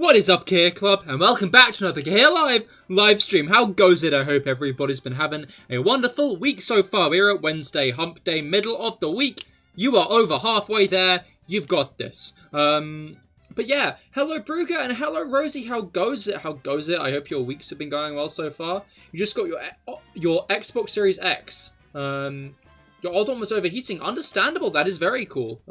What is up, Cahir Club, and welcome back to another CahirLIVE live stream. How goes it? I hope everybody's been having a wonderful week so far. We're at Wednesday, hump day, middle of the week. You are over halfway there. You've got this. But yeah, hello Brugger and hello Rosie. How goes it? How goes it? I hope your weeks have been going well so far. You just got your Xbox Series X. Your old one was overheating. Understandable. That is very cool.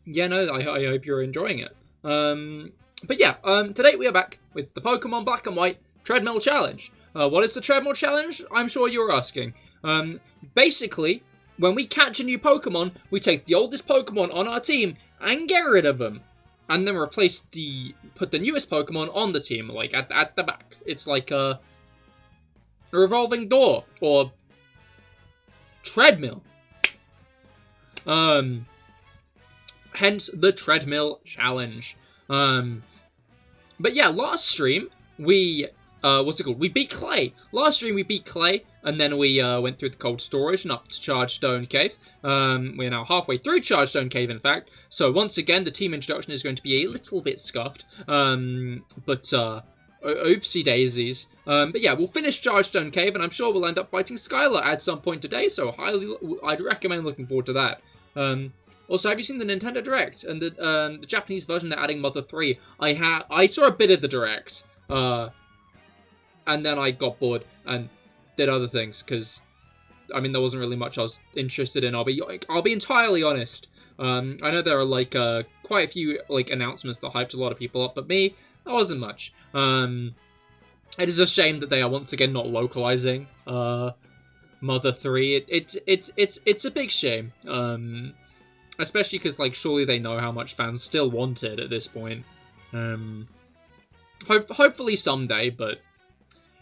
Yeah, no, I hope you're enjoying it. But yeah, today we are back with the Pokemon Black and White Treadmill Challenge. What is the Treadmill Challenge? I'm sure you're asking. Basically, when we catch a new Pokemon, we take the oldest Pokemon on our team and get rid of them. And then put the newest Pokemon on the team, like at the back. It's like a revolving door, or treadmill. Hence the Treadmill Challenge. But yeah, last stream, we beat Clay. Last stream we beat Clay, and then we went through the cold storage and up to Chargestone Cave. We're now halfway through Chargestone Cave, in fact. So once again, the team introduction is going to be a little bit scuffed. But oopsie daisies. But yeah, we'll finish Chargestone Cave, and I'm sure we'll end up fighting Skylar at some point today. So I'd recommend looking forward to that. Also, have you seen the Nintendo Direct and the Japanese version? They're adding Mother 3. I saw a bit of the Direct, and then I got bored and did other things because, I mean, there wasn't really much I was interested in. I'll be entirely honest. I know there are quite a few announcements that hyped a lot of people up, but me, that wasn't much. It is a shame that they are once again not localizing Mother 3. It's a big shame. Especially because, surely they know how much fans still want it at this point. Hopefully someday, but...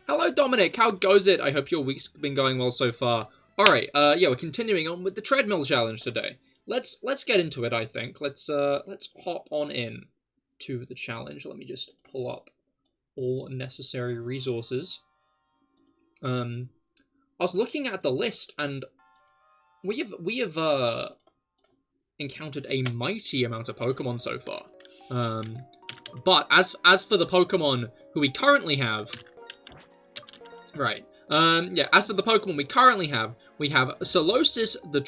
Hello, Dominic! How goes it? I hope your week's been going well so far. Alright, yeah, we're continuing on with the Treadmill Challenge today. Let's get into it, I think. Let's hop on in to the challenge. Let me just pull up all necessary resources. I was looking at the list, and we have encountered a mighty amount of Pokemon so far. But as for the Pokemon who we currently have, right? Yeah. As for the Pokemon we currently have, we have Solosis the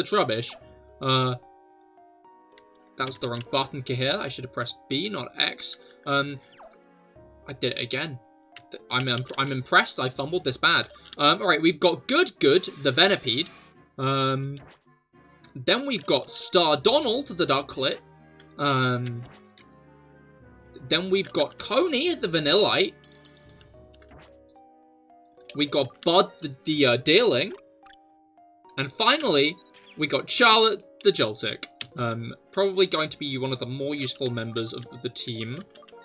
Trubbish. That's the wrong button, Cahir. I should have pressed B, not X. I did it again. I'm impressed. I fumbled this bad. All right. We've got Good, the Venipede. Then we've got Star Donald, the Ducklet. Then we've got Coney, the Vanillite. We got Bud, the Deerling. And finally, we got Charlotte, the Joltik. Probably going to be one of the more useful members of the team.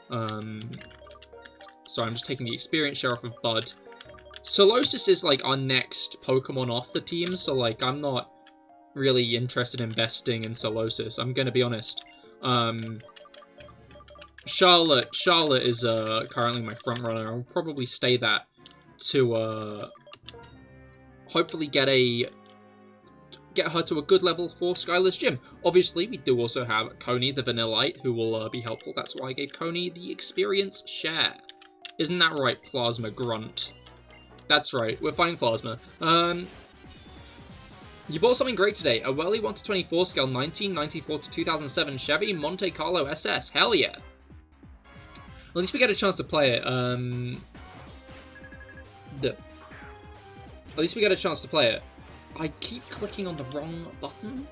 So I'm just taking the experience share off of Bud. Solosis is, our next Pokemon off the team, so, I'm not really interested in investing in Solosis. I'm gonna be honest. Charlotte is currently my front runner. I'll probably stay that to hopefully get her to a good level for Skylar's gym. Obviously, we do also have Coney the Vanillite, who will be helpful. That's why I gave Coney the experience share. Isn't that right, Plasma Grunt? That's right, we're fighting Plasma. You bought something great today. A Welly 1/24 scale 1994 to 2007 Chevy Monte Carlo SS. Hell yeah. At least we get a chance to play it. At least we get a chance to play it. I keep clicking on the wrong button.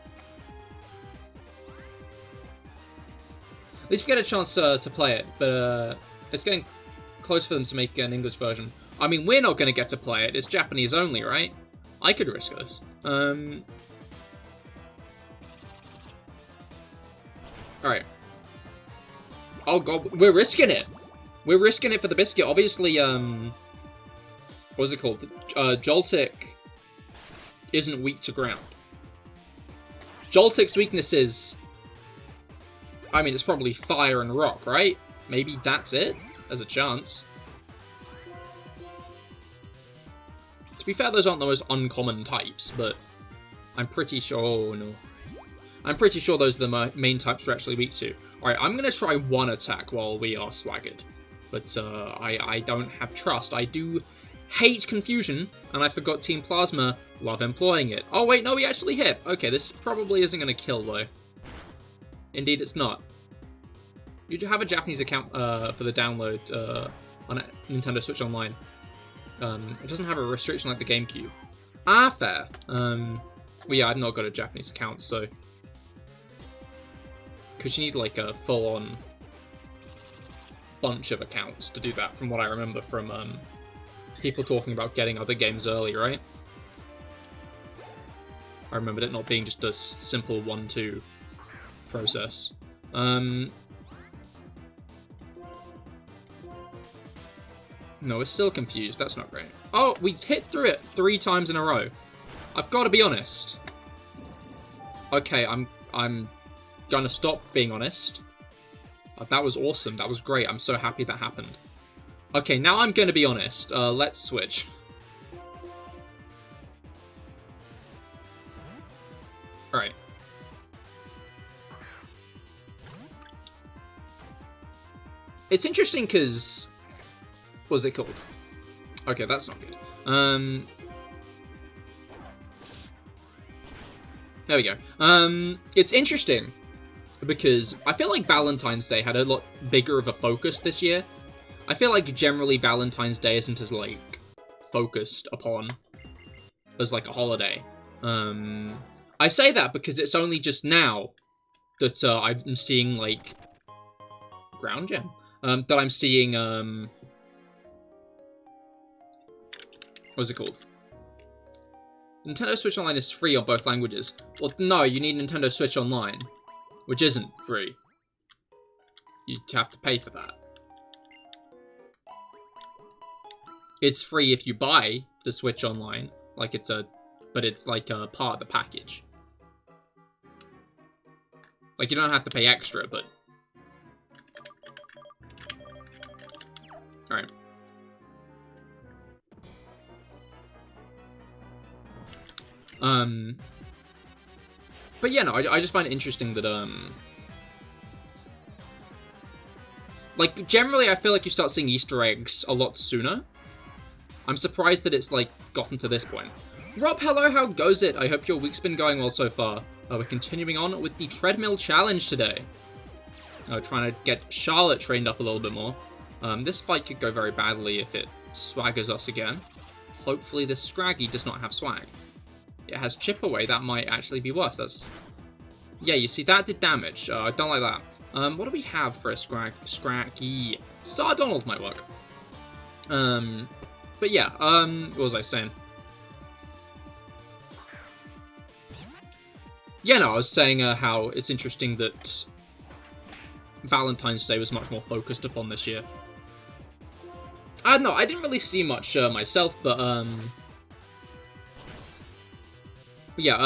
At least we get a chance to play it, but it's getting close for them to make an English version. I mean, we're not going to get to play it. It's Japanese only, right? I could risk this. Alright. Oh god, we're risking it! We're risking it for the biscuit. Obviously, what was it called? Joltik isn't weak to ground. Joltik's weakness is... I mean, it's probably fire and rock, right? Maybe that's it? There's a chance. To be fair, those aren't the most uncommon types, but I'm pretty sure... Oh, no. I'm pretty sure those are the main types we're actually weak to. Alright, I'm going to try one attack while we are swaggered. But I don't have trust. I do hate confusion, and I forgot Team Plasma love employing it. Oh wait, no, we actually hit. Okay, this probably isn't going to kill, though. Indeed, it's not. You do have a Japanese account for the download on Nintendo Switch Online. It doesn't have a restriction like the GameCube. Ah, fair. Well, yeah, I've not got a Japanese account, so... Because you need, like, a full-on bunch of accounts to do that, from what I remember from people talking about getting other games early, right? I remembered it not being just a simple 1-2 process. No, we're still confused. That's not great. Oh, we hit through it 3 times in a row. I've got to be honest. Okay, I'm gonna stop being honest. That was awesome. That was great. I'm so happy that happened. Okay, now I'm gonna be honest. Let's switch. Alright. It's interesting because... What's it called? Okay, that's not good. There we go. It's interesting because I feel like Valentine's Day had a lot bigger of a focus this year. I feel like generally Valentine's Day isn't as, like, focused upon as, like, a holiday. I say that because it's only just now that I'm seeing, like, ground gem. That I'm seeing, what's it called? Nintendo Switch Online is free on both languages. Well, no, you need Nintendo Switch Online, which isn't free. You have to pay for that. It's free if you buy the Switch Online, like but it's like a part of the package. Like, you don't have to pay extra, but... Alright. But yeah, no, I just find it interesting that, like, generally I feel like you start seeing Easter eggs a lot sooner. I'm surprised that it's, like, gotten to this point. Rob, hello, how goes it? I hope your week's been going well so far. We're continuing on with the Treadmill Challenge today. Trying to get Charlotte trained up a little bit more. This fight could go very badly if it swaggers us again. Hopefully this Scraggy does not have swag. It has chip away, that might actually be worse. That's... Yeah, you see, that did damage. I don't like that. What do we have for a Scraggy? Star Donald might work. But yeah, what was I saying? Yeah, no, I was saying how it's interesting that Valentine's Day was much more focused upon this year. No, I didn't really see much myself, but yeah,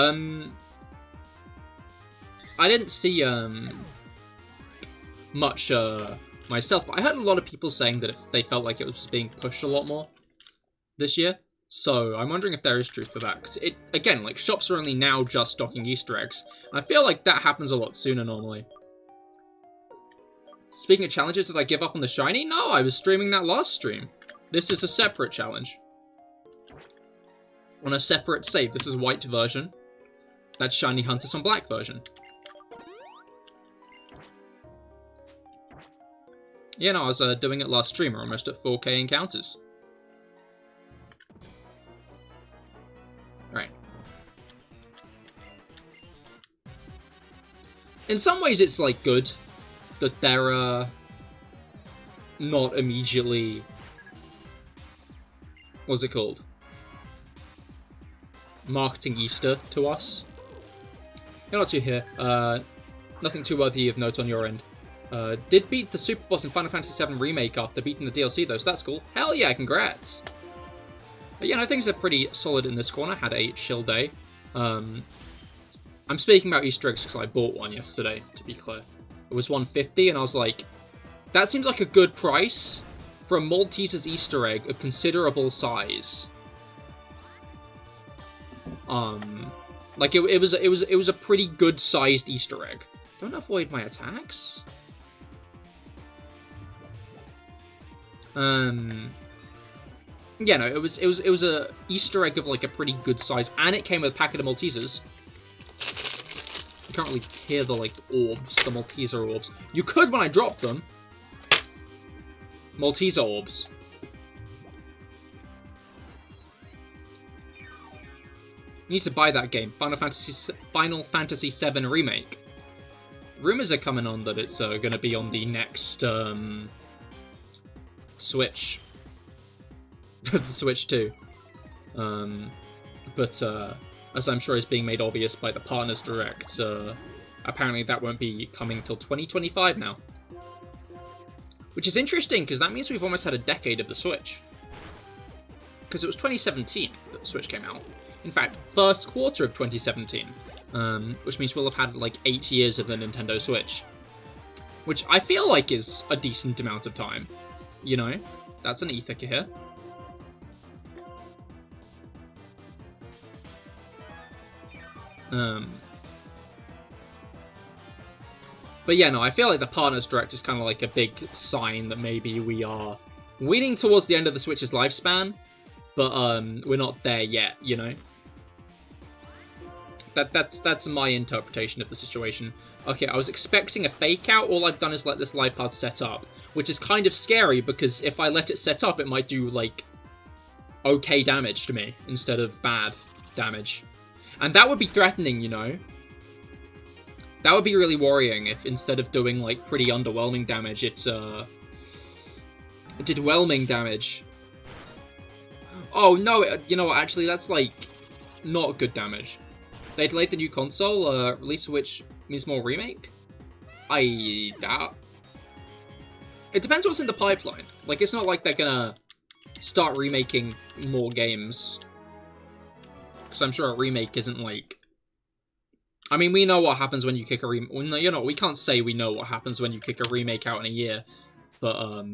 I didn't see much myself, but I heard a lot of people saying that if they felt like it was being pushed a lot more this year. So I'm wondering if there is truth to that, because it, again, like, shops are only now just stocking Easter eggs, and I feel like that happens a lot sooner normally. Speaking of challenges, did I give up on the shiny? No, I was streaming that last stream. This is a separate challenge. On a separate save. This is white version. That's shiny Hunters on black version. Yeah, no, I was doing it last stream. We're almost at 4K encounters. Right. In some ways, it's, like, good that they're, not immediately... What's it called? Marketing Easter to us. You're not too here. Nothing too worthy of note on your end. Did beat the super boss in Final Fantasy VII Remake after beating the DLC, though, so that's cool. Hell yeah, congrats! But yeah, no, things are pretty solid in this corner. Had a chill day. I'm speaking about Easter eggs because I bought one yesterday, to be clear. It was $150, and I was like, that seems like a good price for a Malteser's Easter egg of considerable size. Like, it was a pretty good-sized Easter egg. Don't avoid my attacks? Yeah, no, it was a Easter egg of, like, a pretty good size, and it came with a packet of Maltesers. You can't really hear the, like, orbs, the Malteser orbs. You could when I dropped them. Malteser orbs. You need to buy that game, Final Fantasy VII Remake. Rumors are coming on that it's going to be on the next Switch. The Switch 2. But as I'm sure is being made obvious by the Partners Direct, apparently that won't be coming till 2025 now. Which is interesting, because that means we've almost had a decade of the Switch. Because it was 2017 that the Switch came out. In fact, first quarter of 2017. Which means we'll have had like 8 years of the Nintendo Switch. Which I feel like is a decent amount of time. You know? That's an ether here. But yeah, no, I feel like the Partners Direct is kind of like a big sign that maybe we are leaning towards the end of the Switch's lifespan, but we're not there yet, you know? That's my interpretation of the situation. Okay, I was expecting a fake out, all I've done is let this life path set up, which is kind of scary because if I let it set up, it might do, like, okay damage to me instead of bad damage. And that would be threatening, you know? That would be really worrying if instead of doing, like, pretty underwhelming damage, it did whelming damage. Oh, no, you know what, actually, that's, like, not good damage. They delayed the new console, release of which means more remake? I doubt. It depends what's in the pipeline. Like, it's not like they're gonna start remaking more games. Because I'm sure a remake isn't, like... I mean, we know what happens when you kick a remake. Well, you know, we can't say we know what happens when you kick a remake out in a year. But,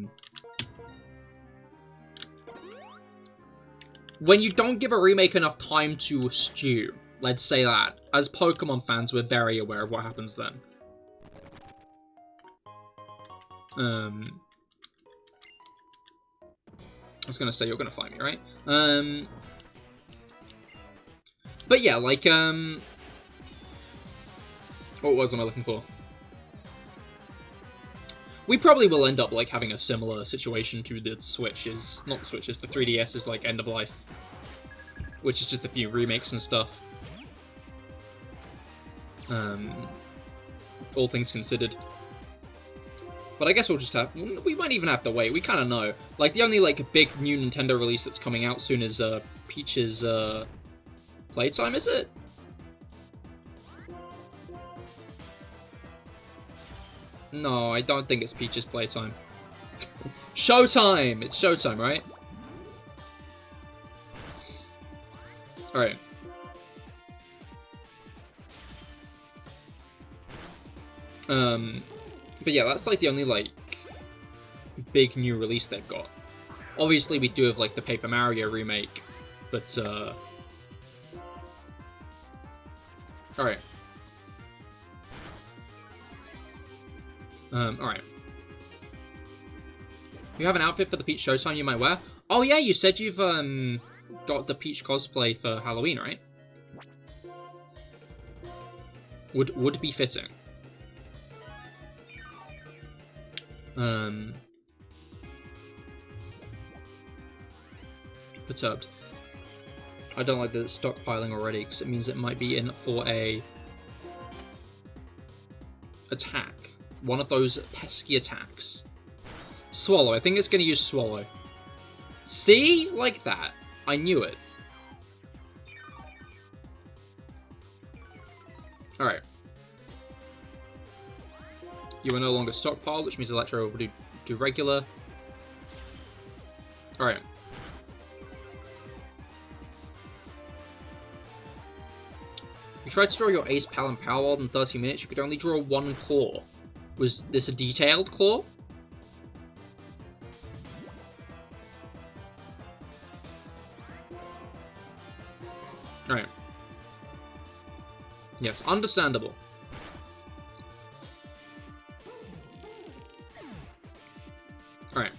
when you don't give a remake enough time to stew, let's say that, as Pokemon fans, we're very aware of what happens then. I was gonna say, you're gonna find me, right? But yeah, like, what was I looking for? We probably will end up, like, having a similar situation to the Switch's, not the Switch's, the 3DS's, like, end of life. Which is just a few remakes and stuff. All things considered. But I guess we'll just have... We might even have to wait. We kind of know. Like, the only, like, big new Nintendo release that's coming out soon is, Peach's, Playtime, is it? No, I don't think it's Peach's Playtime. Showtime! It's Showtime, right? Alright. But yeah, that's like the only, like, big new release they've got. Obviously, we do have, like, the Paper Mario remake, but, alright. Alright. You have an outfit for the Peach Showtime you might wear? Oh yeah, you said you've, got the Peach cosplay for Halloween, right? Would be fitting. Perturbed. I don't like the stockpiling already, because it means it might be in for a attack. One of those pesky attacks. Swallow. I think it's going to use Swallow. See? Like that. I knew it. Alright. You are no longer stockpiled, which means Electro will do regular. Alright. You tried to draw your Ace, Pal, and Power World in 30 minutes. You could only draw one claw. Was this a detailed claw? Alright. Yes, understandable. Alright.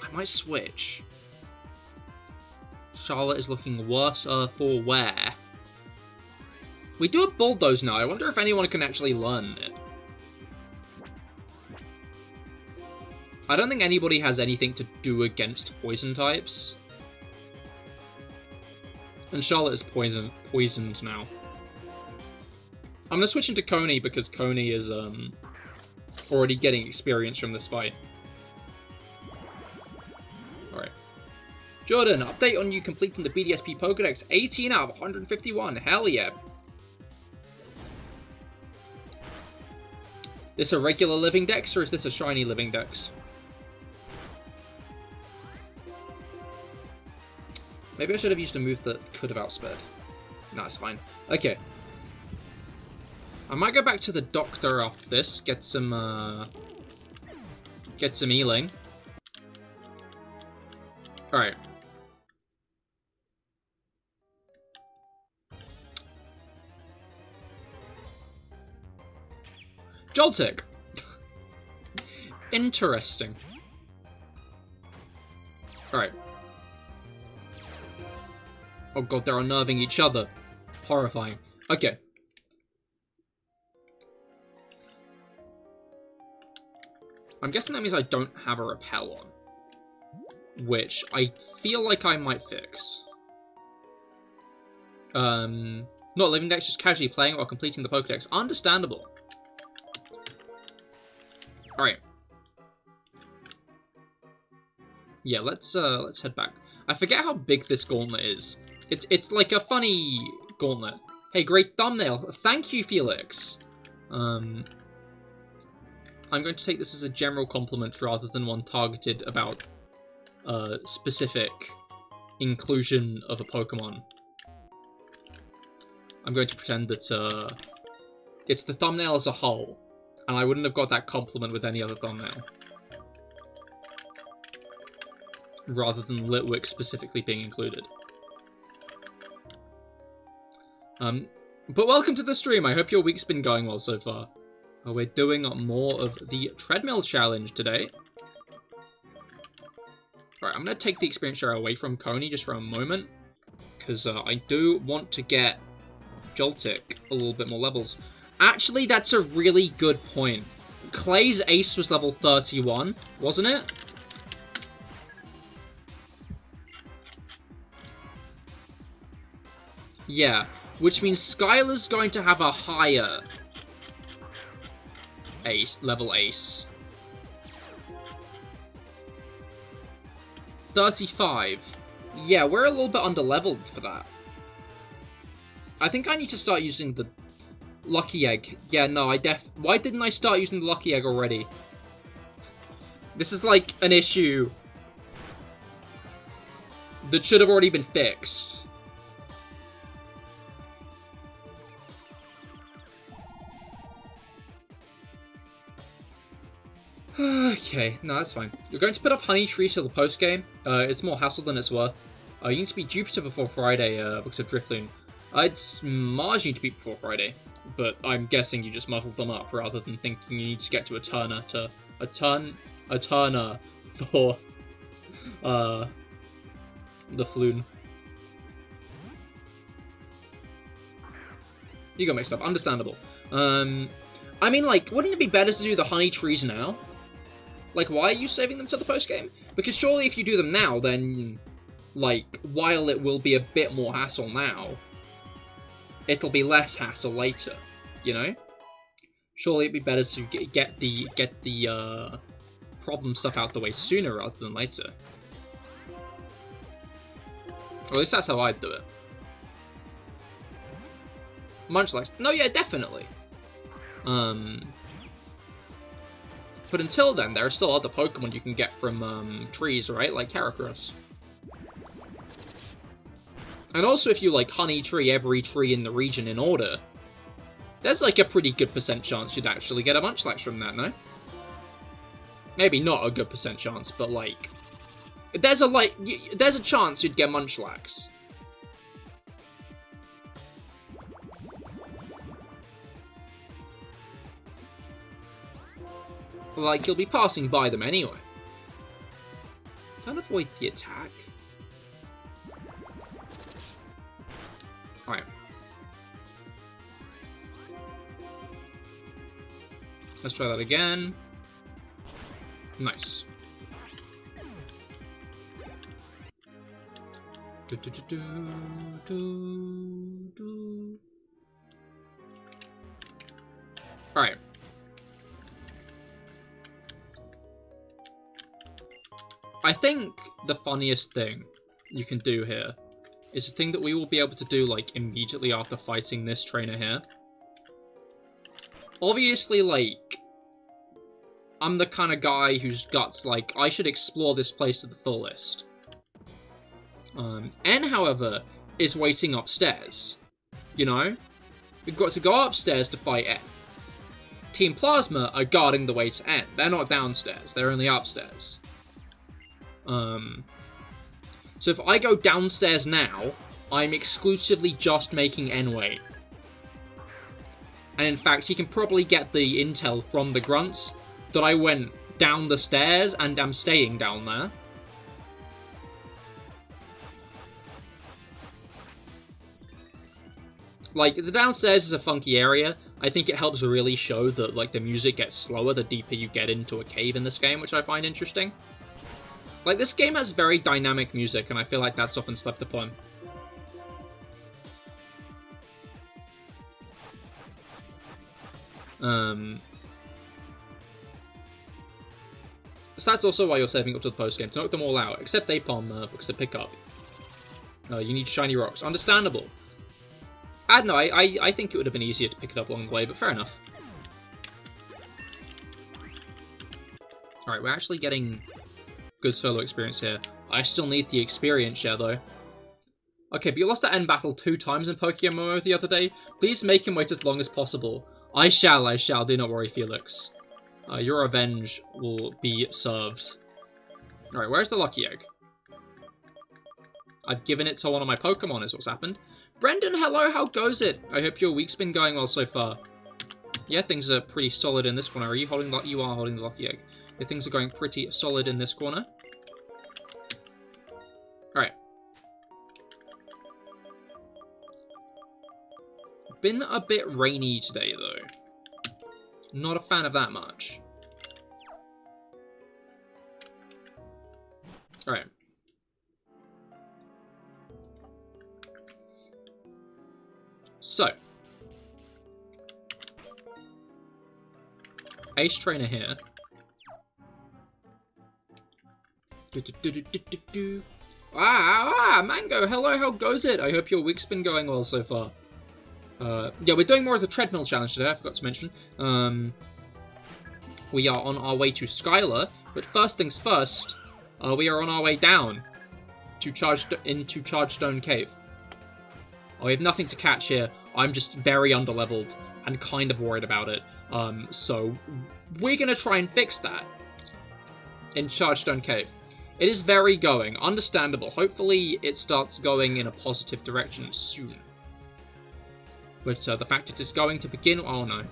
I might switch. Charlotte is looking worse for wear. We do have Bulldoze now. I wonder if anyone can actually learn it. I don't think anybody has anything to do against poison types. And Charlotte is poisoned now. I'm gonna switch into Coney because Coney is already getting experience from this fight. Alright. Jordan, update on you completing the BDSP Pokedex. 18 out of 151. Hell yeah. This a regular living dex or is this a shiny living dex? Maybe I should have used a move that could have outsped. No, it's fine. Okay. I might go back to the doctor after this, get some healing. Alright. Joltik! Interesting. Alright. Oh god, they're unnerving each other. Horrifying. Okay. I'm guessing that means I don't have a repel on. Which I feel like I might fix. Not living dex, just casually playing while completing the Pokedex. Understandable. Alright. Yeah, let's head back. I forget how big this gauntlet is. It's like a funny gauntlet. Hey, great thumbnail. Thank you, Felix. I'm going to take this as a general compliment rather than one targeted about specific inclusion of a Pokemon. I'm going to pretend that it's the thumbnail as a whole, and I wouldn't have got that compliment with any other thumbnail. Rather than Litwick specifically being included. But welcome to the stream. I hope your week's been going well so far. We're doing more of the Treadmill challenge today. Alright, I'm going to take the experience share away from Coney just for a moment. Because I do want to get Joltik a little bit more levels. Actually, that's a really good point. Clay's ace was level 31, wasn't it? Yeah, which means Skylar's going to have a higher level ace. 35. Yeah, we're a little bit under-leveled for that. I think I need to start using the Lucky Egg. Yeah, no, why didn't I start using the Lucky Egg already? This is like an issue that should have already been fixed. Okay, no, that's fine. You're going to put up Honey Tree till the post-game. It's more hassle than it's worth. You need to beat Jupiter before Friday, because of Drifloon. It's Mars you need to beat before Friday, but I'm guessing you just muddled them up rather than thinking you need to get to a Turner for, the Floon. You got mixed up. Understandable. I mean, like, wouldn't it be better to do the Honey Trees now? Like, why are you saving them to the post-game? Because surely if you do them now, then, like, while it will be a bit more hassle now, it'll be less hassle later, you know? Surely it'd be better to get the problem stuff out the way sooner rather than later. Or at least that's how I'd do it. Munchlax. No, yeah, definitely. But until then, there are still other Pokemon you can get from trees, right? Like Heracross. And also, if you, like, Honey Tree every tree in the region in order, there's, like, a pretty good % chance you'd actually get a Munchlax from that, no? Maybe not a good percent chance, but like, there's a chance you'd get Munchlax. Like, you'll be passing by them anyway. Don't avoid the attack. Alright. Let's try that again. Nice. Alright. I think the funniest thing you can do here is the thing that we will be able to do, like, immediately after fighting this trainer here. Obviously, like, I'm the kind of guy whose guts, like, I should explore this place to the fullest. N, however, is waiting upstairs. You know? We've got to go upstairs to fight N. Team Plasma are guarding the way to N. They're not downstairs, they're only upstairs. So if I go downstairs now, I'm exclusively just making N wait. And in fact, you can probably get the intel from the grunts that I went down the stairs and am staying down there. Like, the downstairs is a funky area. I think it helps really show that, like, the music gets slower the deeper you get into a cave in this game, which I find interesting. Like, this game has very dynamic music, and I feel like that's often slept upon. So that's also why you're saving up to the post-game, to knock them all out, except Apom books to pick up. You need shiny rocks. Understandable. I don't know, I think it would have been easier to pick it up along the way, but fair enough. Alright, we're actually getting good solo experience here. I still need the experience share, though. Okay, but you lost that end battle 2 times in Pokemon Momo the other day. Please make him wait as long as possible. I shall. Do not worry, Felix. Your revenge will be served. Alright, where's the lucky egg? I've given it to one of my Pokemon, is what's happened. Brendan, hello, how goes it? I hope your week's been going well so far. Yeah, things are pretty solid in this corner. Are you holding the... You are holding the lucky egg. Yeah, things are going pretty solid in this corner. Alright. Been a bit rainy today, though. Not a fan of that much. Alright. So. Ace Trainer here. Mango, hello, how goes it? I hope your week's been going well so far. Yeah, we're doing more of the Treadmill challenge today, I forgot to mention. We are on our way to Skylar, but first things first, we are on our way down to into Chargestone Cave. We have nothing to catch here. I'm just very underleveled and kind of worried about it. So we're gonna try and fix that in Chargestone Cave. It is very going, understandable. Hopefully it starts going in a positive direction soon. But the fact it is going to begin... Oh, no.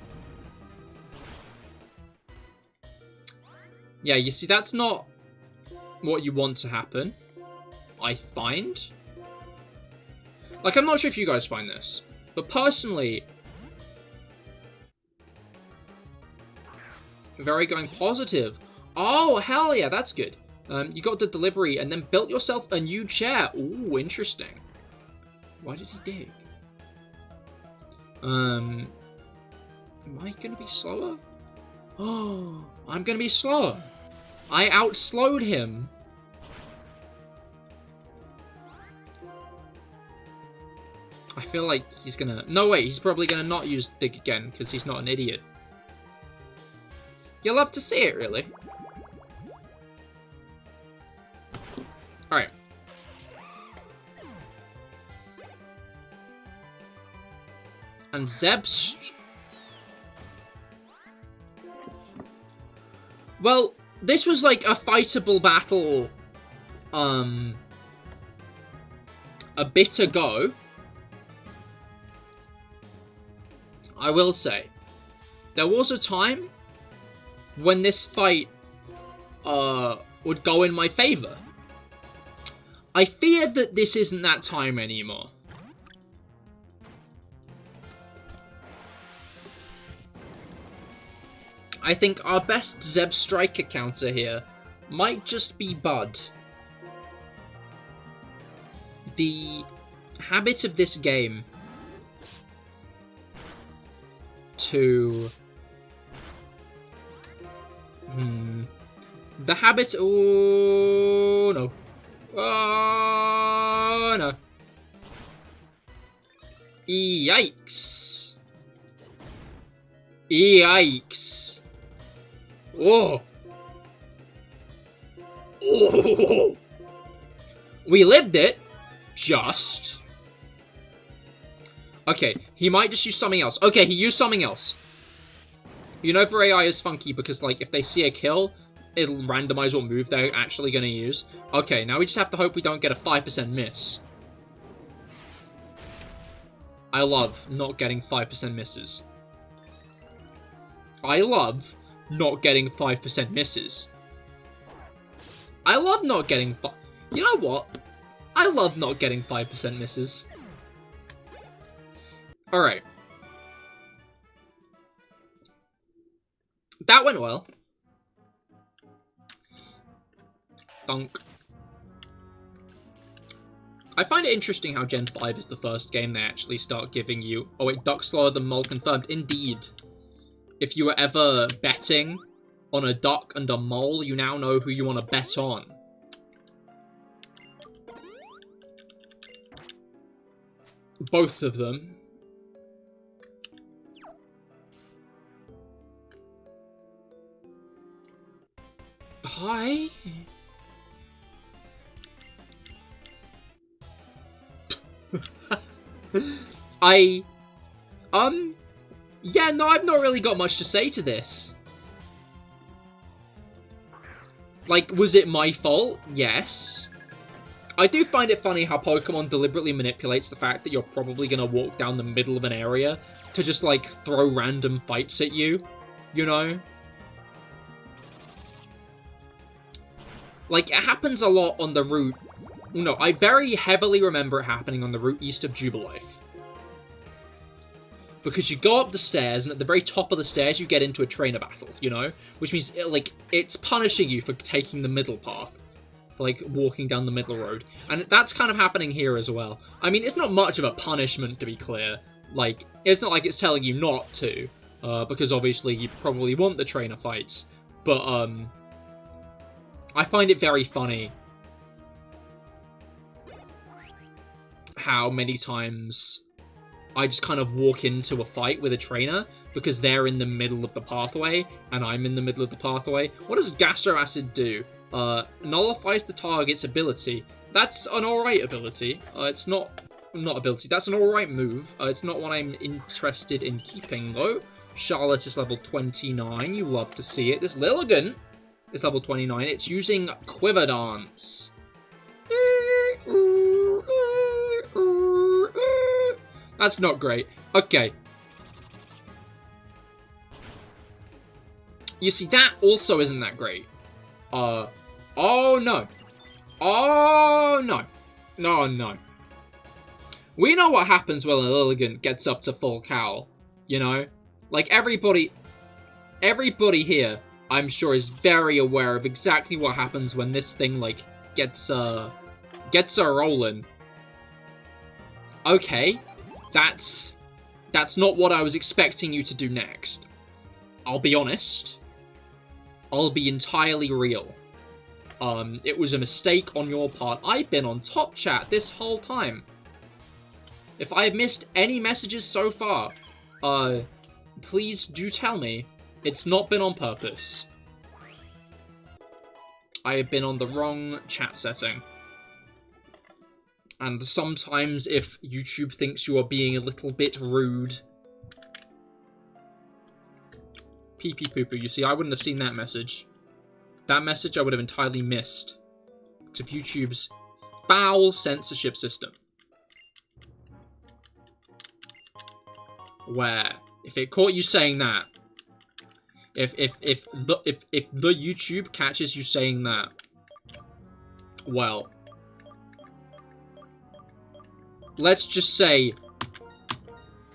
Yeah, you see, that's not what you want to happen, I find. Like, I'm not sure if you guys find this, but personally... Very going positive. Oh, hell yeah, that's good. You got the delivery and then built yourself a new chair. Ooh, interesting. Why did he dig? Am I gonna be slower? Oh, I'm gonna be slower. I outslowed him. I feel like he's gonna... No, wait, he's probably gonna not use dig again because he's not an idiot. You'll love to see it, really. Alright. And Zeb's... Well, this was like a fightable battle, a bit ago. I will say, there was a time when this fight, would go in my favor. I fear that this isn't that time anymore. I think our best Zeb Striker counter here might just be Bud. The habit of this game to... The habit... Oh, no. Oh, no. Yikes. Yikes. Oh. Oh. We lived it. Just. Okay, he might just use something else. Okay, he used something else. You know, for AI is funky because, like, if they see a kill, it'll randomize what move they're actually going to use. Okay, now we just have to hope we don't get a 5% miss. I love not getting 5% misses. I love not getting 5% misses. I love not getting You know what? I love not getting 5% misses. Alright. That went well. Thunk. I find it interesting how Gen 5 is the first game they actually start giving you... Oh wait, duck slower than mole confirmed. Indeed. If you were ever betting on a duck and a mole, you now know who you want to bet on. Both of them. Hi. Yeah, no, I've not really got much to say to this. Like, was it my fault? Yes. I do find it funny how Pokemon deliberately manipulates the fact that you're probably gonna walk down the middle of an area to just, like, throw random fights at you, you know? Like, it happens a lot on the route... No, I very heavily remember it happening on the route east of Jubilife. Because you go up the stairs, and at the very top of the stairs, you get into a trainer battle, you know? Which means, it's punishing you for taking the middle path. For, like, walking down the middle road. And that's kind of happening here as well. I mean, it's not much of a punishment, to be clear. Like, it's not like it's telling you not to. Because, obviously, you probably want the trainer fights. But, I find it very funny how many times I just kind of walk into a fight with a trainer because they're in the middle of the pathway and I'm in the middle of the pathway. What does Gastro Acid do? Nullifies the target's ability. That's an alright ability. It's not ability. That's an alright move. It's not one I'm interested in keeping, though. Charlotte is level 29. You love to see it. This Lilligant is level 29. It's using Quiver Dance. That's not great. Okay. You see, that also isn't that great. Oh no. Oh no. No, no. We know what happens when a Lilligant gets up to full cowl, you know? Like, everybody here, I'm sure, is very aware of exactly what happens when this thing, like, gets rolling. Okay. That's not what I was expecting you to do next. I'll be honest. I'll be entirely real. It was a mistake on your part. I've been on top chat this whole time. If I have missed any messages so far, please do tell me. It's not been on purpose. I have been on the wrong chat setting. And sometimes if YouTube thinks you are being a little bit rude... Pee pee poo poo, you see, I wouldn't have seen that message. That message I would have entirely missed because of YouTube's foul censorship system. Where, if it caught you saying that, if the YouTube catches you saying that, well, let's just say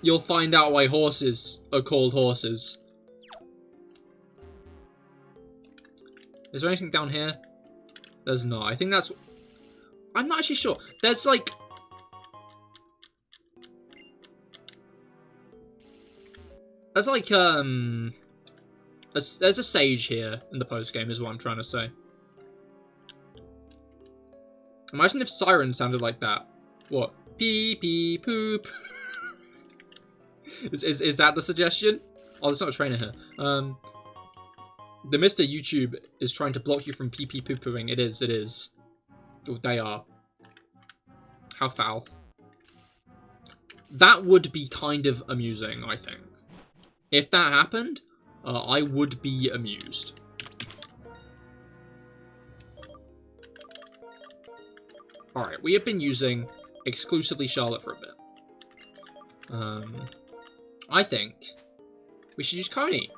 you'll find out why horses are called horses. Is there anything down here? There's not. I think that's... I'm not actually sure. There's like... There's like, there's a sage here in the post-game is what I'm trying to say. Imagine if Siren sounded like that. What? Pee pee poop. Is that the suggestion? Oh, there's not a trainer here. The Mr. YouTube is trying to block you from pee pee poo pooing. It is, it is. Oh, they are. How foul. That would be kind of amusing, I think. If that happened, I would be amused. Alright, we have been using exclusively Charlotte for a bit. I think we should use Coney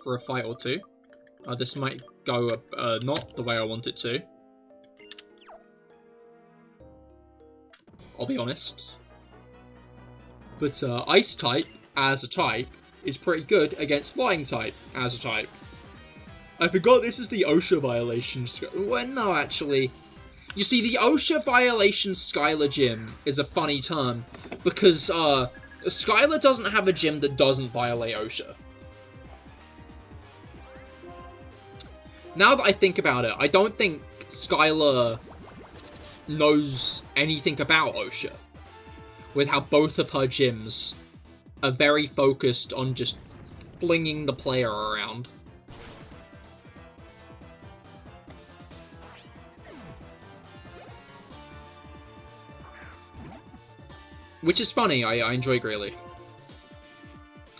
for a fight or two. This might go not the way I want it to. I'll be honest. But Ice type, as a type, is pretty good against Flying type, as a type. I forgot this is the OSHA violations. Well, no, actually. You see, the OSHA violation Skylar gym is a funny term, because Skylar doesn't have a gym that doesn't violate OSHA. Now that I think about it, I don't think Skylar knows anything about OSHA, with how both of her gyms are very focused on just flinging the player around. Which is funny, I enjoy it greatly.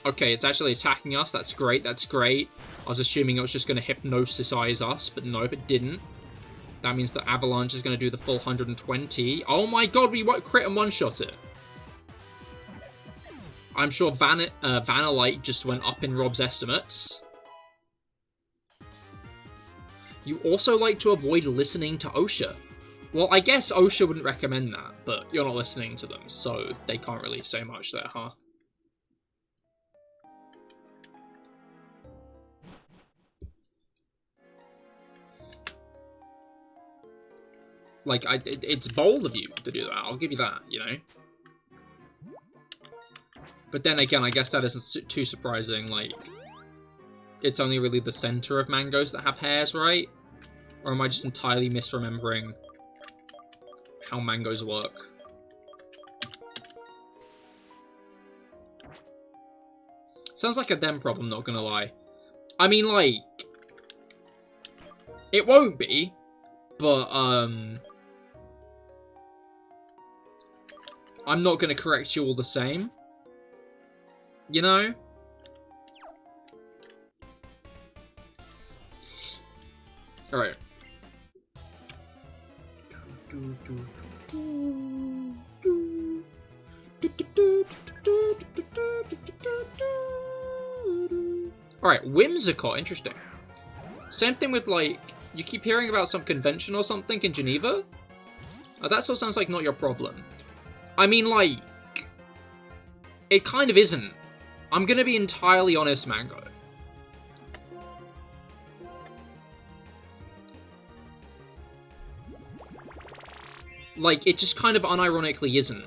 Okay, it's actually attacking us, that's great, that's great. I was assuming it was just going to hypnosisize us, but nope, it didn't. That means the Avalanche is going to do the full 120. Oh my god, we crit and one-shot it. I'm sure Vanillite just went up in Rob's estimates. You also like to avoid listening to OSHA. Well, I guess OSHA wouldn't recommend that, but you're not listening to them, so they can't really say much there, huh? Like, it's bold of you to do that, I'll give you that, you know? But then again, I guess that isn't too surprising, like... It's only really the center of mangoes that have hairs, right? Or am I just entirely misremembering how mangoes work? Sounds like a them problem, not gonna lie. I mean, like... It won't be, but, I'm not gonna correct you all the same. You know? Alright. Alright, whimsical, interesting. Same thing with, like, you keep hearing about some convention or something in Geneva? That sort of sounds like not your problem. I mean, like, it kind of isn't. I'm gonna be entirely honest, Mango. Like, it just kind of unironically isn't.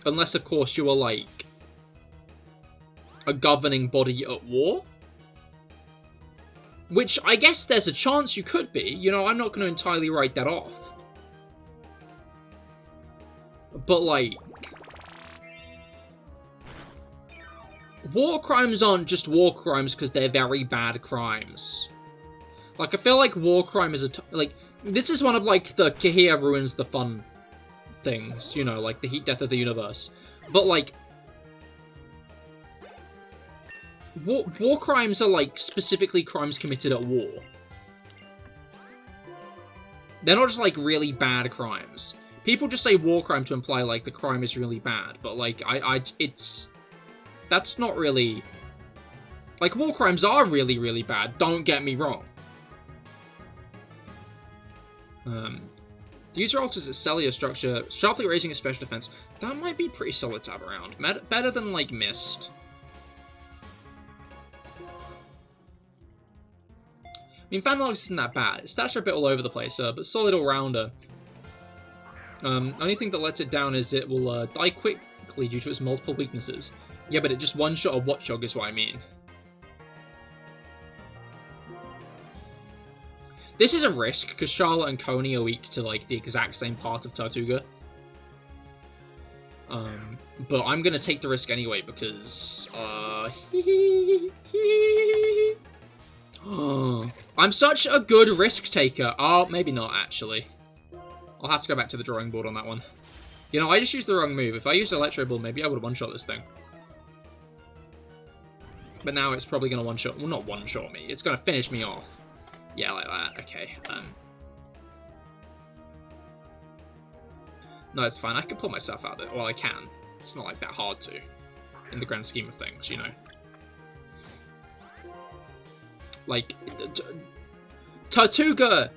Unless, of course, you are, like, a governing body at war. Which, I guess there's a chance you could be. You know, I'm not going to entirely write that off. But, like... War crimes aren't just war crimes because they're very bad crimes. Like, I feel like war crime is like, this is one of, like, the Cahir ruins the fun things, you know, like the heat death of the universe. But, like, war crimes are, like, specifically crimes committed at war. They're not just, like, really bad crimes. People just say war crime to imply, like, the crime is really bad, but, like, that's not really... Like, war crimes are really, really bad, don't get me wrong. The user alters its cellular structure, sharply raising its special defense. That might be pretty solid to have around. Better than, like, Mist. I mean, Vandalox isn't that bad. Its stats are a bit all over the place, but solid all-rounder. Only thing that lets it down is it will die quickly due to its multiple weaknesses. Yeah, but it just one-shot a Watchog is what I mean. This is a risk, because Charlotte and Coney are weak to, like, the exact same part of Tartuga. But I'm gonna take the risk anyway, because, I'm such a good risk taker. Oh, maybe not, actually. I'll have to go back to the drawing board on that one. You know, I just used the wrong move. If I used Electro Ball, maybe I would have one-shot this thing. But now it's probably going to one-shot... Well, not one-shot me. It's going to finish me off. Yeah, like that. Okay. No, it's fine. I can pull myself out of it. Well, I can. It's not, like, that hard to. In the grand scheme of things, you know. Like, Tartuga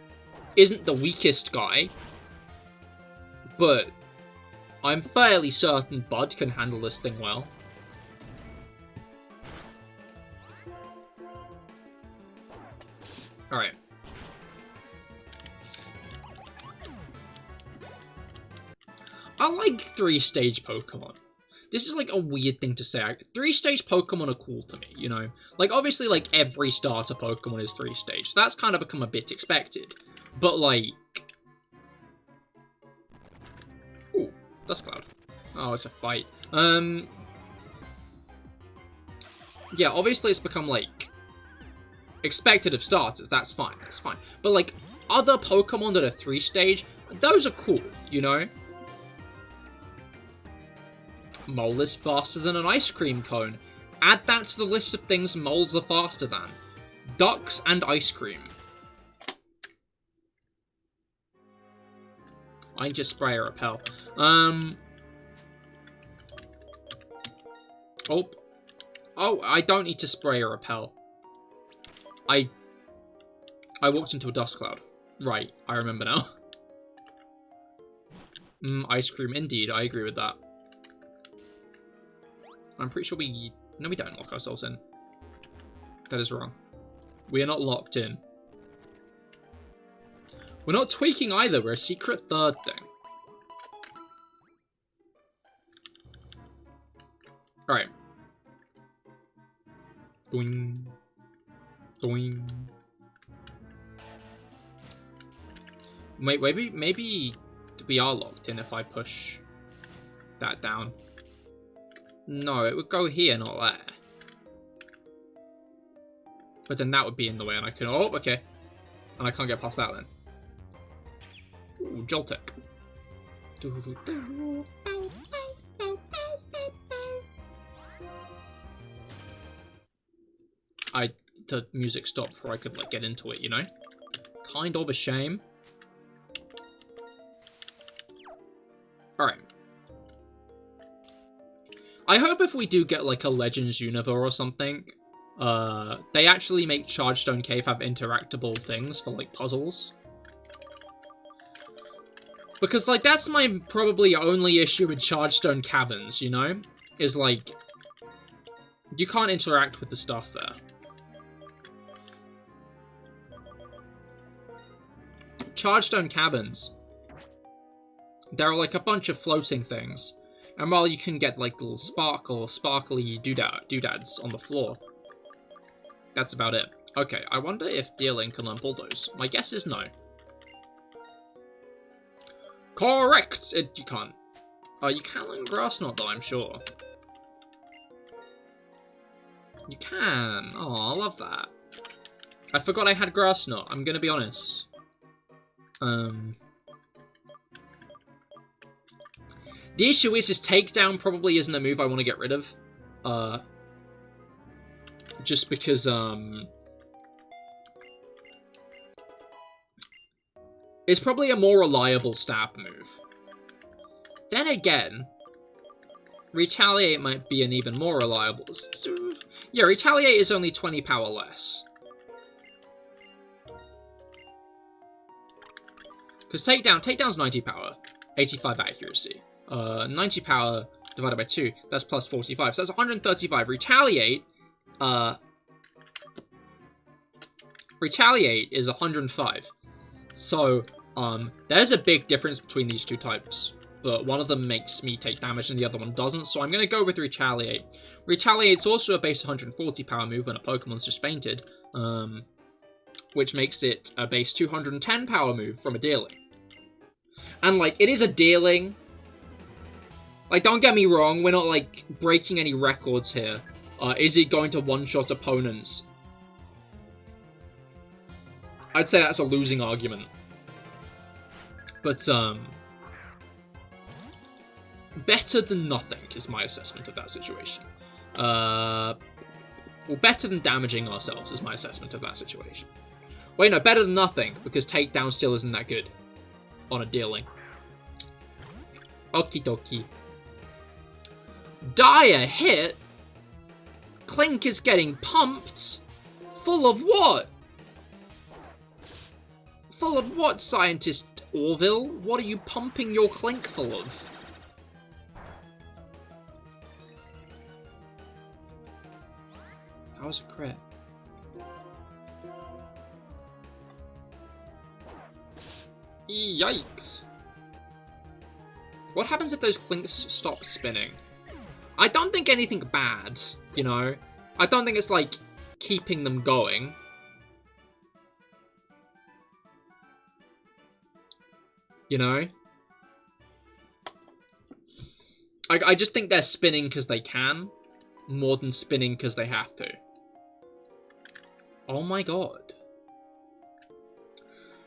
isn't the weakest guy, but I'm fairly certain Bud can handle this thing well. Alright. I like 3-stage Pokemon. This is, like, a weird thing to say. 3-stage Pokemon are cool to me, you know? Like, obviously, like, every starter Pokemon is 3-stage, so that's kind of become a bit expected. But, like... Ooh, Dust Cloud. Oh, it's a fight. Yeah, obviously it's become, like, expected of starters, that's fine, that's fine. But, like, other Pokemon that are 3-stage, those are cool, you know? Mole is faster than an ice cream cone. Add that to the list of things moles are faster than. Ducks and ice cream. I can just spray or repel. Oh, I don't need to spray or repel. I walked into a dust cloud. Right, I remember now. Ice cream, indeed, I agree with that. I'm pretty sure we... No, we don't lock ourselves in. That is wrong. We are not locked in. We're not tweaking either, we're a secret third thing. Alright. Doing. Doing. Wait, maybe we are locked in if I push that down. No, it would go here, not there. But then that would be in the way, and I can... Oh, okay. And I can't get past that, then. Ooh, Joltek. The music stopped before I could, like, get into it, you know? Kind of a shame. Alright. I hope if we do get, like, a Legends Unova or something, they actually make Chargestone Cave have interactable things for, like, puzzles. Because, like, that's my probably only issue with Chargestone Caverns, you know? Is, like, you can't interact with the stuff there. Chargestone Caverns, there are, like, a bunch of floating things. And while you can get, like, little sparkly doodads on the floor, that's about it. Okay, I wonder if Deerling can learn Bulldoze. My guess is no. Correct! You can't. You can learn Grass Knot, though, I'm sure. You can. Oh, I love that. I forgot I had Grass Knot, I'm gonna be honest. The issue is, his takedown probably isn't a move I want to get rid of. Just because, it's probably a more reliable stab move. Then again, Retaliate might be an even more reliable... Yeah, Retaliate is only 20 power less. Because Takedown's 90 power, 85 accuracy. 90 power divided by 2, that's plus 45, so that's 135. Retaliate is 105. So, there's a big difference between these two types. But one of them makes me take damage and the other one doesn't, so I'm going to go with Retaliate. Retaliate's also a base 140 power move when a Pokemon's just fainted, which makes it a base 210 power move from a Deerling. And, like, it is a Deerling. Like, don't get me wrong, we're not, like, breaking any records here. Is it going to one-shot opponents? I'd say that's a losing argument. But, better than nothing is my assessment of that situation. Well, better than damaging ourselves is my assessment of that situation. Wait, no, better than nothing, because Takedown still isn't that good on a Deerling. Okie dokie. Dire hit? Clink is getting pumped? Full of what? Full of what, Scientist Orville? What are you pumping your Clink full of? That was a crit. Yikes. What happens if those Clinks stop spinning? I don't think anything bad, you know? I don't think it's, like, keeping them going. You know? I just think they're spinning because they can, more than spinning because they have to. Oh my god.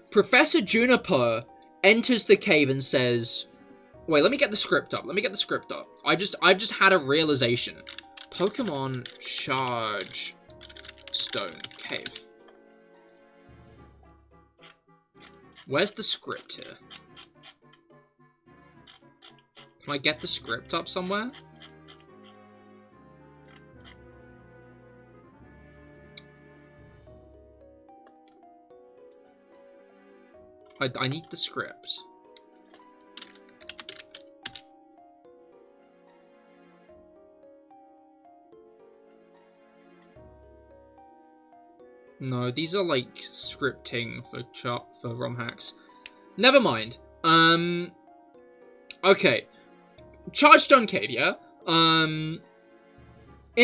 Professor Juniper enters the cave and says... Wait, let me get the script up. I've just had a realization. Pokemon Charge Stone Cave. Where's the script here? Can I get the script up somewhere? I need the script. No, these are like scripting for ROM hacks. Never mind. Okay. Chargestone Cave, yeah? In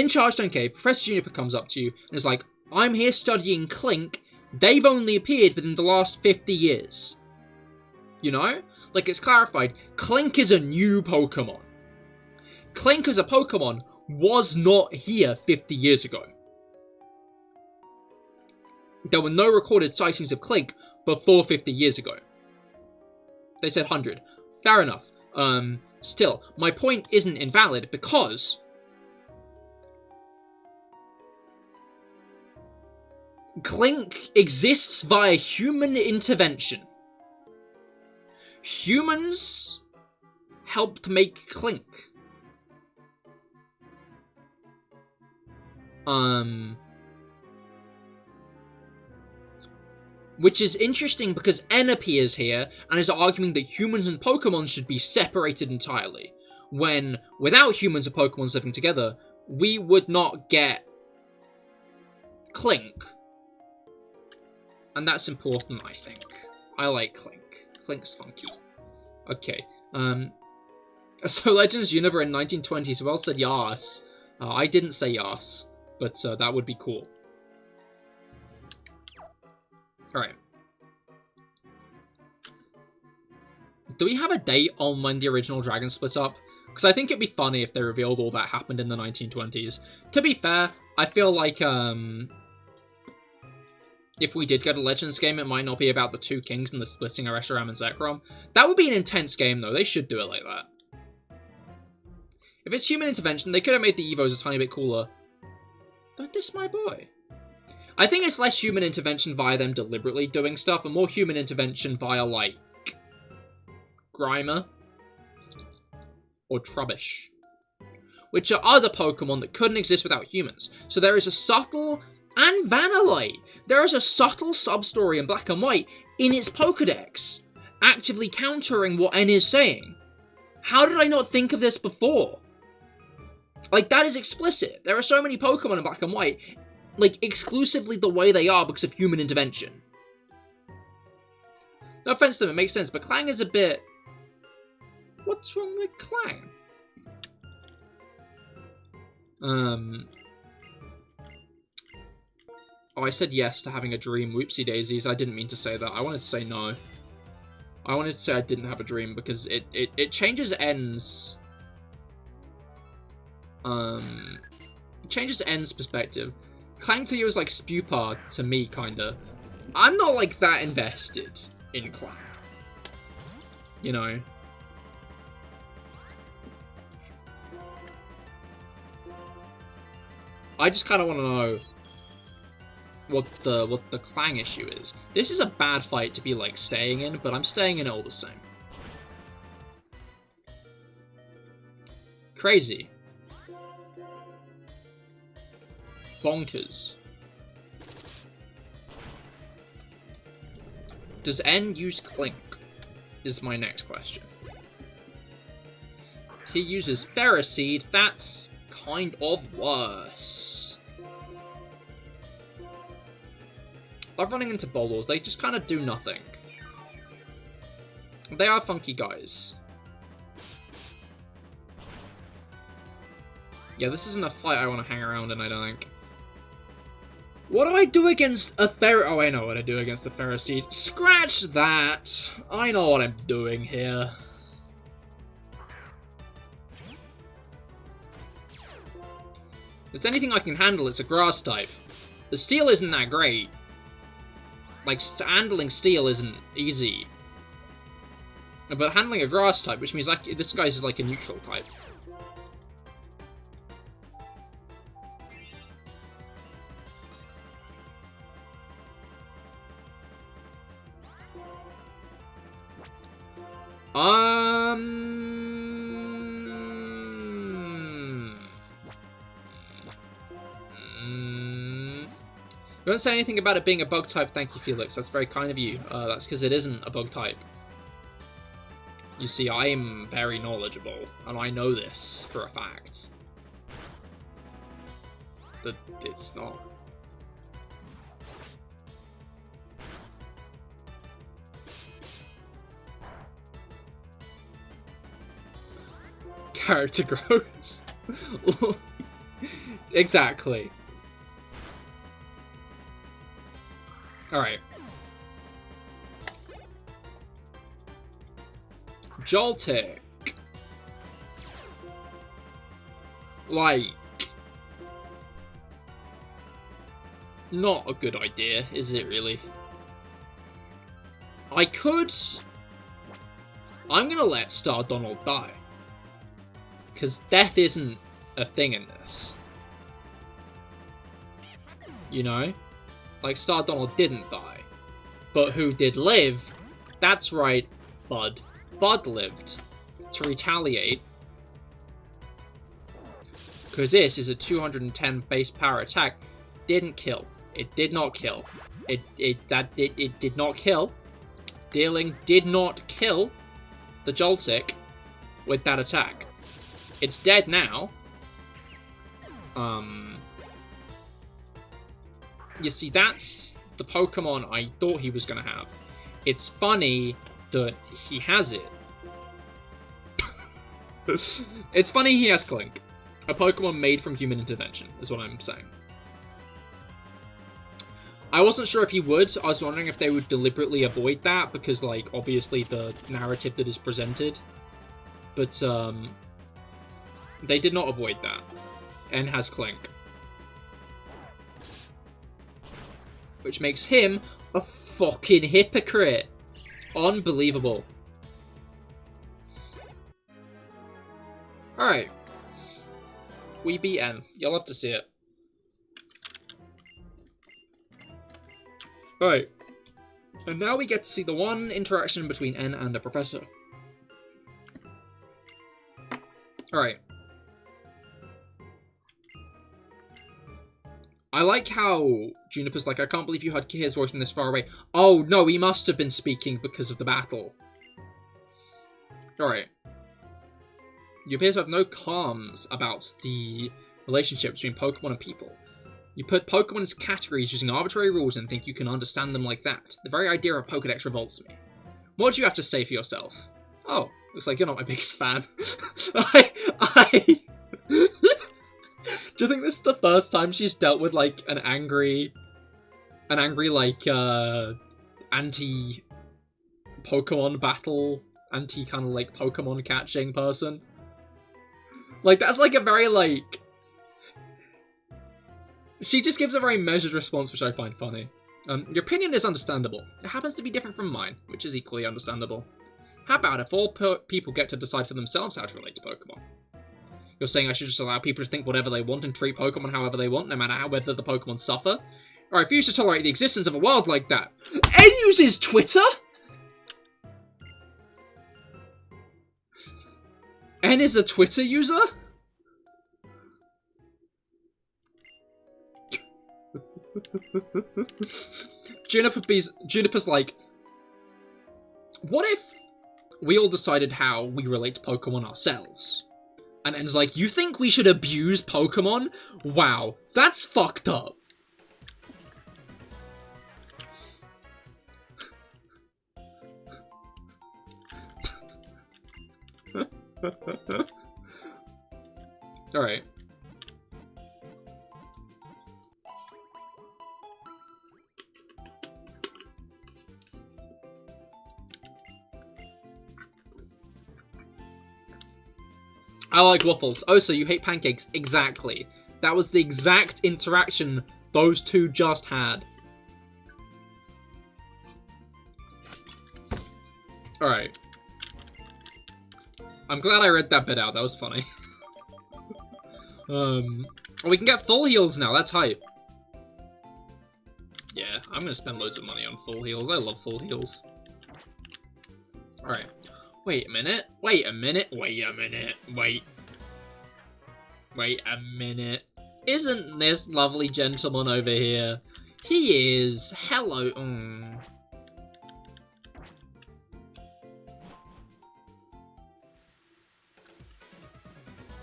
Chargestone Cave, Professor Juniper comes up to you and is like, I'm here studying Clink. They've only appeared within the last 50 years. You know? Like, it's clarified. Clink is a new Pokemon. Clink as a Pokemon was not here 50 years ago. There were no recorded sightings of Clink before 50 years ago. They said 100. Fair enough. Still, my point isn't invalid because... Clink exists via human intervention. Humans helped make Clink. Which is interesting because N appears here and is arguing that humans and Pokemon should be separated entirely. When, without humans and Pokemon living together, we would not get Clink. And that's important, I think. I like Clink. Clink's funky. Okay. So Legends Univers in 1920s, well said yas. I didn't say yas, but that would be cool. Alright. Do we have a date on when the original Dragon split up? Because I think it'd be funny if they revealed all that happened in the 1920s. To be fair, I feel like, if we did get a Legends game, it might not be about the two kings and the splitting of Reshiram and Zekrom. That would be an intense game, though. They should do it like that. If it's human intervention, they could have made the Evos a tiny bit cooler. Don't diss my boy. I think it's less human intervention via them deliberately doing stuff, and more human intervention via, like, Grimer or Trubbish, which are other Pokemon that couldn't exist without humans. So there is a subtle, and Vanillite, there is a subtle sub-story in Black and White in its Pokedex, actively countering what N is saying. How did I not think of this before? Like, that is explicit. There are so many Pokemon in Black and White, like, exclusively the way they are because of human intervention. No offense to them, it makes sense, but Clang is a bit... What's wrong with Clang? Oh, I said yes to having a dream. Whoopsie daisies. I didn't mean to say that. I wanted to say no. I wanted to say I didn't have a dream because it changes N's... It changes N's perspective. Clang to you is like Spewpa to me, kinda. I'm not like that invested in Clang. You know? I just kinda wanna know what the Clang issue is. This is a bad fight to be like staying in, but I'm staying in it all the same. Crazy. Bonkers. Does N use Clink? Is my next question. He uses Ferroseed. That's kind of worse. Love running into Boulders. They just kind of do nothing. They are funky guys. Yeah, this isn't a fight I want to hang around in, I don't think. What do I do against a Oh, I know what I do against a Ferroseed. Scratch that! I know what I'm doing here. If it's anything I can handle, it's a grass type. The steel isn't that great. Like, handling steel isn't easy. But handling a grass type, which means like this guy's like a neutral type. Don't say anything about it being a bug type, thank you, Felix. That's very kind of you. That's because it isn't a bug type. You see, I'm very knowledgeable, and I know this for a fact. That it's not. Character growth. Exactly. Alright. Joltik. Like... not a good idea, is it really? I could... I'm gonna let Star Donald die. Because death isn't a thing in this. You know? Like, Star Donald didn't die. But who did live? That's right, Bud. Bud lived. To retaliate. Because this is a 210 base power attack. Didn't kill. It did not kill. It did not kill. Dealing did not kill the Joltik with that attack. It's dead now. You see, that's the Pokemon I thought he was going to have. It's funny that he has it. It's funny he has Clink. A Pokemon made from human intervention, is what I'm saying. I wasn't sure if he would. I was wondering if they would deliberately avoid that, because, like, obviously the narrative that is presented. But, they did not avoid that. N has Clink. Which makes him a fucking hypocrite. Unbelievable. Alright. We beat N. You'll have to see it. Alright. And now we get to see the one interaction between N and the professor. Alright. I like how Juniper's like, I can't believe you heard Cahir's voice from this far away. Oh, no, he must have been speaking because of the battle. Alright. You appear to have no qualms about the relationship between Pokemon and people. You put Pokemon into categories using arbitrary rules and think you can understand them like that. The very idea of Pokedex revolts me. What do you have to say for yourself? Oh, looks like you're not my biggest fan. Do you think this is the first time she's dealt with, like, an angry, like, anti-Pokemon battle, kind of, like, Pokemon catching person? Like, that's, like, a very, like... She just gives a very measured response, which I find funny. Your opinion is understandable. It happens to be different from mine, which is equally understandable. How about if all people get to decide for themselves how to relate to Pokemon? You're saying I should just allow people to think whatever they want and treat Pokemon however they want, no matter whether the Pokemon suffer? Or I refuse to tolerate the existence of a world like that. N uses Twitter? N is a Twitter user? Juniper's like, what if we all decided how we relate to Pokemon ourselves? And N's like, you think we should abuse Pokemon? Wow, that's fucked up. Alright. I like waffles. Oh, so you hate pancakes. Exactly. That was the exact interaction those two just had. Alright. I'm glad I read that bit out. That was funny. We can get full heals now. That's hype. Yeah, I'm gonna spend loads of money on full heals. I love full heals. Alright. Wait a minute. Wait a minute. Wait a minute. Wait a minute. Isn't this lovely gentleman over here? He is. Hello.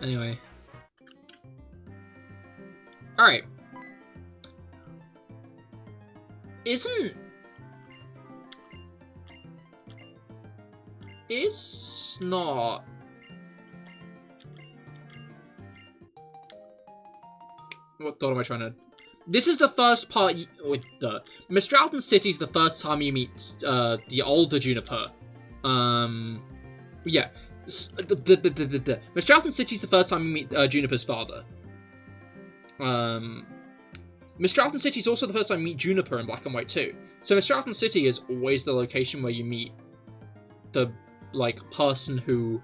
Anyway. Alright. It's not... What thought am I trying to... This is the first part... With the... Mistralton City is the first time you meet the older Juniper. Yeah. Mistralton City is the first time you meet Juniper's father. Mistralton City is also the first time you meet Juniper in Black and White 2. So Mistralton City is always the location where you meet the, like, person who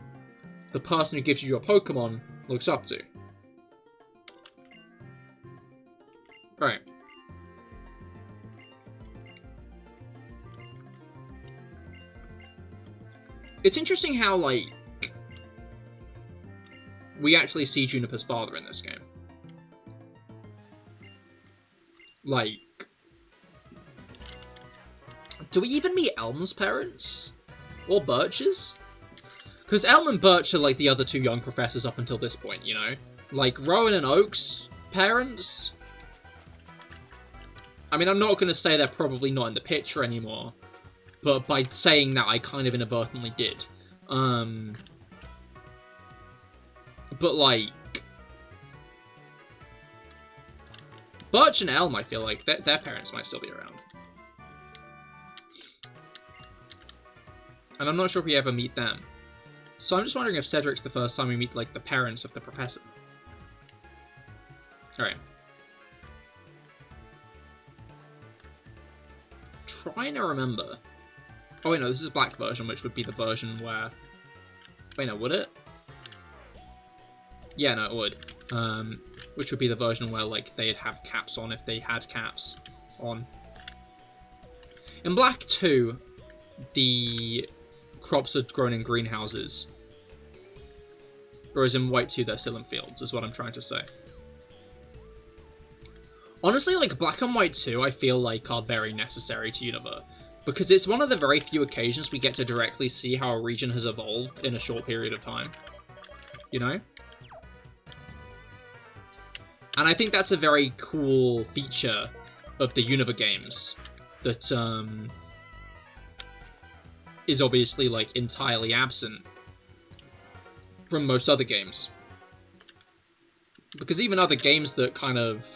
gives you your Pokemon looks up to. Right. It's interesting how, like, we actually see Juniper's father in this game. Like, do we even meet Elm's parents? Or Birch's? Because Elm and Birch are like the other two young professors up until this point, you know? Like, Rowan and Oak's parents? I mean, I'm not going to say they're probably not in the picture anymore, but by saying that, I kind of inadvertently did. But, like, Birch and Elm, I feel like their parents might still be around. And I'm not sure if we ever meet them. So I'm just wondering if Cedric's the first time we meet, like, the parents of the professor. Alright. Trying to remember. Oh wait, no, this is black version, which would be the version where... Wait, no, would it? Yeah, no, it would. Which would be the version where, like, they'd have caps on if they had caps on. In Black 2, the crops are grown in greenhouses. Whereas in White 2, they're still in fields, is what I'm trying to say. Honestly, like, Black and White 2, I feel like are very necessary to Unova. Because it's one of the very few occasions we get to directly see how a region has evolved in a short period of time. You know? And I think that's a very cool feature of the Unova games that is obviously, like, entirely absent from most other games. Because even other games that kind of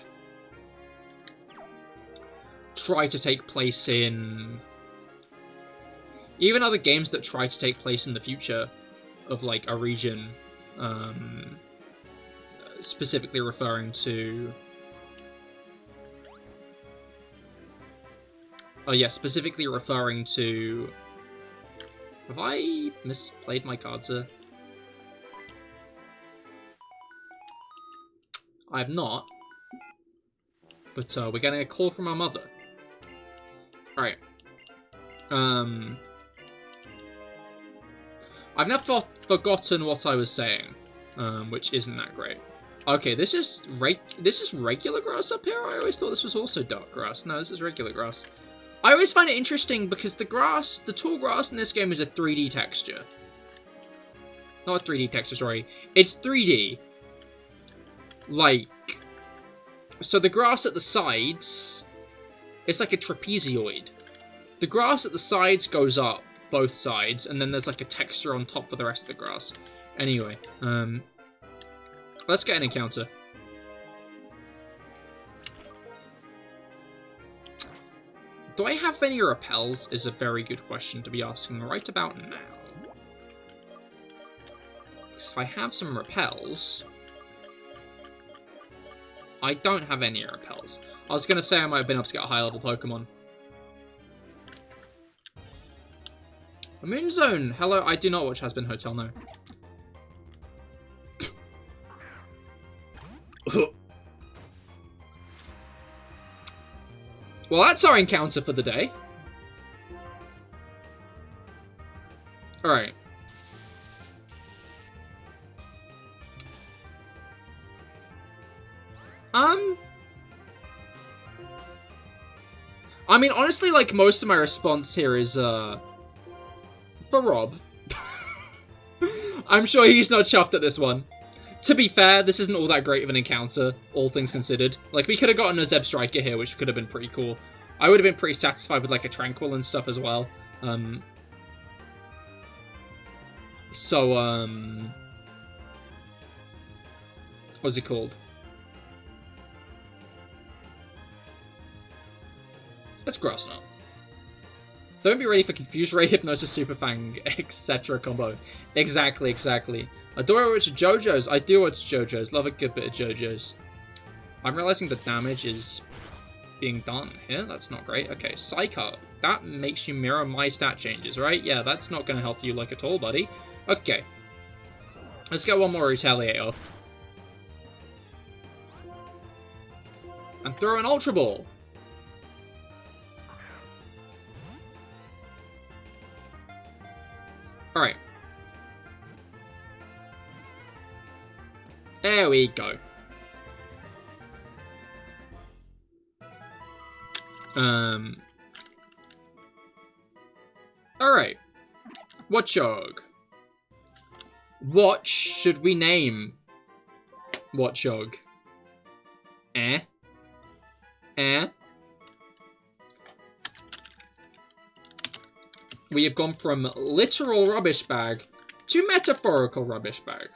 try to take place in... Even other games that try to take place in the future of, like, a region, specifically referring to... Oh yeah, specifically referring to... Have I misplayed my cards here? I have not. But we're getting a call from our mother. Alright. I've now forgotten what I was saying, which isn't that great. Okay, this is regular grass up here? I always thought this was also dark grass. No, this is regular grass. I always find it interesting because the tall grass in this game is a 3D texture. Not a 3D texture, sorry. It's 3D. Like, so the grass at the sides, it's like a trapezoid. The grass at the sides goes up both sides, and then there's like a texture on top for the rest of the grass. Anyway, let's get an encounter. Do I have any repels is a very good question to be asking right about now. Because if I have some repels... I don't have any repels. I was going to say I might have been able to get a high-level Pokemon. A Moon Zone! Hello, I do not watch Has Been Hotel, no. Well, that's our encounter for the day. Alright. I mean, honestly, like, most of my response here is, for Rob. I'm sure he's not chuffed at this one. To be fair, this isn't all that great of an encounter, all things considered. Like, we could have gotten a Zeb Striker here, which could have been pretty cool. I would have been pretty satisfied with, like, a Tranquil and stuff as well. What's it called? Let's Grass Knot. Don't be ready for Confuse Ray, Hypnosis, Super Fang, etc. combo. Exactly, exactly. Adore watch JoJo's. I do watch JoJo's. Love a good bit of JoJo's. I'm realizing the damage is being done here. That's not great. Okay, Psycarp. That makes you mirror my stat changes, right? Yeah, that's not going to help you, like, at all, buddy. Okay. Let's get one more Retaliate off. And throw an Ultra Ball. Alright. There we go. Alright. Watchog. What should we name Watchog? Eh? We have gone from literal rubbish bag to metaphorical rubbish bag.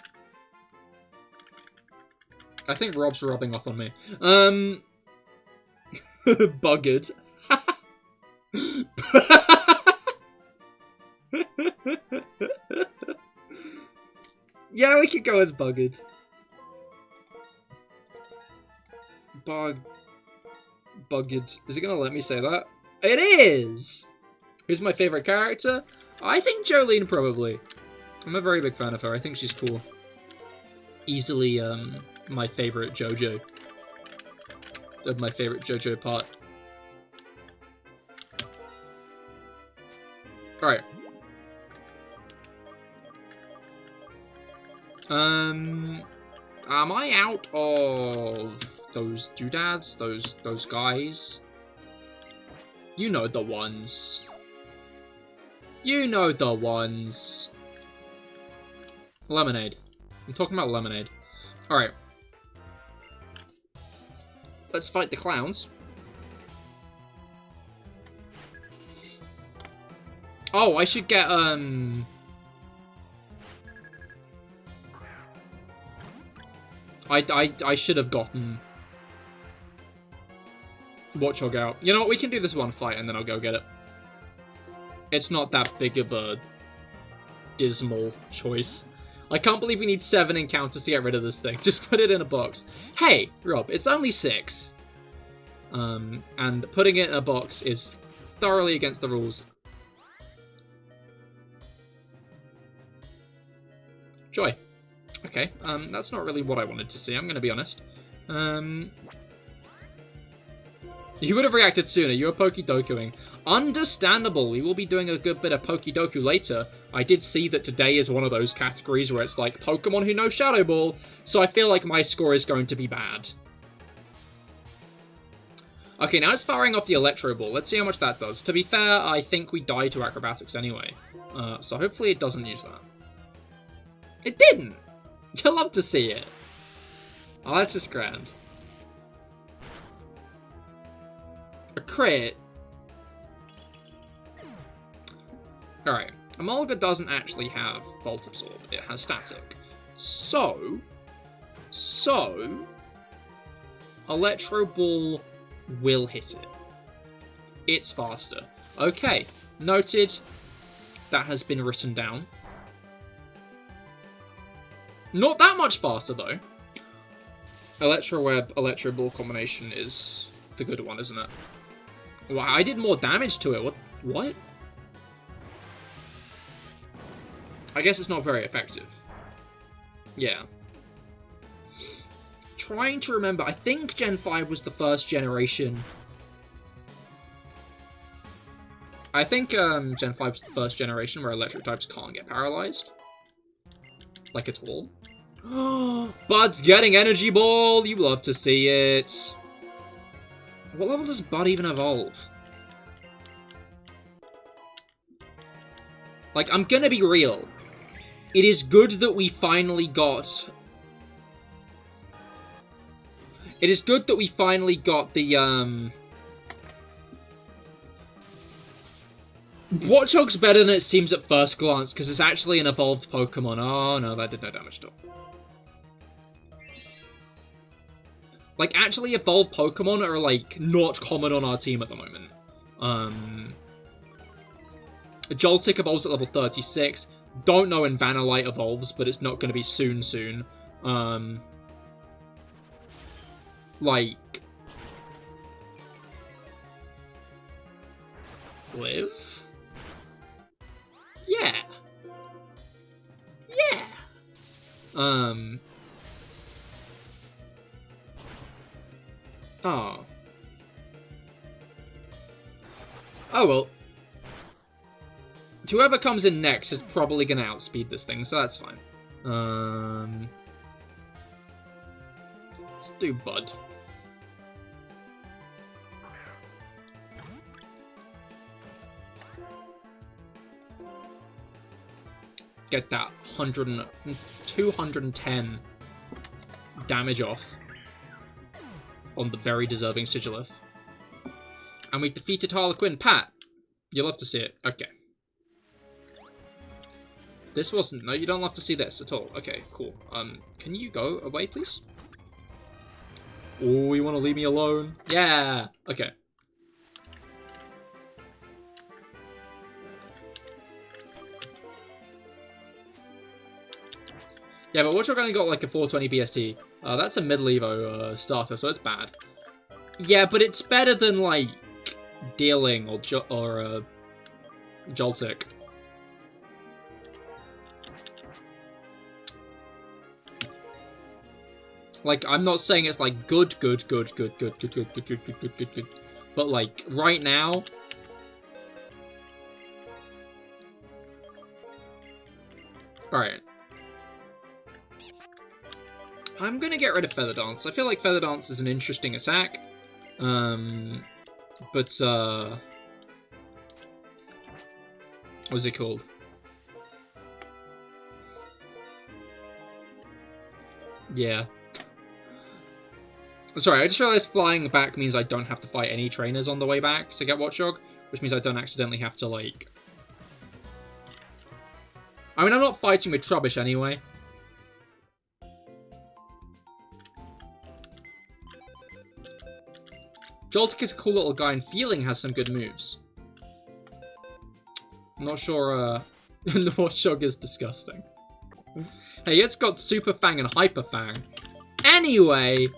I think Rob's rubbing off on me. Buggered. Yeah, we could go with buggered. Buggered. Is it gonna let me say that? It is! Who's my favourite character? I think Jolene, probably. I'm a very big fan of her. I think she's cool. Easily, my favourite JoJo. Of my favourite JoJo part. Alright. Am I out of those doodads? Those guys? You know the ones. You know the ones. Lemonade. I'm talking about lemonade. Alright. Let's fight the clowns. Oh, I should get, I should have gotten Watchog out. You know what, we can do this one fight and then I'll go get it. It's not that big of a dismal choice. I can't believe we need 7 encounters to get rid of this thing. Just put it in a box. Hey, Rob, it's only 6. And putting it in a box is thoroughly against the rules. Joy. Okay, that's not really what I wanted to see, I'm gonna be honest. You would have reacted sooner, you were Pokidokuing. Understandable, we will be doing a good bit of Pokidoku later. I did see that today is one of those categories where it's like Pokemon who know Shadow Ball, so I feel like my score is going to be bad. Okay, now it's firing off the Electro Ball. Let's see how much that does. To be fair, I think we die to Acrobatics anyway. So hopefully it doesn't use that. It didn't! You'll love to see it. Oh, that's just grand. A crit? Alright. Emolga doesn't actually have Volt Absorb. It has Static. So... Electro Ball will hit it. It's faster. Okay. Noted. That has been written down. Not that much faster, though. Electro Web, Electro Ball combination is the good one, isn't it? Wow, I did more damage to it. What? I guess it's not very effective. Yeah. Trying to remember, I think Gen 5 was the first generation. I think Gen 5 was the first generation where electric types can't get paralyzed. Like at all. Bud's getting Energy Ball! You love to see it. What level does Bud even evolve? Like, I'm gonna be real. It is good that we finally got... It is good that we finally got the, Watchog's better than it seems at first glance, because it's actually an evolved Pokemon. Oh, no, that did no damage at all. Like, actually evolved Pokemon are, like, not common on our team at the moment. Joltik evolves at level 36. Don't know when Vanillite evolves, but it's not going to be soon. Like... Live? Yeah. Yeah. Oh. Oh well. Whoever comes in next is probably gonna outspeed this thing, so that's fine. Let's do Bud. Get that 210 damage off on the very deserving Sigilith. And we defeated Harlequin. Pat, you'll love to see it. Okay. This wasn't... No, you don't love to see this at all. Okay, cool. Can you go away, please? Oh, you want to leave me alone? Yeah! Okay. Yeah, but Watchog only got like a 420 BST. That's a middle Evo starter, so it's bad. Yeah, but it's better than like Dealing or Joltik. Like, I'm not saying it's like good. But like right now, Alright. I'm gonna get rid of Feather Dance. I feel like Feather Dance is an interesting attack. What's it called? Yeah. Sorry, I just realized flying back means I don't have to fight any trainers on the way back to get Watchdog, which means I don't accidentally have to, like... I mean, I'm not fighting with Trubbish anyway. Joltik is a cool little guy, and Feeling has some good moves. I'm not sure, the Watchdog is disgusting. Hey, it's got Super Fang and Hyper Fang. Anyway,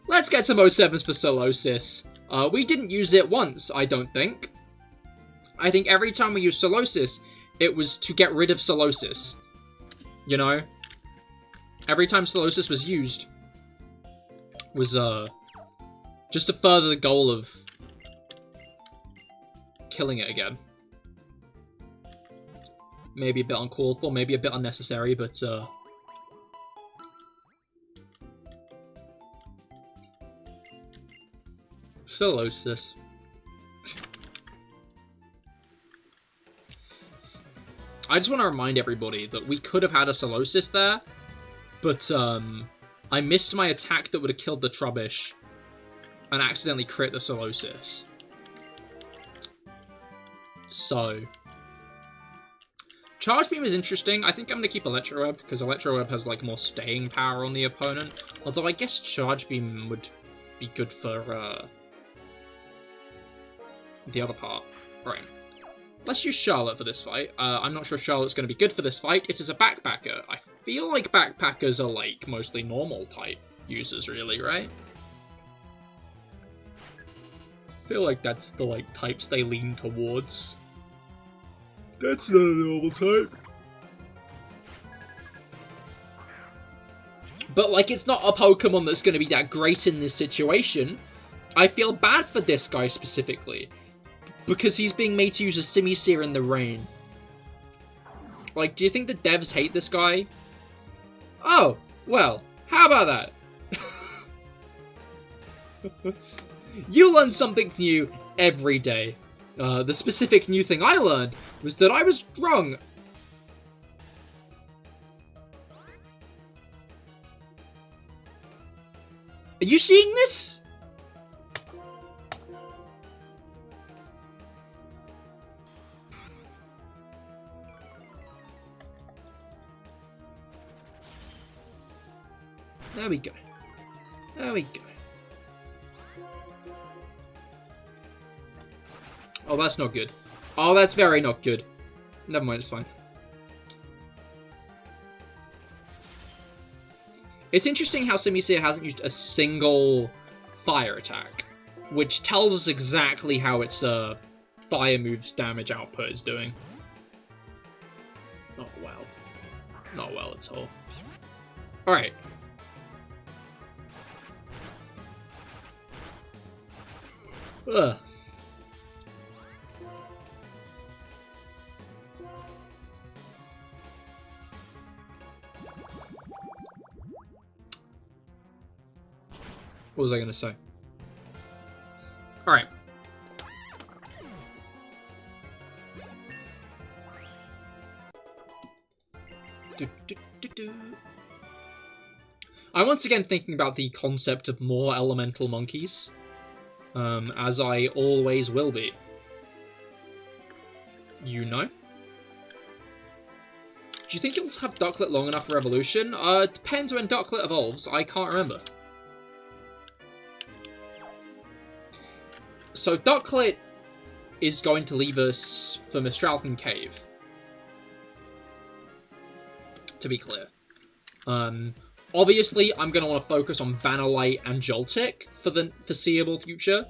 let's get some 07s for Solosis. We didn't use it once, I don't think. I think every time we used Solosis, it was to get rid of Solosis. You know? Every time Solosis was used was, just to further the goal of killing it again. Maybe a bit uncalled for, maybe a bit unnecessary, but Solosis. I just want to remind everybody that we could have had a Solosis there, but I missed my attack that would have killed the Trubbish and accidentally crit the Solosis. So, Charge Beam is interesting. I think I'm going to keep Electro Web, because Electro Web has like more staying power on the opponent. Although I guess Charge Beam would be good for the other part. Right. Let's use Charlotte for this fight. I'm not sure Charlotte's going to be good for this fight. It is a Backpacker. I feel like Backpackers are like mostly normal type users, really, right? I feel like that's the like types they lean towards. That's not a normal type. But like, it's not a Pokemon that's going to be that great in this situation. I feel bad for this guy specifically, because he's being made to use a Simisear in the rain. Like, do you think the devs hate this guy? Oh, well, how about that? You learn something new every day. The specific new thing I learned was that I was wrong. Are you seeing this? There we go. There we go. Oh, that's not good. Oh, that's very not good. Never mind, it's fine. It's interesting how Simisear hasn't used a single fire attack, which tells us exactly how its fire move's damage output is doing. Not well. Not well at all. Alright. Ugh. What was I going to say? Alright. I'm once again thinking about the concept of more elemental monkeys. As I always will be. You know? Do you think you'll have Ducklet long enough for evolution? It depends when Ducklet evolves. I can't remember. So Ducklet is going to leave us for Mistralton Cave. To be clear. Obviously, I'm going to want to focus on Vanillite and Joltik for the foreseeable future.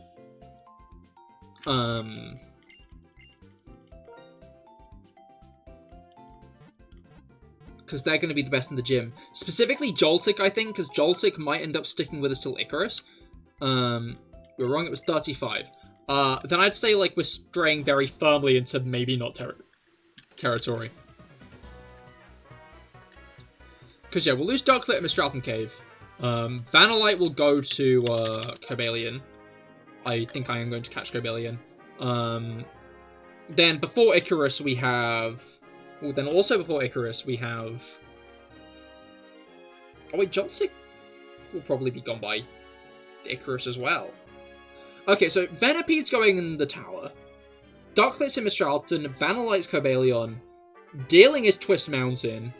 Because they're going to be the best in the gym. Specifically Joltik, I think, because Joltik might end up sticking with us till Icarus. We're wrong, it was 35. Then I'd say, like, we're straying very firmly into maybe not territory. Because, yeah, we'll lose Darklit and Mistralton Cave. Vanillite will go to Cobalion. I think I am going to catch Cobalion. Then before Icarus we have... Well, then also before Icarus we have... Oh wait, Joltik will probably be gone by Icarus as well. Okay, so Venipede's going in the tower. Darklit's in Mistralton, Vanillite's Cobalion, Dealing is Twist Mountain,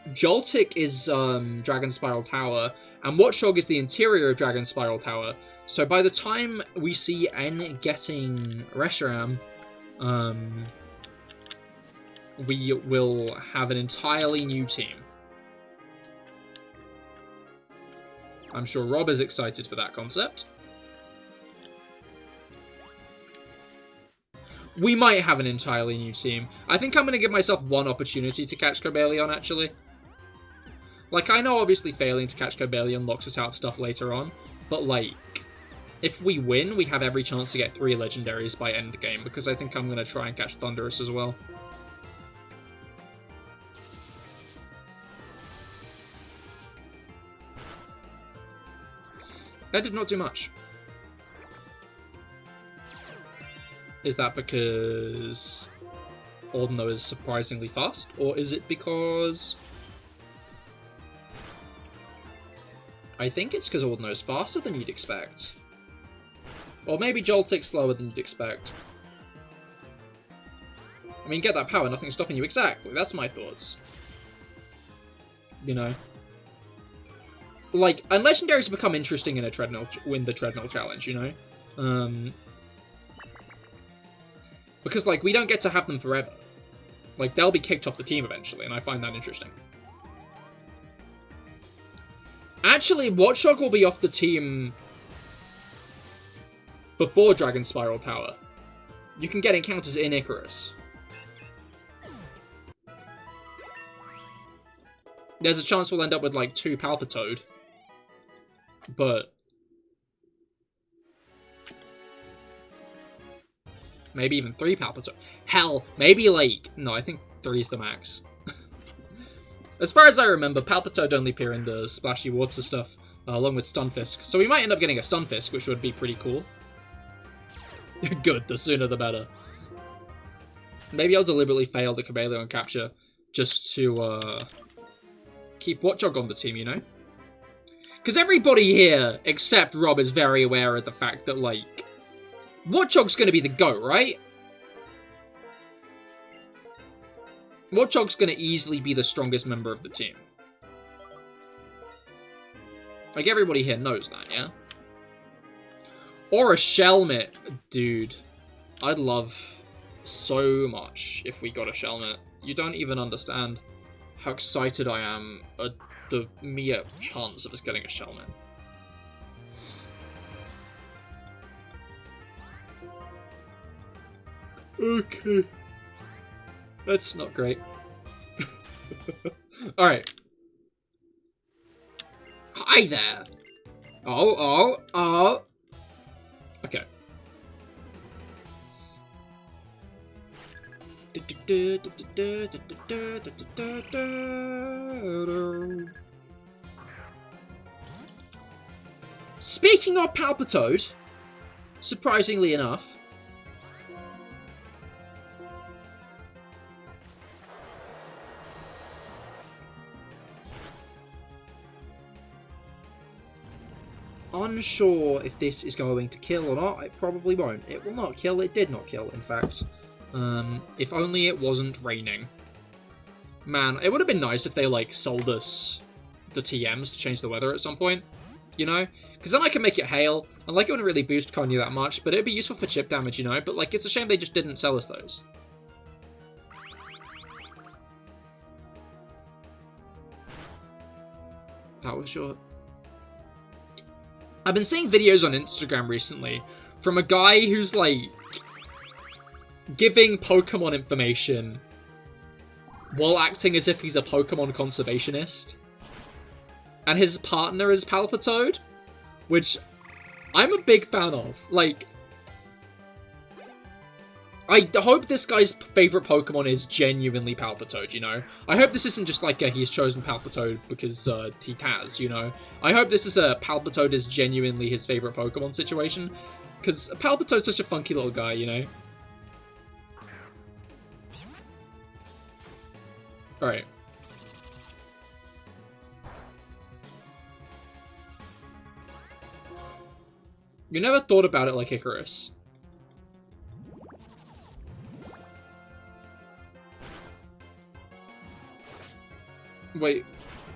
Joltik is Dragon Spiral Tower, and Watchdog is the interior of Dragon Spiral Tower. So by the time we see N getting Reshiram, we will have an entirely new team. I'm sure Rob is excited for that concept. We might have an entirely new team. I think I'm going to give myself one opportunity to catch Cobalion, actually. Like, I know obviously failing to catch Cobalion locks us out of stuff later on, but, like, if we win, we have every chance to get 3 legendaries by end game, because I think I'm going to try and catch Thundurus as well. That did not do much. Is that because Ordino is surprisingly fast? Or is it because... I think it's because Ordino is faster than you'd expect. Or maybe Joltik's slower than you'd expect. I mean, get that power, nothing's stopping you. Exactly, that's my thoughts. You know? Like, and legendaries become interesting in a treadmill, in the treadmill challenge, you know? Because, like, we don't get to have them forever. Like, they'll be kicked off the team eventually, and I find that interesting. Actually, Watchdog will be off the team before Dragon Spiral Tower. You can get encounters in Icarus. There's a chance we'll end up with, like, 2 Palpitoad. But... maybe even 3 Palpitoad. Hell, maybe, like... no, I think 3 is the max. As far as I remember, Palpitoad only appear in the Splashy Water stuff, along with Stunfisk. So we might end up getting a Stunfisk, which would be pretty cool. Good, the sooner the better. Maybe I'll deliberately fail the Cobalion capture, just to, keep Watchdog on the team, you know? Because everybody here, except Rob, is very aware of the fact that, like, Watchdog's going to be the GOAT, right? Watchdog's going to easily be the strongest member of the team. Like, everybody here knows that, yeah? Or a Shelmet. Dude, I'd love so much if we got a Shelmet. You don't even understand how excited I am at the mere chance of us getting a Shelmet. Okay. That's not great. Alright. Hi there! Oh. Okay. Speaking of Palpitoad, surprisingly enough, unsure if this is going to kill or not. It probably won't. It will not kill. It did not kill, in fact. If only it wasn't raining. Man, it would have been nice if they, like, sold us the TMs to change the weather at some point. You know? Because then I can make it hail. And, like, it wouldn't really boost Konyu that much, but it'd be useful for chip damage, you know? But, like, it's a shame they just didn't sell us those. That was short. I've been seeing videos on Instagram recently from a guy who's, like, giving Pokemon information while acting as if he's a Pokemon conservationist. And his partner is Palpitoad, which I'm a big fan of. Like, I hope this guy's favorite Pokemon is genuinely Palpitoad, you know? I hope this isn't just like he's chosen Palpitoad because he has, you know? I hope this is a Palpitoad is genuinely his favorite Pokemon situation, because Palpitoad's such a funky little guy, you know? Alright. You never thought about it like Icarus. Wait,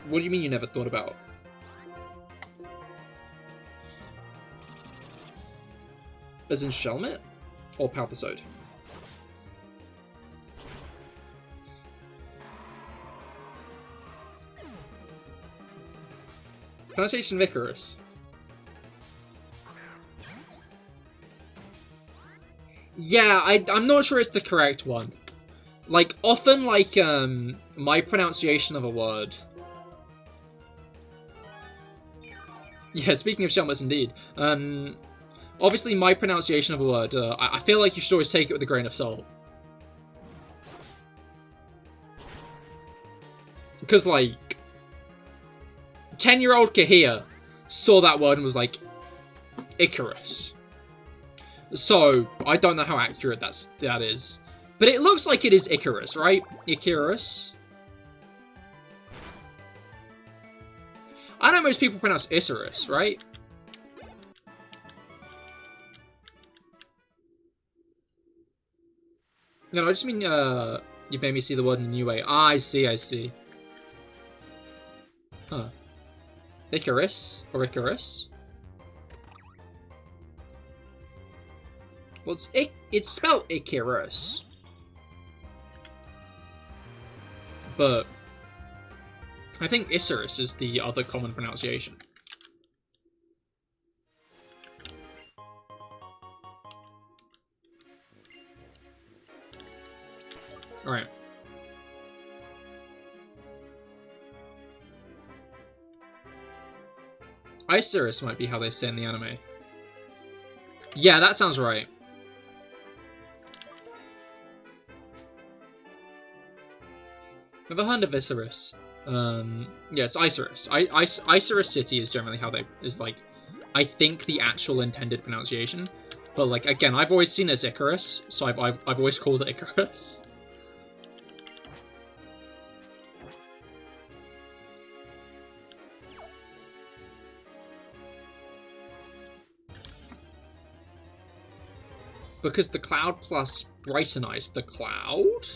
what do you mean you never thought about? As in Shelmet? Or Palpitoad? Pronunciation of Icarus. Yeah, I'm not sure it's the correct one. Like, often, like, my pronunciation of a word... Yeah, speaking of Shelmets, indeed. Obviously, my pronunciation of a word, I feel like you should always take it with a grain of salt. Because, like, 10-year-old Cahir saw that word and was like, Icarus. So, I don't know how accurate that is. But it looks like it is Icarus, right? Icarus. I know most people pronounce Icarus, right? No, I just mean, you made me see the word in a new way. Ah, I see, I see. Huh. Icarus? Or Icarus? Well, it's spelled Icarus. But I think Icarus is the other common pronunciation. Alright. Icarus might be how they say in the anime. Yeah, that sounds right. Never heard of Icarus. Yes, Icarus. Icarus City is generally how is like, I think the actual intended pronunciation. But like, again, I've always seen it as Icarus, so I've always called it Icarus. Because the cloud plus brightenize the cloud?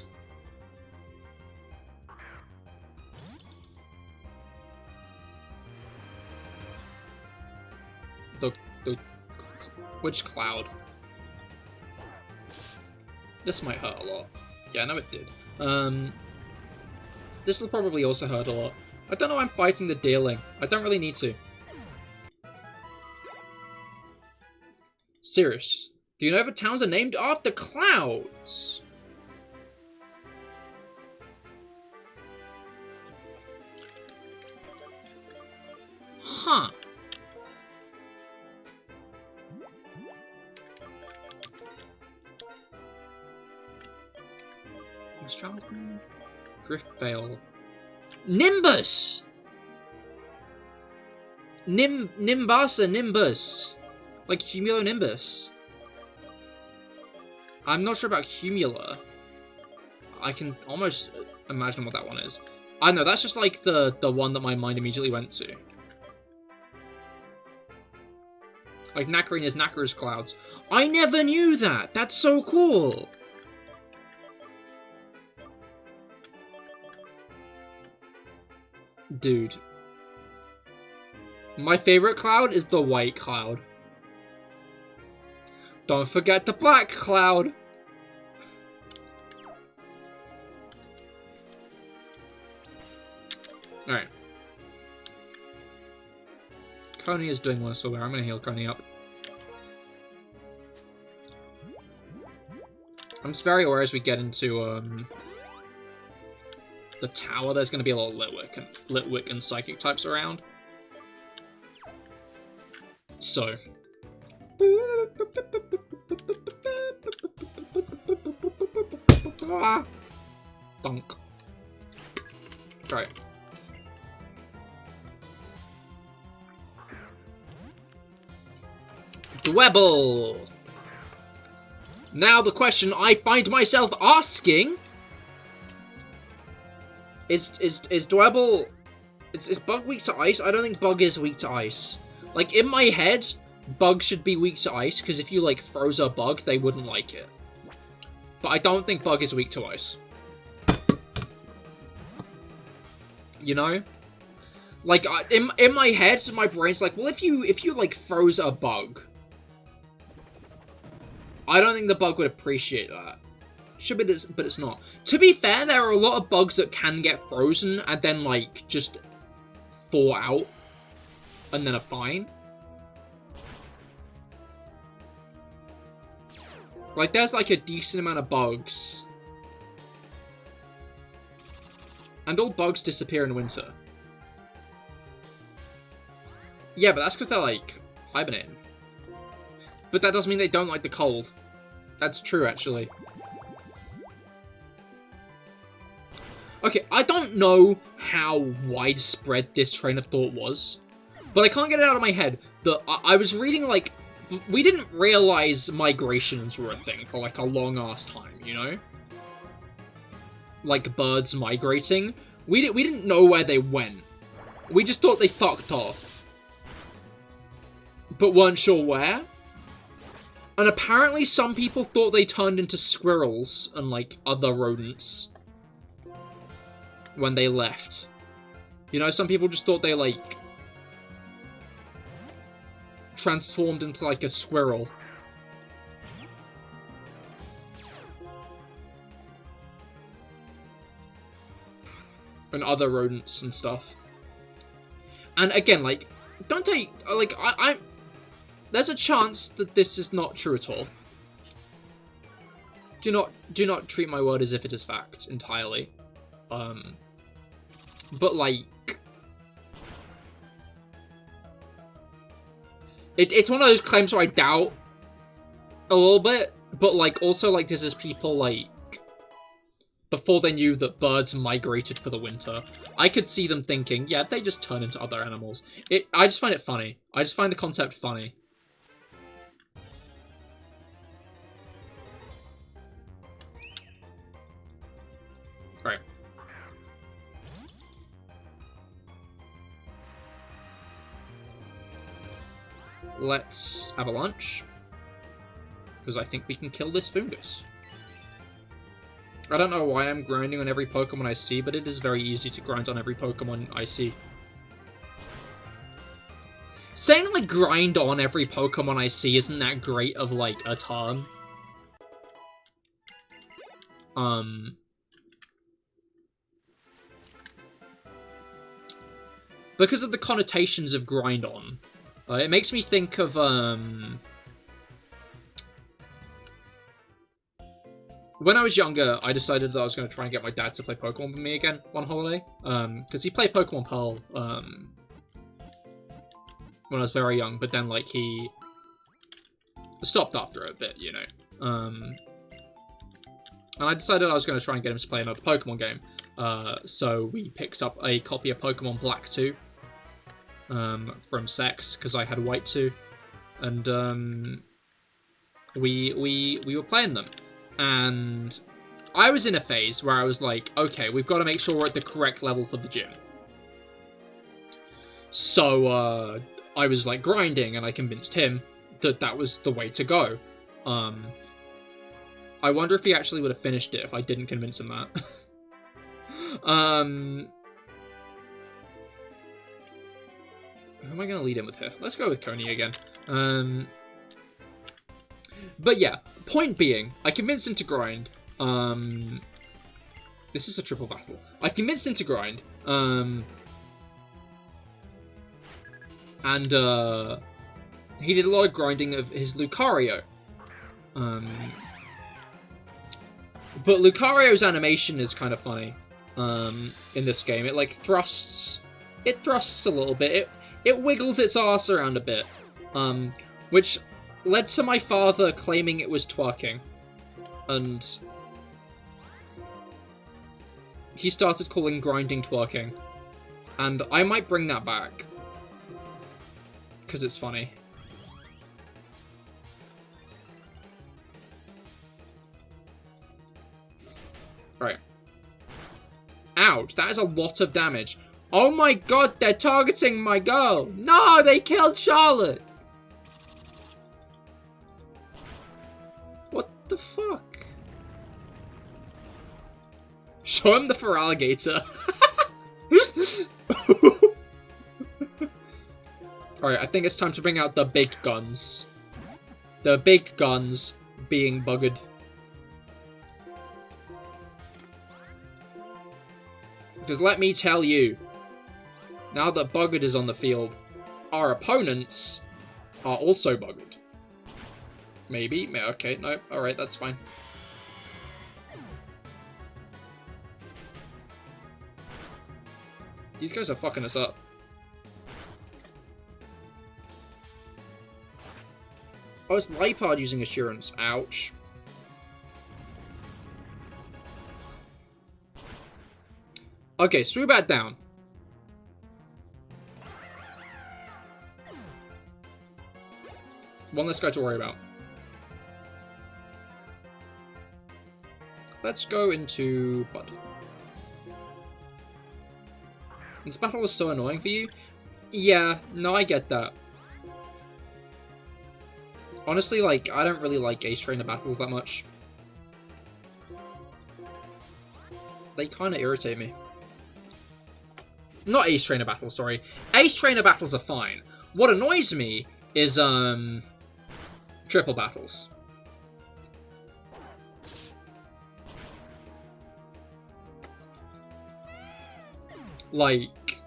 Which cloud? This might hurt a lot. Yeah, I know it did. This will probably also hurt a lot. I don't know why I'm fighting the dealing. I don't really need to. Serious. Do you know if towns are named after clouds? Huh. Driftveil. Nimbus! Nimbasa Nimbus. Like Cumulonimbus. I'm not sure about Cumula. I can almost imagine what that one is. I know, that's just like the one that my mind immediately went to. Like Nacrene is Nacre's clouds. I never knew that! That's so cool! Dude. My favorite cloud is the white cloud. Don't forget the black cloud! Alright. Coney is doing worse, so I'm gonna heal Coney up. I'm just very aware as we get into, the tower, there's gonna be a lot of Litwick and Psychic types around. So. Dunk. Right. Dwebble. Now the question I find myself asking is Dwebble... Is Bug weak to ice? I don't think Bug is weak to ice. Like, in my head, Bug should be weak to ice, because if you, like, froze a Bug, they wouldn't like it. But I don't think Bug is weak to ice. You know? Like, in my head, my brain's like, well, if you like, froze a Bug, I don't think the Bug would appreciate that. Should be this, but it's not. To be fair, there are a lot of bugs that can get frozen and then, like, just thaw out and then are fine. Like, there's, like, a decent amount of bugs. And all bugs disappear in winter. Yeah, but that's because they're, like, hibernating. But that doesn't mean they don't like the cold. That's true, actually. Okay, I don't know how widespread this train of thought was, but I can't get it out of my head that I was reading, like, we didn't realize migrations were a thing for, like, a long-ass time, you know? Like, birds migrating. We didn't know where they went. We just thought they fucked off. But weren't sure where. And apparently some people thought they turned into squirrels and, like, other rodents when they left. You know, some people just thought they, like, transformed into, like, a squirrel. And other rodents and stuff. And again, like, don't take, like, there's a chance that this is not true at all. Do not treat my word as if it is fact entirely. But, like, it's one of those claims where I doubt a little bit, but, like, also, like, this is people, like, before they knew that birds migrated for the winter. I could see them thinking, yeah, they just turn into other animals. I just find it funny. I just find the concept funny. Right. Let's have a lunch. Because I think we can kill this fungus. I don't know why I'm grinding on every Pokemon I see, but it is very easy to grind on every Pokemon I see. Saying, like, grind on every Pokemon I see isn't that great of, like, a term. Because of the connotations of grind on. It makes me think of, when I was younger, I decided that I was going to try and get my dad to play Pokemon with me again one holiday. Because he played Pokemon Pearl, when I was very young, but then, like, he stopped after a bit, you know. And I decided I was going to try and get him to play another Pokemon game. So we picked up a copy of Pokemon Black 2 from Sex, because I had White 2. And we were playing them. And I was in a phase where I was like, okay, we've got to make sure we're at the correct level for the gym. So, I was, like, grinding, and I convinced him that that was the way to go. I wonder if he actually would have finished it if I didn't convince him that. Who am I going to lead in with here? Let's go with Coney again. But yeah, point being, I convinced him to grind. This is a triple battle. I convinced him to grind. And he did a lot of grinding of his Lucario. But Lucario's animation is kind of funny in this game. It, like, thrusts a little bit. It wiggles its ass around a bit. Which led to my father claiming it was twerking. And he started calling grinding twerking. And I might bring that back. Because it's funny. Right. Ouch, that is a lot of damage. Oh my god, they're targeting my girl! No, they killed Charlotte! What the fuck? Show him the Feraligator. Alright, I think it's time to bring out the big guns. The big guns being buggered. Because let me tell you, now that Buggered is on the field, our opponents are also Buggered. Maybe? Okay, no, alright, that's fine. These guys are fucking us up. Oh, it's Lipard using Assurance. Ouch. Okay, Swoobat down. One less guy to worry about. Let's go into Bud. This battle was so annoying for you? Yeah, no, I get that. Honestly, like, I don't really like Ace Trainer battles that much. They kind of irritate me. Not Ace Trainer battles, sorry. Ace Trainer battles are fine. What annoys me is, triple battles. Like,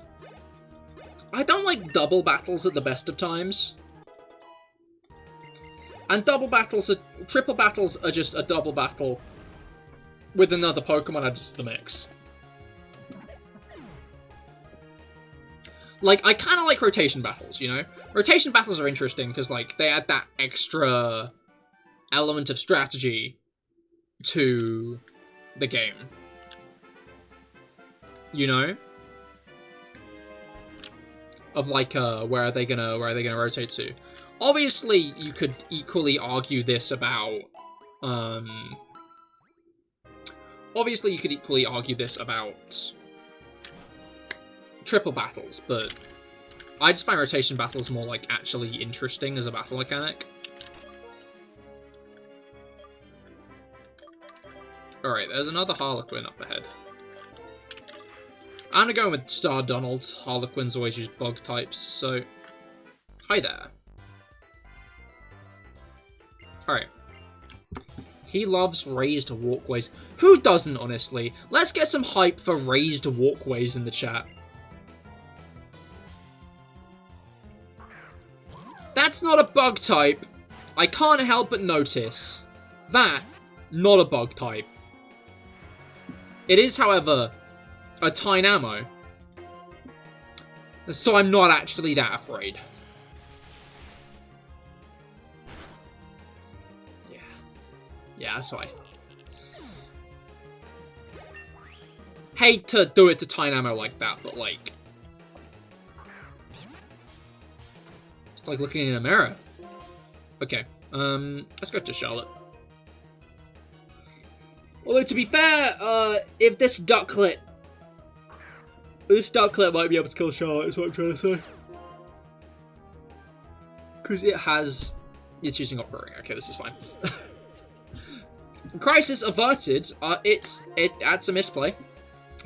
I don't like double battles at the best of times. And triple battles are just a double battle with another Pokemon added to the mix. Like, I kind of like rotation battles, you know? Rotation battles are interesting because, like, they add that extra element of strategy to the game. You know? Of, like, where are they gonna rotate to? Obviously, you could equally argue this about, triple battles, but I just find rotation battles more, like, actually interesting as a battle mechanic. Alright, there's another Harlequin up ahead. I'm gonna go with Star Donald. Harlequins always use bug types, so... Hi there. Alright. He loves raised walkways. Who doesn't, honestly? Let's get some hype for raised walkways in the chat. That's not a bug type. I can't help but notice. That, not a bug type. It is, however, a Tynamo. So I'm not actually that afraid. Yeah, that's why. Hate to do it to Tynamo like that, but like looking in a mirror. Okay, let's go to Charlotte. Although, to be fair, if this ducklet might be able to kill Charlotte, is what I'm trying to say. Because it's using Operating. Okay, this is fine. Crisis averted. That's a misplay.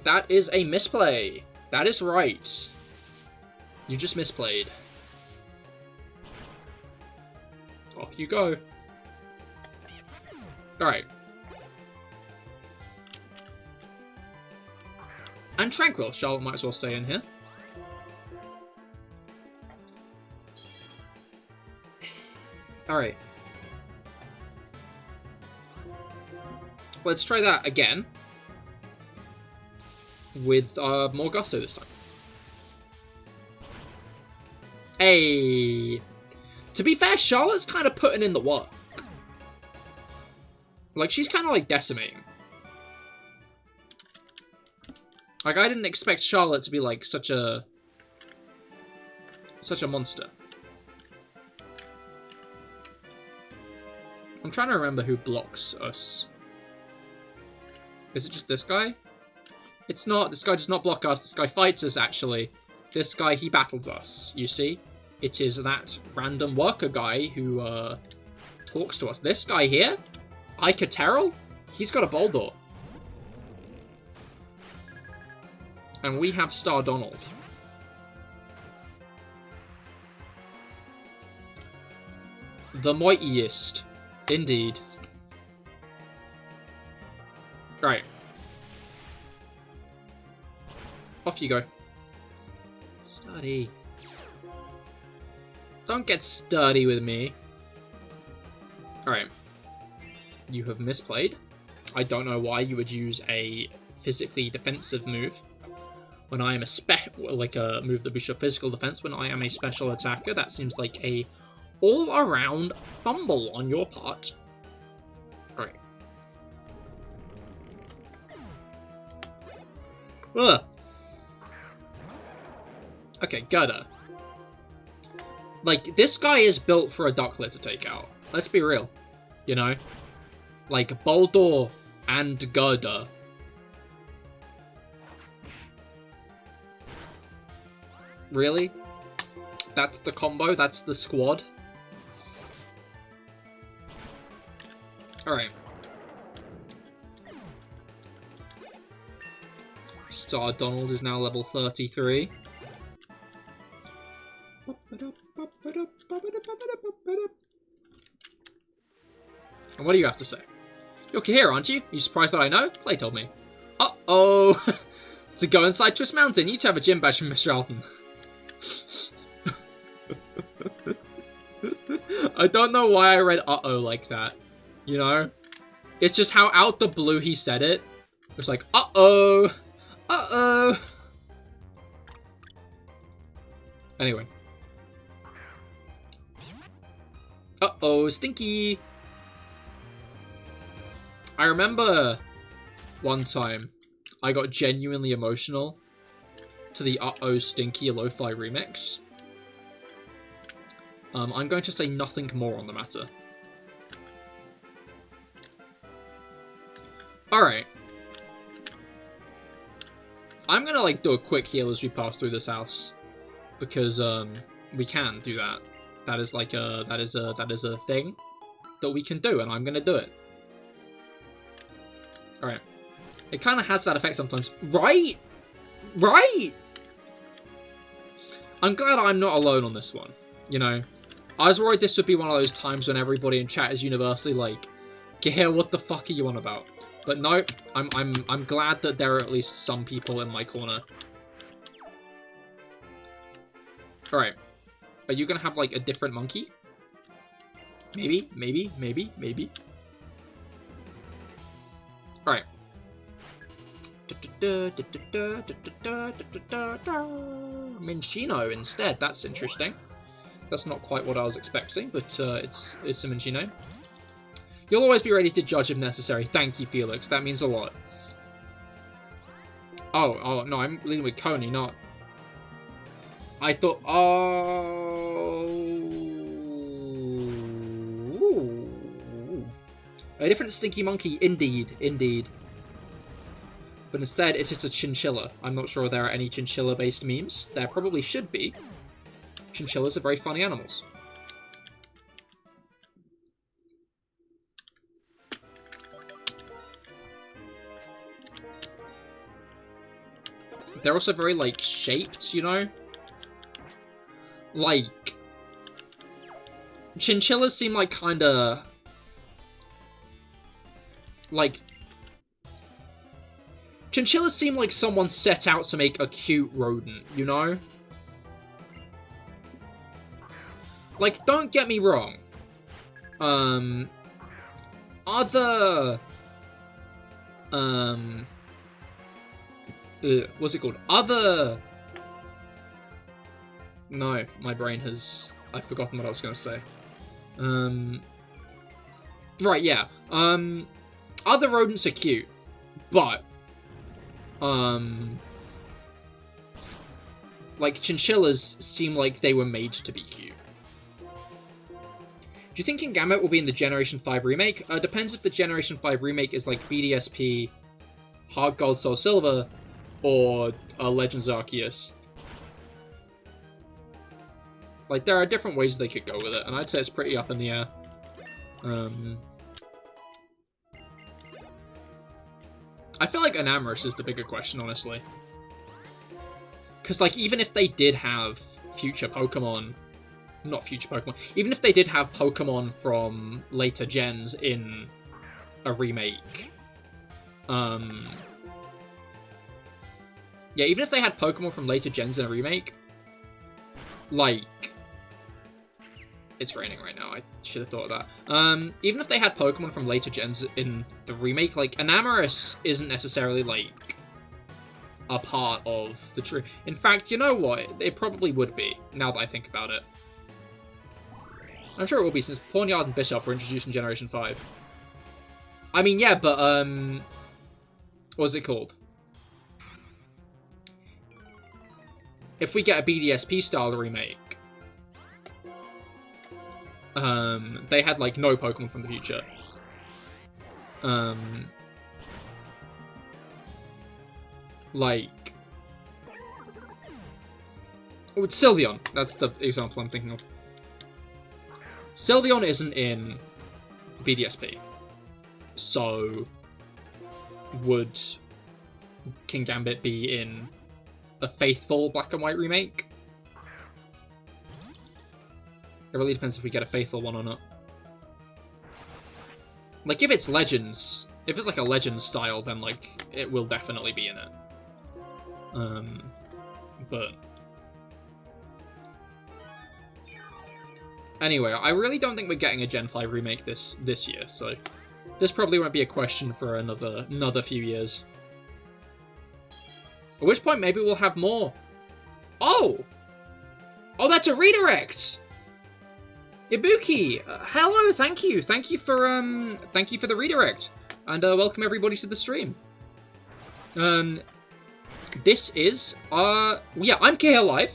That is a misplay. That is right. You just misplayed. Off you go. Alright. And Tranquil. Charlotte might as well stay in here. Alright. Let's try that again. With more gusto this time. Hey. To be fair, Charlotte's kind of putting in the work. Like, she's kind of like decimating. Like, I didn't expect Charlotte to be, like, such a monster. I'm trying to remember who blocks us. Is it just this guy? It's not. This guy does not block us. This guy fights us, actually. This guy, he battles us, you see? It is that random worker guy who, talks to us. This guy here? CahirLIVE? He's got a Boldor. And we have Star Donald. The mightiest. Indeed. Right. Off you go. Sturdy. Don't get sturdy with me. Alright. You have misplayed. I don't know why you would use a physically defensive move when I am a move that boosts your physical defense when I am a special attacker. That seems like a all-around fumble on your part. Alright. Ugh. Okay, Gutter. Like, this guy is built for a Ducklet to take out. Let's be real. You know? Like, Boldor and Girder. Really? That's the combo? That's the squad? Alright. Star Donald is now level 33. And what do you have to say? You're Cahir, aren't you? You surprised that I know? Clay told me. Uh-oh! To go inside Twist Mountain, you two have a gym badge from Mr. Alton. I don't know why I read uh-oh like that. You know? It's just how out the blue he said it. It's like, uh-oh! Uh-oh! Anyway. Uh-oh, Stinky! I remember one time I got genuinely emotional to the Uh-oh Stinky Lo-Fi remix. I'm going to say nothing more on the matter. Alright. I'm gonna, like, do a quick heal as we pass through this house. Because, we can do that. That is, like, that is a thing that we can do, and I'm gonna do it. Alright. It kind of has that effect sometimes. Right? Right? I'm glad I'm not alone on this one. You know? I was worried this would be one of those times when everybody in chat is universally like, Cahir, what the fuck are you on about? But no, I'm glad that there are at least some people in my corner. Alright. Are you gonna have, like, a different monkey? Maybe, maybe, maybe, maybe. Alright. Minchino instead, that's interesting. That's not quite what I was expecting, but it's a Minchino. You'll always be ready to judge if necessary. Thank you, Felix. That means a lot. Oh, no, I'm leading with Coney, not... I thought... Oh... A different stinky monkey, indeed, indeed. But instead, it is a chinchilla. I'm not sure there are any chinchilla-based memes. There probably should be. Chinchillas are very funny animals. They're also very, like, shaped, you know? Like... Chinchillas seem like kinda... Like... Chinchillas seem like someone set out to make a cute rodent, you know? Like, don't get me wrong. Other... what's it called? Other... No, my brain has... I've forgotten what I was going to say. Right, yeah. Other rodents are cute, but... Like, chinchillas seem like they were made to be cute. Do you think Kingambit will be in the Generation 5 remake? Depends if the Generation 5 remake is like BDSP, Heart Gold, Soul Silver, or Legends Arceus. Like, there are different ways they could go with it, and I'd say it's pretty up in the air. I feel like Enamorous is the bigger question, honestly. Because, like, even if they did have future Pokemon... Not future Pokemon. Even if they did have Pokemon from later gens in a remake... Yeah, even if they had Pokemon from later gens in a remake... Like... It's raining right now, I should have thought of that. Even if they had Pokemon from later gens in the remake, like, Enamorous isn't necessarily, like, a part of the tree. In fact, you know what? It probably would be, now that I think about it. I'm sure it will be, since Pawniard and Bishop were introduced in Generation 5. I mean, yeah, but, what's it called? If we get a BDSP-style remake, they had, like, no Pokemon from the future. Like... Oh, it's Sylveon. That's the example I'm thinking of. Sylveon isn't in BDSP. So... Would Kingambit be in a faithful Black and White remake? It really depends if we get a faithful one or not. Like, if it's Legends, if it's like a Legends style, then, like, it will definitely be in it. But... Anyway, I really don't think we're getting a Gen 5 remake this year, so... This probably won't be a question for another few years. At which point, maybe we'll have more... Oh! Oh, that's a redirect! Ibuki! Hello, thank you! Thank you for the redirect. And, welcome everybody to the stream. This is, yeah, I'm CahirLIVE,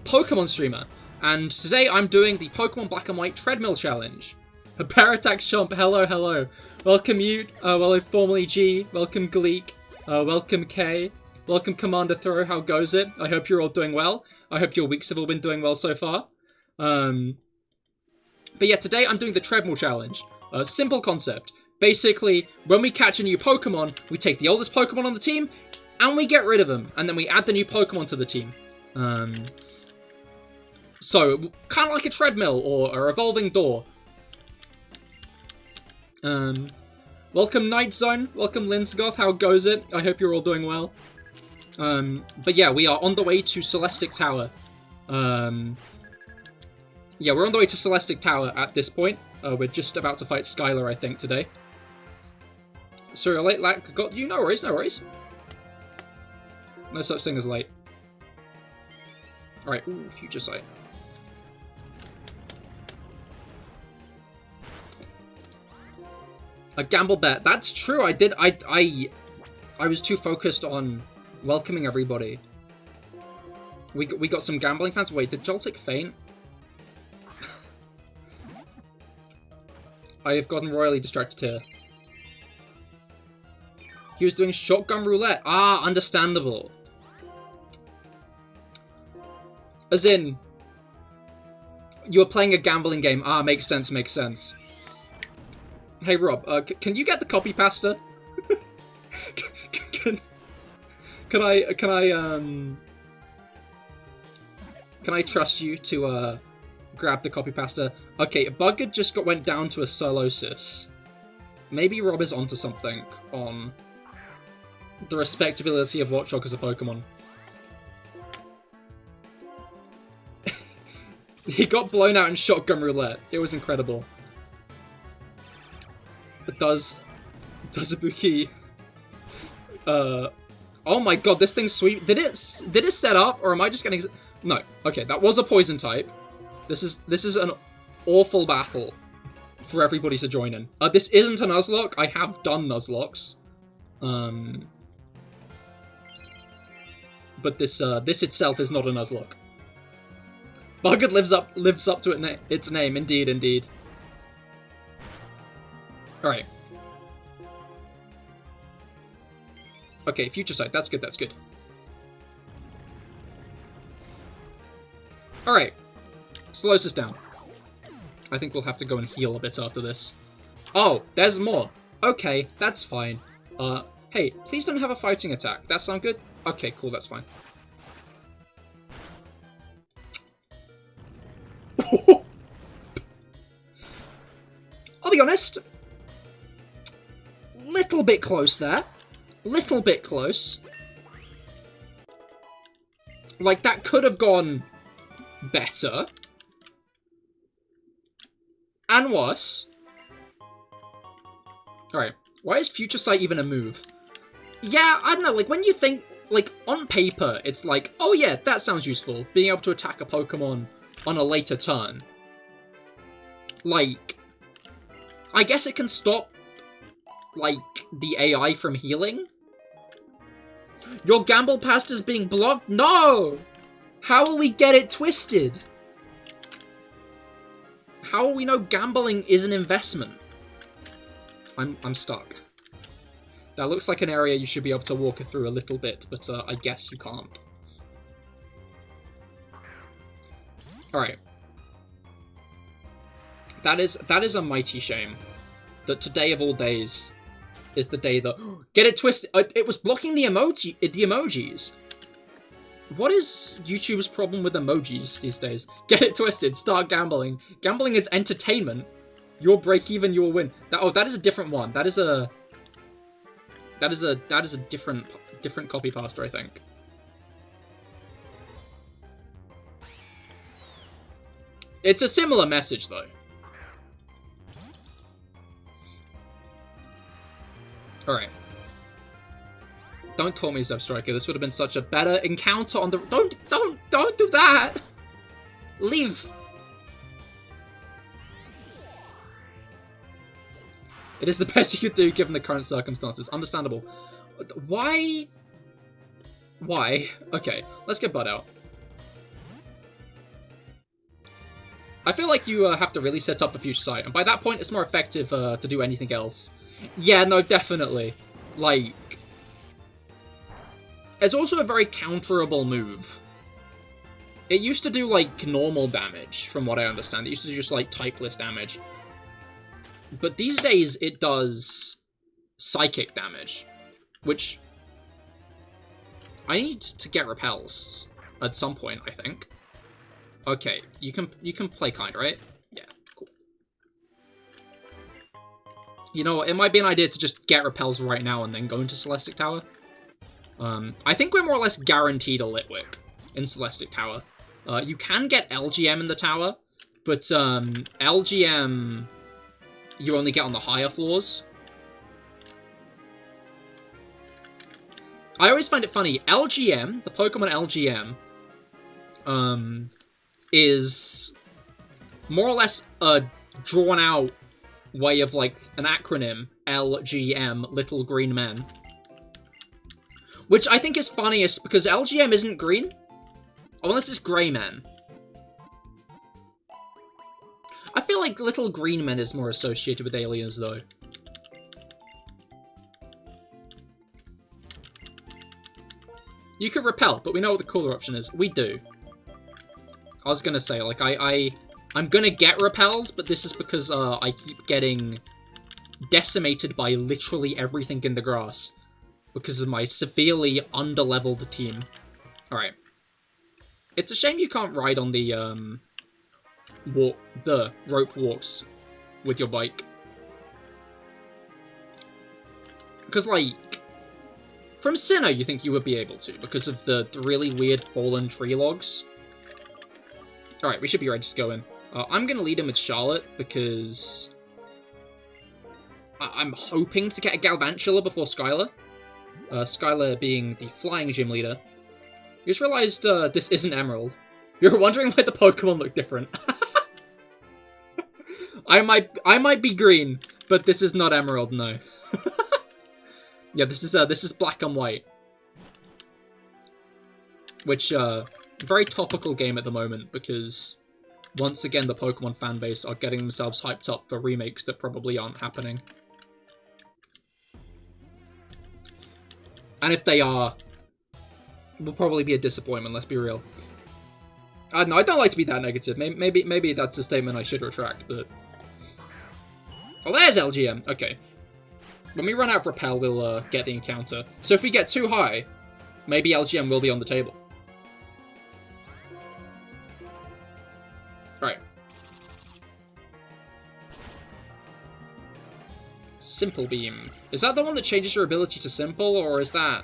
Pokemon streamer. And today I'm doing the Pokemon Black and White Treadmill Challenge. A Parattack Chomp, hello, hello. Welcome Mute, welcome formerly G, welcome Gleek, welcome K, welcome Commander Throw, how goes it? I hope you're all doing well. I hope your weeks have all been doing well so far. But yeah, today I'm doing the Treadmill Challenge. Simple concept. Basically, when we catch a new Pokemon, we take the oldest Pokemon on the team, and we get rid of them, and then we add the new Pokemon to the team. So, kind of like a treadmill, or a revolving door. Welcome Night Zone, welcome Linsgoth, how goes it? I hope you're all doing well. But yeah, we are on the way to Celestic Tower. Yeah, we're on the way to Celestic Tower at this point. We're just about to fight Skylar, I think, today. Sorry, late lag got you? No worries, no worries. No such thing as late. Alright, ooh, Future Sight. A gamble bet. That's true, I did, I was too focused on welcoming everybody. We got some gambling fans. Wait, did Joltik faint? I have gotten royally distracted here. He was doing shotgun roulette. Ah, understandable. As in, you were playing a gambling game. Ah, makes sense, makes sense. Hey Rob, can you get the copy pasta? Can I trust you to grab the copy pasta? Okay, Bugger just went down to a Solosis. Maybe Rob is onto something on the respectability of Watchog as a Pokemon. He got blown out in shotgun roulette. It was incredible. Does Ibuki... Oh my god, this thing's sweet. Did it set up, or am I just getting... No. Okay, that was a poison type. This is an awful battle for everybody to join in. This isn't a Nuzlocke. I have done Nuzlocks. but this itself is not a Nuzlocke. Bugged lives up to its name, indeed, indeed. Alright. Okay, future sight, that's good, that's good. Alright. Slows us down. I think we'll have to go and heal a bit after this. Oh, there's more. Okay, that's fine. Hey, please don't have a fighting attack. That sound good? Okay, cool, that's fine. I'll be honest. Little bit close there. Little bit close. Like, that could have gone better. And worse. Alright, why is Future Sight even a move? Yeah, I don't know, like, when you think, like, on paper, it's like, oh yeah, that sounds useful, being able to attack a Pokemon on a later turn. Like, I guess it can stop, like, the AI from healing? Your Gamble Past is being blocked? No! How will we get it twisted? How will we know gambling is an investment? I'm stuck. That looks like an area you should be able to walk through a little bit, but I guess you can't. Alright. That is a mighty shame. That today of all days is the day that... Get it twisted! It was blocking the emojis! What is YouTube's problem with emojis these days? Get it twisted, start gambling. Gambling is entertainment. You'll break even, you'll win. That is a different one. That is a different copy paster, I think. It's a similar message though. Alright. Don't taunt me, Zebstriker. This would have been such a better encounter on the... Don't do that! Leave! It is the best you could do given the current circumstances. Understandable. Why? Why? Okay, let's get Bud out. I feel like you have to really set up the future sight, and by that point it's more effective to do anything else. Yeah, no, definitely. Like... It's also a very counterable move. It used to do, like, normal damage, from what I understand. It used to do just, like, typeless damage. But these days, it does psychic damage, which I need to get repels at some point, I think. Okay, you can play kind, right? Yeah, cool. You know what, it might be an idea to just get repels right now and then go into Celestic Tower. I think we're more or less guaranteed a Litwick in Celestic Tower. You can get LGM in the tower, but LGM... you only get on the higher floors. I always find it funny, LGM, the Pokemon LGM, is more or less a drawn-out way of, like, an acronym, LGM, Little Green Men. Which I think is funniest, because LGM isn't green, unless it's Grey Men. I feel like Little Green Men is more associated with aliens, though. You could repel, but we know what the cooler option is. We do. I was gonna say, like, I'm gonna get repels, but this is because I keep getting decimated by literally everything in the grass because of my severely under-leveled team. Alright. It's a shame you can't ride on the rope walks with your bike. Because, like, from Sinnoh you think you would be able to, because of the really weird fallen tree logs. Alright, we should be ready to go in. I'm going to lead him with Charlotte, because I'm hoping to get a Galvantula before Skylar. Skylar being the flying gym leader. You just realized this isn't Emerald. You're wondering why the Pokemon look different. I might be green, but this is not Emerald, no. Yeah, this is black and white. which, very topical game at the moment, because once again the Pokemon fanbase are getting themselves hyped up for remakes that probably aren't happening. And if they are, it will probably be a disappointment, let's be real. I don't know, I don't like to be that negative. Maybe that's a statement I should retract, but... Oh, there's LGM. Okay. When we run out of Repel, we'll get the encounter. So if we get too high, maybe LGM will be on the table. Right. Simple Beam. Is that the one that changes your ability to Simple, or is that...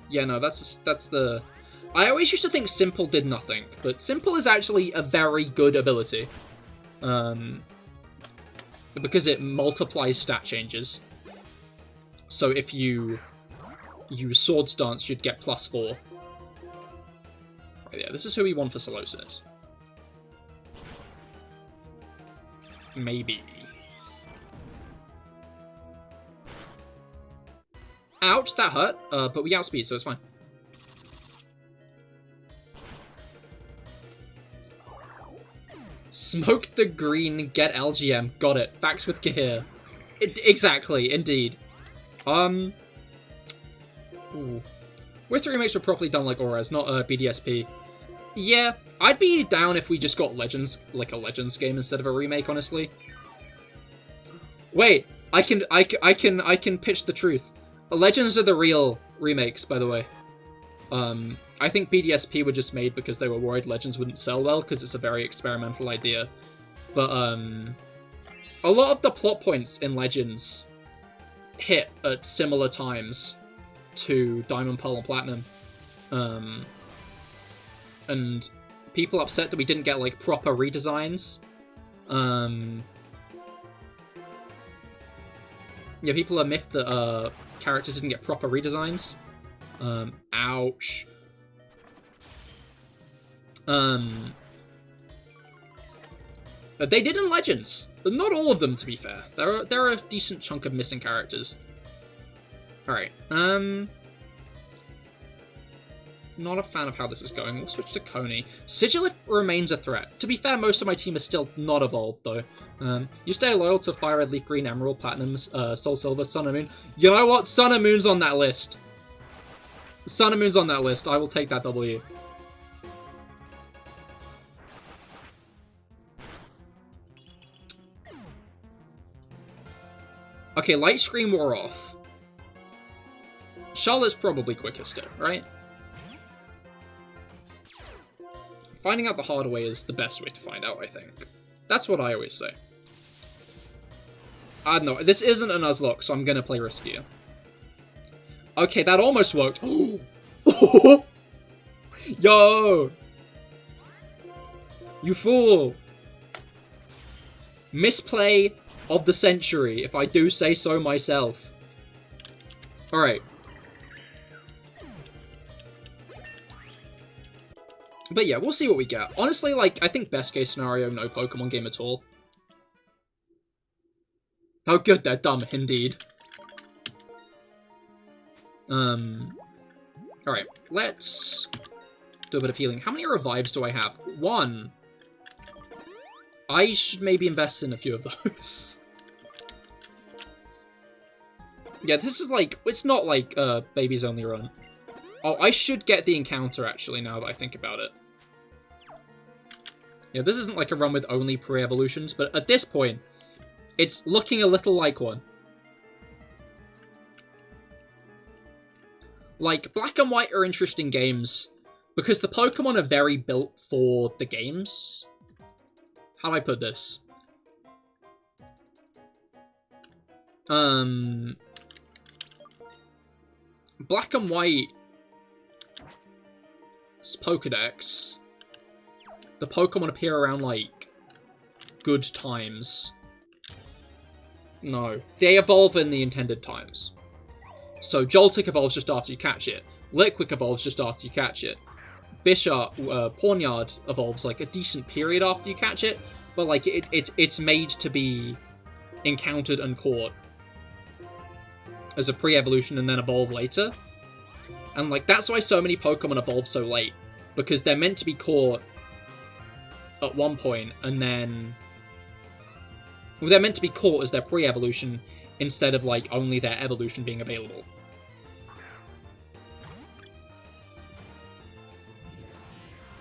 Yeah, no, that's the... I always used to think Simple did nothing, but Simple is actually a very good ability. Because it multiplies stat changes. So if you use Swords Dance, you'd get +4. Right, yeah, this is who we want for Solosis. Maybe. Ouch, that hurt, but we outspeed, so it's fine. Smoke the green, get LGM. Got it. Facts with Cahir. Exactly, indeed. Ooh. Wish the remakes were properly done like Auras, not BDSP. Yeah, I'd be down if we just got Legends, like a Legends game instead of a remake, honestly. Wait, I can pitch the truth. Legends are the real remakes, by the way. I think BDSP were just made because they were worried Legends wouldn't sell well, because it's a very experimental idea. But, a lot of the plot points in Legends hit at similar times to Diamond, Pearl, and Platinum. And people upset that we didn't get, like, proper redesigns. Yeah, people are miffed that, characters didn't get proper redesigns. Ouch. But they did in Legends, but not all of them, to be fair. There are a decent chunk of missing characters. Alright, not a fan of how this is going. We'll switch to Coney. Sigilif remains a threat. To be fair, most of my team is still not evolved, though. You stay loyal to Fire Red, Leaf Green, Emerald, Platinum, Soul Silver, Sun and Moon. You know what? Sun and Moon's on that list. Sun and Moon's on that list. I will take that W. Okay, Light Screen wore off. Charlotte's probably quickest, right? Finding out the hard way is the best way to find out, I think. That's what I always say. I don't know. This isn't a Nuzlocke, so I'm gonna play riskier. Okay, that almost worked. Yo! You fool! Misplay of the century, if I do say so myself. Alright. But yeah, we'll see what we get. Honestly, like, I think best case scenario, no Pokemon game at all. Oh good, they're dumb, indeed. Alright, let's do a bit of healing. How many revives do I have? 1. I should maybe invest in a few of those. Yeah, this is like, it's not like Baby's Only Run. Oh, I should get the encounter, actually, now that I think about it. Yeah, this isn't like a run with only pre-evolutions, but at this point, it's looking a little like one. Like, Black and White are interesting games, because the Pokemon are very built for the games. How do I put this? Black and White Pokedex, the Pokemon appear around, like, good times. No. They evolve in the intended times. So Joltik evolves just after you catch it. Litwick evolves just after you catch it. Pawniard evolves, like, a decent period after you catch it, but, like, it's made to be encountered and caught as a pre-evolution and then evolve later. And, like, that's why so many Pokemon evolve so late. Because they're meant to be caught at one point, and then... Well, they're meant to be caught as their pre-evolution, instead of, like, only their evolution being available.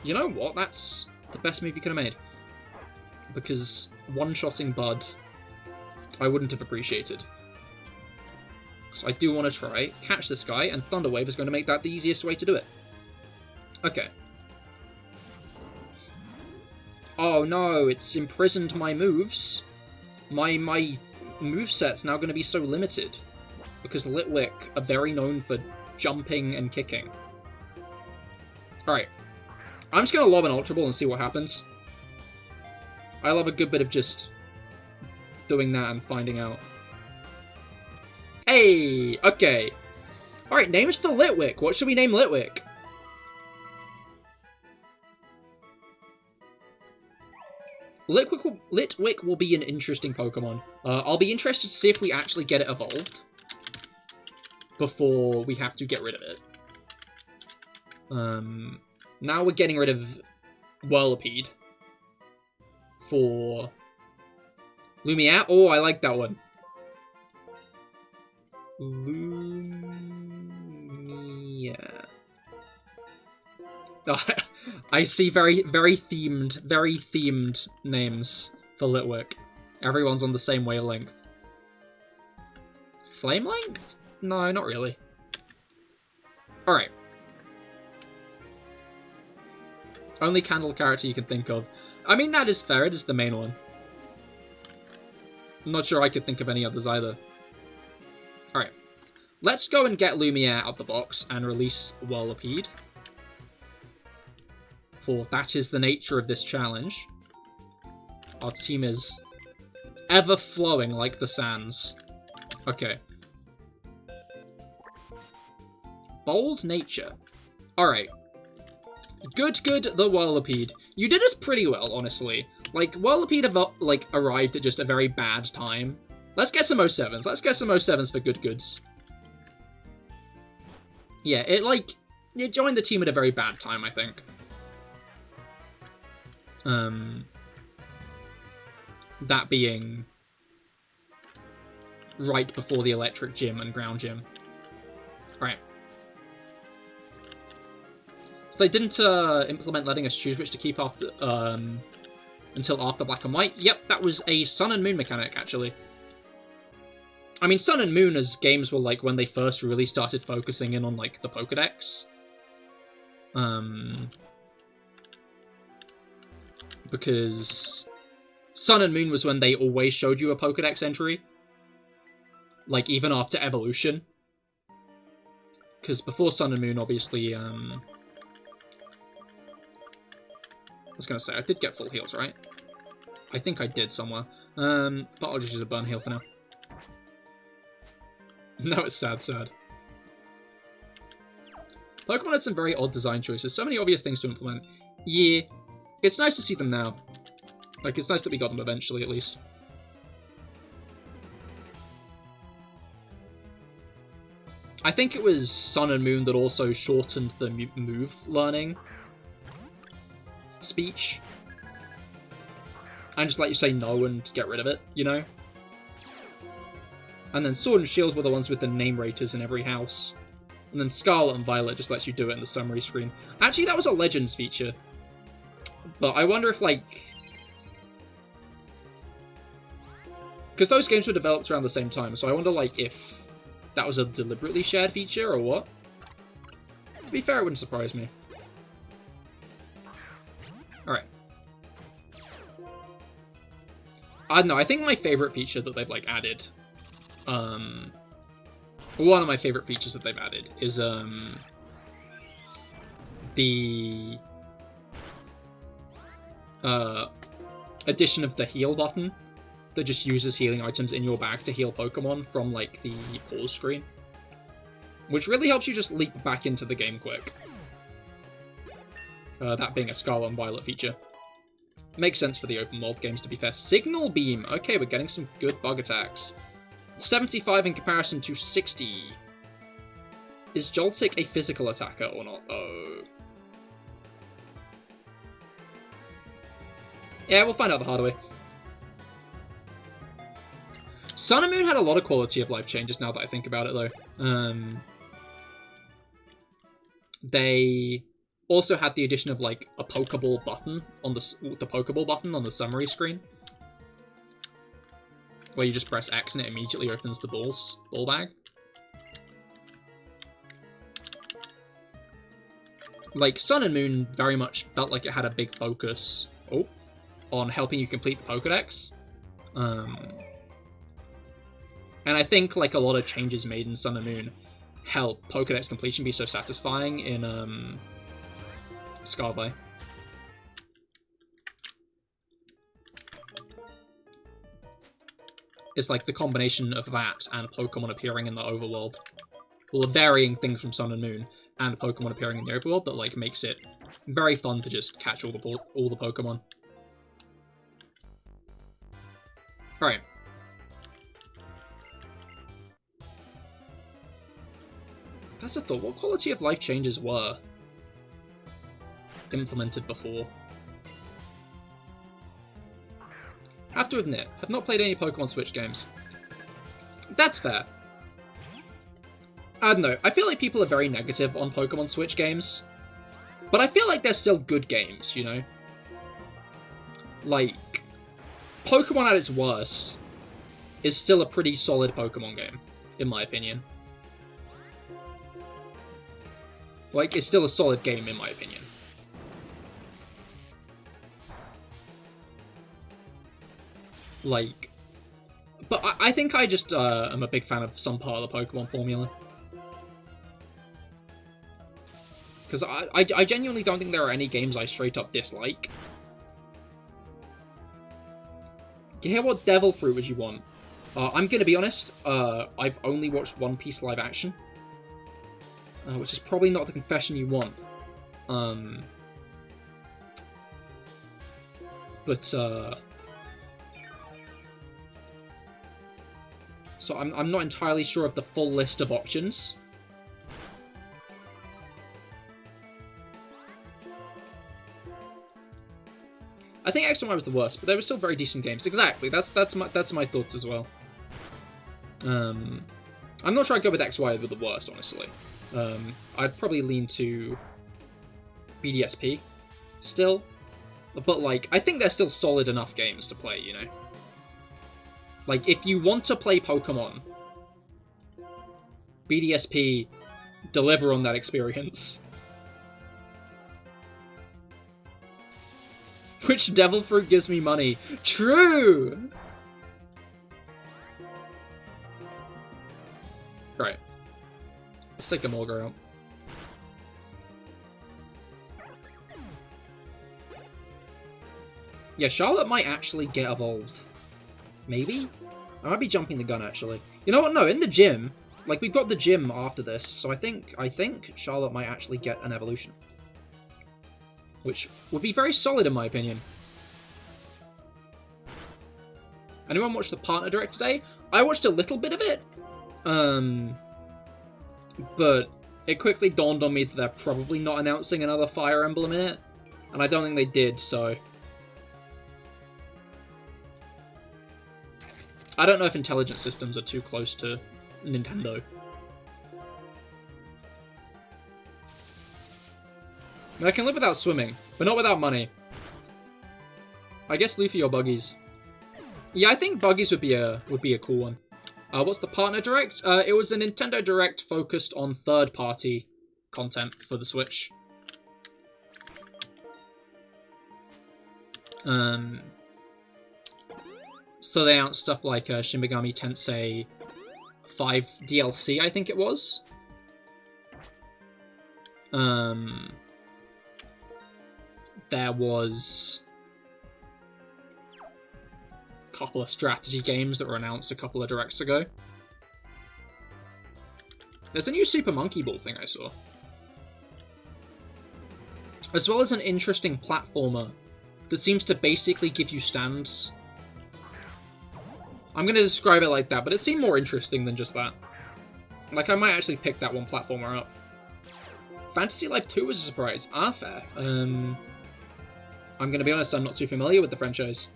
You know what? That's the best move you could have made. Because one-shotting Bud, I wouldn't have appreciated. So I do want to try, catch this guy, and Thunder Wave is going to make that the easiest way to do it. Okay. Oh no, it's imprisoned my moves. My moveset's now going to be so limited. Because Litwick are very known for jumping and kicking. Alright. I'm just going to lob an Ultra Ball and see what happens. I love a good bit of just doing that and finding out. Hey! Okay. Alright, names for Litwick. What should we name Litwick? Litwick will be an interesting Pokemon. I'll be interested to see if we actually get it evolved before we have to get rid of it. Now we're getting rid of Whirlipede for Lumiere. Oh, I like that one. Lumiere. Oh, I see very themed names for Litwick. Everyone's on the same wavelength. Flame length? No, not really. Alright. Only candle character you can think of. I mean, that is fair. It is the main one. I'm not sure I could think of any others either. Alright. Let's go and get Lumiere out the box and release Whirlipede. For that is the nature of this challenge. Our team is ever flowing like the sands. Okay. Bold nature. Alright. Good, the Whirlipede. You did us pretty well, honestly. Like, Whirlipede arrived at just a very bad time. Let's get some 07s. Let's get some 07s for goods. Yeah, it joined the team at a very bad time, I think. That being right before the Electric Gym and Ground Gym. Alright. So they didn't implement letting us choose which to keep after, until after Black and White. Yep, that was a Sun and Moon mechanic, actually. I mean, Sun and Moon as games were, like, when they first really started focusing in on, like, the Pokedex. Because Sun and Moon was when they always showed you a Pokedex entry. Like, even after Evolution. Because before Sun and Moon, obviously, I was going to say, I did get full heals, right? I think I did somewhere. But I'll just use a burn heal for now. No, it's sad. Pokemon had some very odd design choices. So many obvious things to implement. Yeah. It's nice to see them now. Like, it's nice that we got them eventually, at least. I think it was Sun and Moon that also shortened the move learning speech. And just let you say no and get rid of it, you know? And then Sword and Shield were the ones with the name raters in every house. And then Scarlet and Violet just lets you do it in the summary screen. Actually, that was a Legends feature. But I wonder if, like... Because those games were developed around the same time, so I wonder, like, if that was a deliberately shared feature or what? To be fair, it wouldn't surprise me. Alright. I don't know, I think my favorite feature that they've, like, added... one of my favorite features that they've added is, the... addition of the heal button that just uses healing items in your bag to heal Pokemon from, like, the pause screen. Which really helps you just leap back into the game quick. That being a Scarlet and Violet feature. Makes sense for the open world games, to be fair. Signal Beam! Okay, we're getting some good bug attacks. 75 in comparison to 60. Is Joltik a physical attacker or not? Oh. Yeah, we'll find out the hard way. Sun and Moon had a lot of quality of life changes now that I think about it, though. They also had the addition of, like, a Pokeball button on the Pokeball button on the summary screen, where you just press X and it immediately opens the ball bag. Like, Sun and Moon very much felt like it had a big focus on helping you complete the Pokedex. And I think, like, a lot of changes made in Sun and Moon help Pokedex completion be so satisfying in Scarlet. It's like the combination of that and Pokemon appearing in the overworld. Well, the varying things from Sun and Moon and Pokemon appearing in the overworld that, like, makes it very fun to just catch all the Pokemon. Alright. That's a thought. What quality of life changes were implemented before? Have to admit, have not played any Pokemon Switch games. That's fair. I don't know. I feel like people are very negative on Pokemon Switch games, but I feel like they're still good games, you know? Like, Pokemon at its worst is still a pretty solid Pokemon game, in my opinion. Like, it's still a solid game, in my opinion. Like, but I think I just am a big fan of some part of the Pokemon formula. Because I genuinely don't think there are any games I straight up dislike. You hear what Devil Fruit would you want? I'm gonna be honest, I've only watched One Piece live action. Which is probably not the confession you want. So I'm not entirely sure of the full list of options. I think X and Y was the worst, but they were still very decent games. Exactly, that's my thoughts as well. I'm not sure I'd go with XY with the worst, honestly. I'd probably lean to BDSP still, but like I think they're still solid enough games to play, you know. Like if you want to play Pokemon, BDSP deliver on that experience. Which Devil Fruit gives me money? True! Right. Let's take a Mulgar out. Yeah, Charlotte might actually get evolved. Maybe? I might be jumping the gun, actually. You know what? No, in the gym. Like, we've got the gym after this, so I think Charlotte might actually get an evolution. Which would be very solid, in my opinion. Anyone watch the Partner Direct today? I watched a little bit of it. But it quickly dawned on me that they're probably not announcing another Fire Emblem in it. And I don't think they did, so... I don't know if intelligent systems are too close to Nintendo. I mean, I can live without swimming, but not without money. I guess Luffy or Buggies. Yeah, I think Buggies would be a cool one. What's the Partner Direct? It was a Nintendo Direct focused on third-party content for the Switch. So they announced stuff like Shin Megami Tensei 5 DLC, I think it was. There was a couple of strategy games that were announced a couple of directs ago. There's a new Super Monkey Ball thing I saw. As well as an interesting platformer that seems to basically give you stands. I'm going to describe it like that, but it seemed more interesting than just that. Like, I might actually pick that one platformer up. Fantasy Life 2 was a surprise. Ah, fair. I'm gonna be honest, I'm not too familiar with the franchise.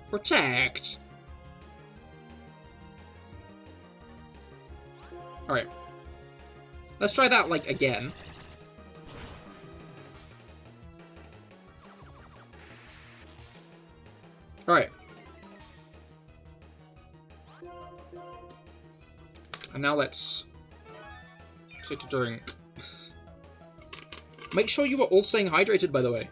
Protect! Alright. Let's try that, like, again. Alright. And now let's take a drink. Make sure you are all staying hydrated, by the way.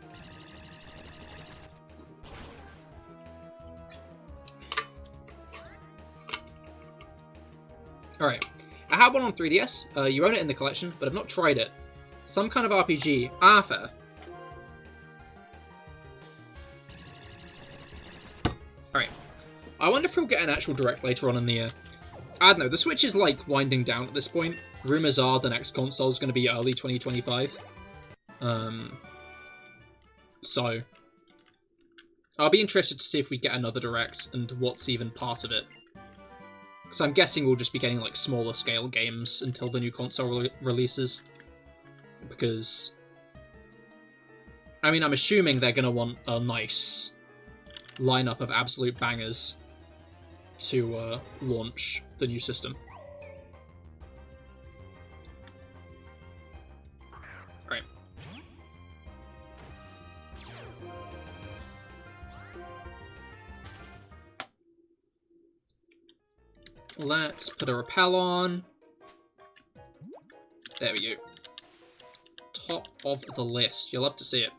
Alright. I have one on 3DS. You own it in the collection, but I've not tried it. Some kind of RPG. Ah, fair. Alright. I wonder if we'll get an actual direct later on in the year. I don't know, the Switch is, like, winding down at this point. Rumors are the next console is going to be early 2025. So, I'll be interested to see if we get another direct and what's even part of it. So I'm guessing we'll just be getting, like, smaller scale games until the new console releases. Because, I mean, I'm assuming they're going to want a nice lineup of absolute bangers to launch the new system. Alright. Let's put a rappel on. There we go. Top of the list. You'll love to see it.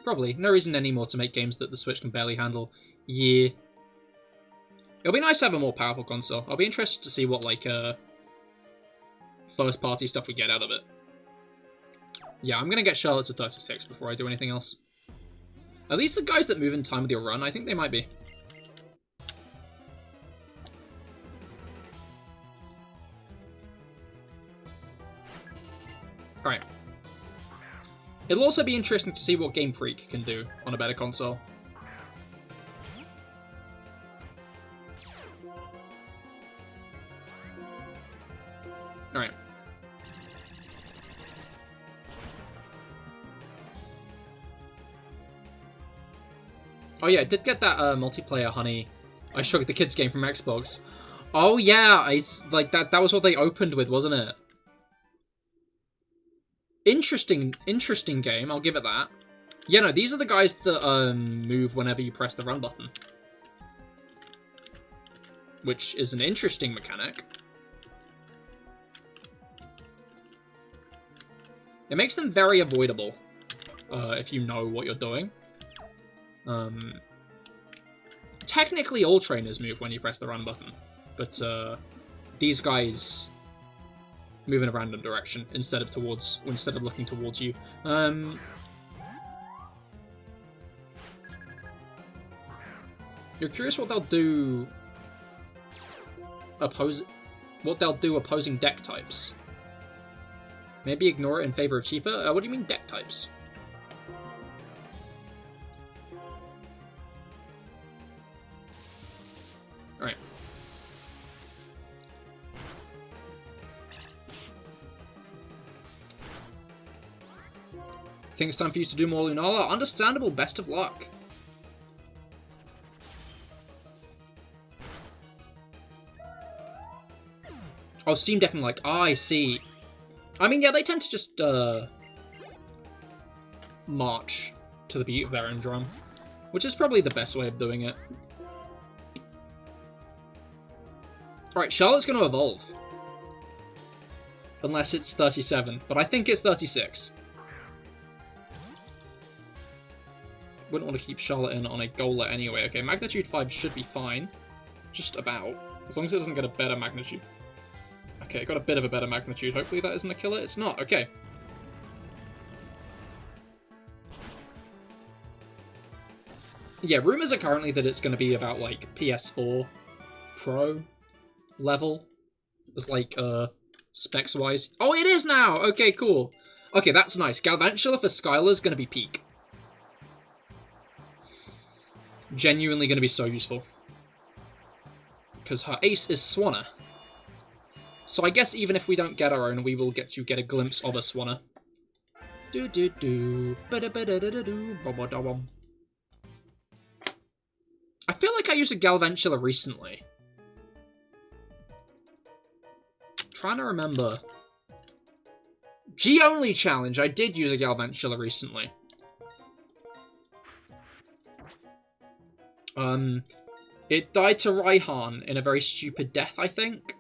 Probably. No reason anymore to make games that the Switch can barely handle. Yeah. It'll be nice to have a more powerful console. I'll be interested to see what, like, first-party stuff we get out of it. Yeah, I'm gonna get Charlotte to 36 before I do anything else. Are these the guys that move in time with your run? I think they might be. Alright. It'll also be interesting to see what Game Freak can do on a better console. Alright. Oh yeah, I did get that multiplayer Honey I Shook the Kids game from Xbox. Oh yeah, it's like that was what they opened with, wasn't it? Interesting game, I'll give it that. Yeah, no, these are the guys that move whenever you press the run button. Which is an interesting mechanic. It makes them very avoidable, if you know what you're doing. Technically all trainers move when you press the run button, but these guys move in a random direction instead of looking towards you. You're curious what they'll do opposing deck types. Maybe ignore it in favor of cheaper? What do you mean deck types? Alright. Think it's time for you to do more Lunala? Understandable, best of luck. Oh, Steam Deck and like, I see. I mean, yeah, they tend to just, march to the beat of their own drum, which is probably the best way of doing it. Alright, Charlotte's going to evolve. Unless it's 37, but I think it's 36. Wouldn't want to keep Charlotte in on a Gola anyway. Okay, Magnitude 5 should be fine. Just about. As long as it doesn't get a better magnitude. Okay, it got a bit of a better magnitude. Hopefully that isn't a killer. It's not. Okay. Yeah, rumors are currently that it's going to be about, like, PS4 Pro level. It's like, specs-wise. Oh, it is now! Okay, cool. Okay, that's nice. Galvantula for Skylar's going to be peak. Genuinely going to be so useful. Because her ace is Swanna. So I guess even if we don't get our own, we will get to get a glimpse of a Swanna. Do do do. Ba-da-ba-da-da-da-do. Ba-ba-da-bum. I feel like I used a Galvantula recently. Trying to remember. G-Only challenge. I did use a Galvantula recently. It died to Raihan in a very stupid death, I think.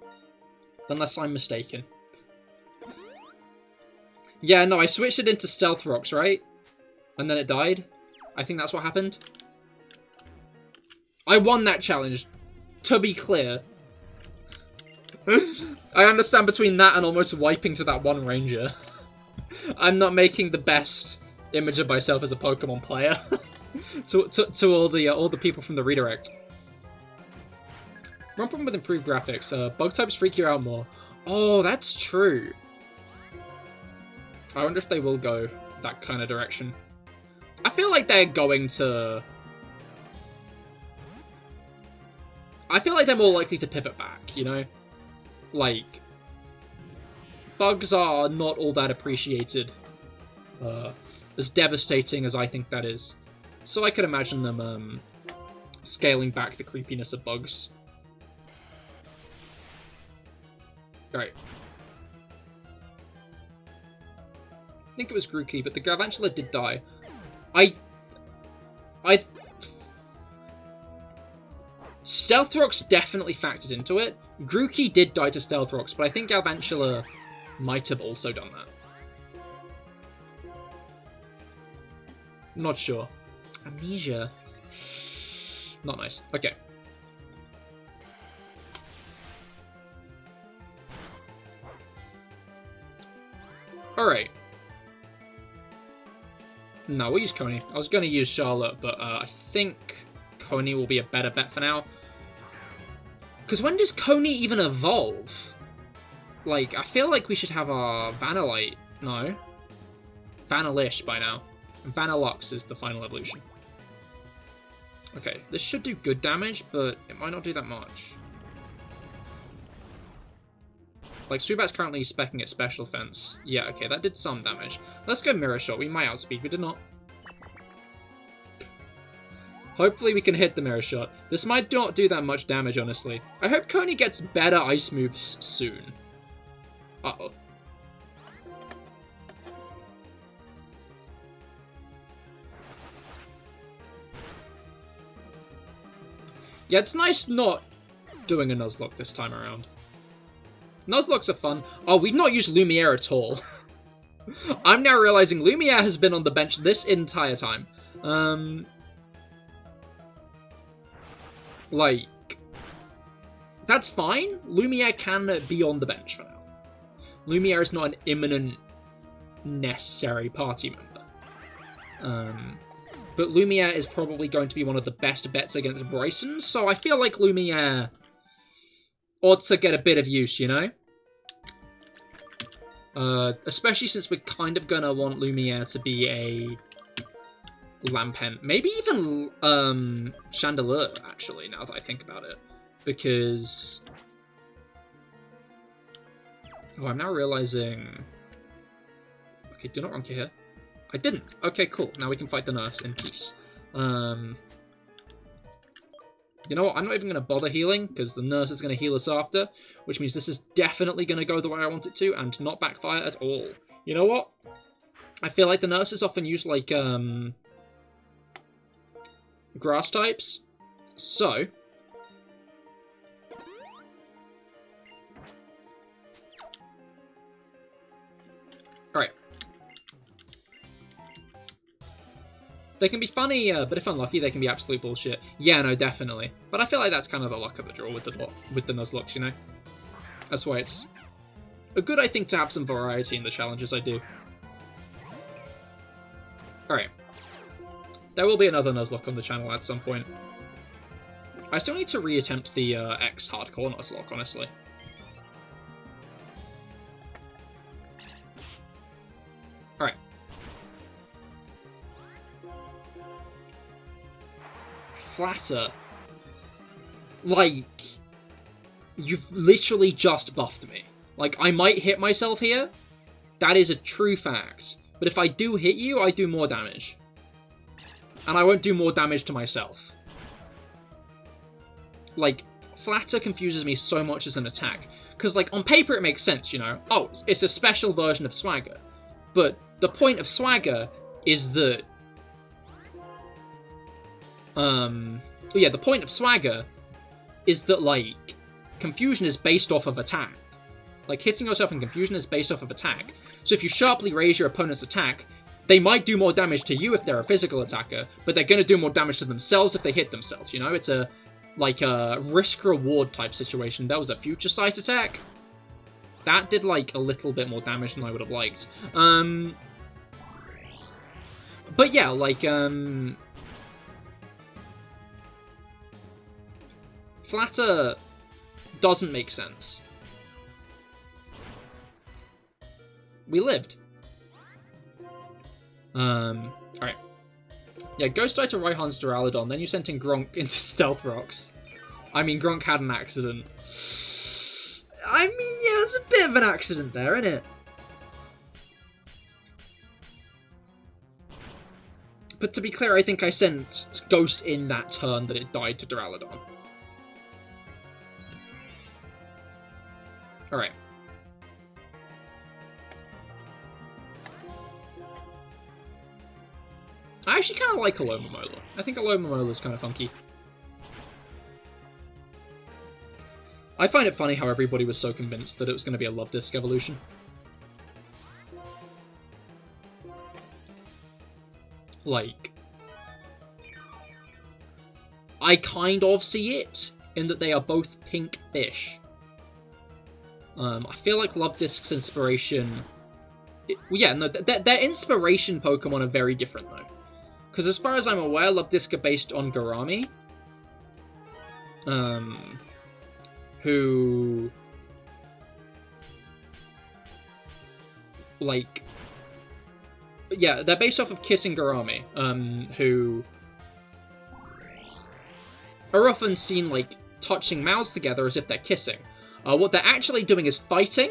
Unless I'm mistaken. Yeah, no, I switched it into Stealth Rocks, right? And then it died. I think that's what happened. I won that challenge, to be clear. I understand between that and almost wiping to that one ranger. I'm not making the best image of myself as a Pokemon player. to all the people from the redirect. One problem with improved graphics, bug types freak you out more. Oh, that's true. I wonder if they will go that kind of direction. I feel like they're going to... I feel like they're more likely to pivot back, you know? Like, bugs are not all that appreciated. As devastating as I think that is. So I could imagine them scaling back the creepiness of bugs. Alright. I think it was Grookey, but the Galvantula did die. Stealth Rocks definitely factored into it. Grookey did die to Stealth Rocks, but I think Galvantula might have also done that. Not sure. Amnesia. Not nice. Okay. Alright. No, we'll use Coney. I was going to use Charlotte, but I think Coney will be a better bet for now. Because when does Coney even evolve? Like, I feel like we should have our Vanillite. No. Vanillish by now. And Vanillux is the final evolution. Okay, this should do good damage, but it might not do that much. Like, Subat's currently specking its special defense. Yeah, okay, that did some damage. Let's go Mirror Shot. We might outspeed. We did not. Hopefully we can hit the Mirror Shot. This might not do that much damage, honestly. I hope Coney gets better ice moves soon. Uh-oh. Yeah, it's nice not doing a Nuzlocke this time around. Nuzlocks are fun. Oh, we've not used Lumiere at all. I'm now realizing Lumiere has been on the bench this entire time. Like, that's fine. Lumiere can be on the bench for now. Lumiere is not an imminent necessary party member. But Lumiere is probably going to be one of the best bets against Bryson, so I feel like Lumiere ought to get a bit of use, you know? Especially since we're kind of gonna want Lumiere to be a Lampent. Maybe even Chandelier, actually, now that I think about it. Because... Oh, I'm now realizing... Okay, do not run Cahir. I didn't. Okay, cool. Now we can fight the nurse in peace. You know what? I'm not even going to bother healing, because the nurse is going to heal us after, which means this is definitely going to go the way I want it to, and not backfire at all. You know what? I feel like the nurses often use, like, grass types. So... Alright. They can be funny, but if unlucky, they can be absolute bullshit. Yeah, no, definitely. But I feel like that's kind of the luck of the draw with the Nuzlocke, you know? That's why it's a good, I think, to have some variety in the challenges I do. Alright. There will be another Nuzlocke on the channel at some point. I still need to reattempt the X Hardcore Nuzlocke, honestly. Alright. Flatter. Like, you've literally just buffed me. Like, I might hit myself here. That is a true fact. But if I do hit you, I do more damage. And I won't do more damage to myself. Like, Flatter confuses me so much as an attack. Because, like, on paper it makes sense, you know? Oh, it's a special version of Swagger. But the point of Swagger is that... yeah, the point of Swagger is that, like, confusion is based off of attack. Like, hitting yourself in confusion is based off of attack. So if you sharply raise your opponent's attack, they might do more damage to you if they're a physical attacker, but they're going to do more damage to themselves if they hit themselves, you know? It's a, like, a risk-reward type situation. That was a future sight attack. That did, like, a little bit more damage than I would have liked. But yeah, like, Flatter doesn't make sense. We lived. Alright. Yeah, Ghost died to Raihan's Duraludon, then you sent in Gronk into Stealth Rocks. I mean, Gronk had an accident. I mean, yeah, it was a bit of an accident there, isn't it? But to be clear, I think I sent Ghost in that turn that it died to Duraludon. Alright. I actually kind of like Alomomola. I think Alomomola is kind of funky. I find it funny how everybody was so convinced that it was going to be a Love Disc evolution. Like, I kind of see it in that they are both pink fish. I feel like Love Disc's inspiration... yeah, no, their inspiration Pokemon are very different, though. Because as far as I'm aware, Love Disc are based on Garami. Who... like... yeah, they're based off of Kissing Garami, who... are often seen, like, touching mouths together as if they're kissing. What they're actually doing is fighting.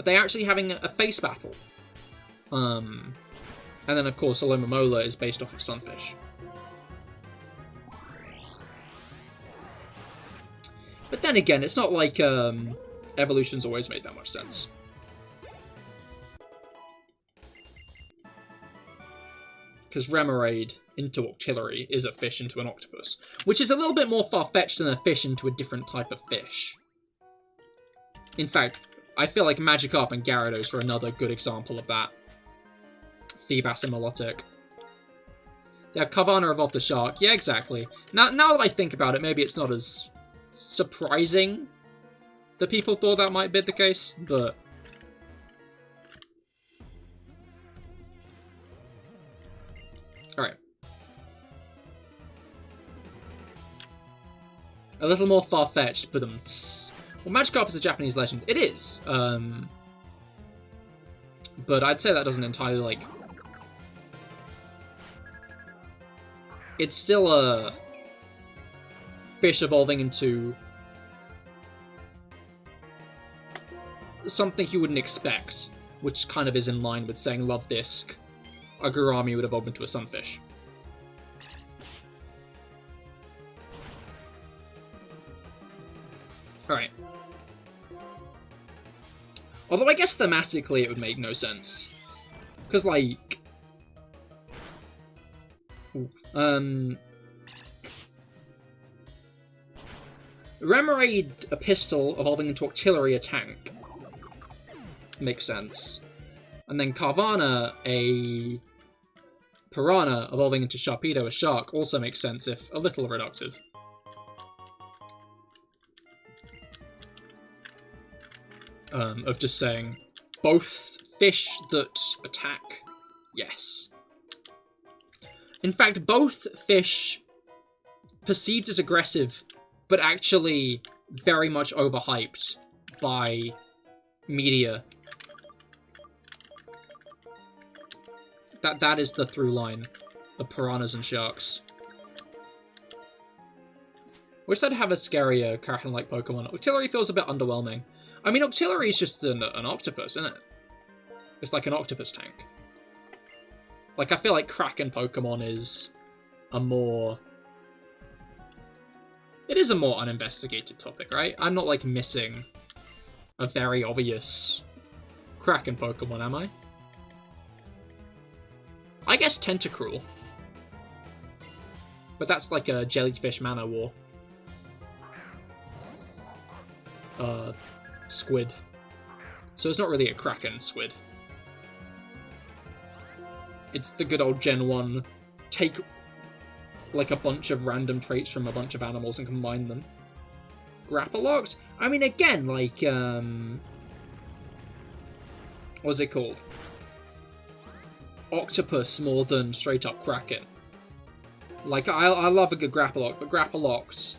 They're actually having a face battle. And then, of course, Alomomola is based off of Sunfish. But then again, it's not like evolution's always made that much sense. Because Remoraid into Octillery is a fish into an octopus, which is a little bit more far-fetched than a fish into a different type of fish. In fact, I feel like Magikarp and Gyarados are another good example of that. Feebas and Milotic. Yeah, Carvanha evolved the shark. Yeah, exactly. Now that I think about it, maybe it's not as surprising that people thought that might be the case, but... alright. A little more far-fetched, but well, Magikarp is a Japanese legend. It is. But I'd say that doesn't entirely, like... it's still a fish evolving into something you wouldn't expect, which kind of is in line with saying Love Disc, a Gurami would evolve into a sunfish. Alright. Although I guess thematically it would make no sense. Because, like... Remoraid, a pistol, evolving into Octillery, a tank. Makes sense. And then Carvanha, a piranha, evolving into Sharpedo, a shark, also makes sense, if a little reductive. Of just saying, both fish that attack, yes. In fact, both fish perceived as aggressive, but actually very much overhyped by media. That is the through line of piranhas and sharks. Wish I'd have a scarier Kraken-like Pokemon. Octillery feels a bit underwhelming. I mean, Octillery is just an octopus, isn't it? It's like an octopus tank. Like, I feel like Kraken Pokemon is a more... It is a more uninvestigated topic, right? I'm not, like, missing a very obvious Kraken Pokemon, am I? I guess Tentacruel. But that's like a jellyfish mana war. Squid. So it's not really a Kraken squid. It's the good old Gen 1, take like a bunch of random traits from a bunch of animals and combine them. Grappaloct? I mean, again, like, what's it called? Octopus more than straight up Kraken. Like, I love a good Grappaloct, but Grappaloct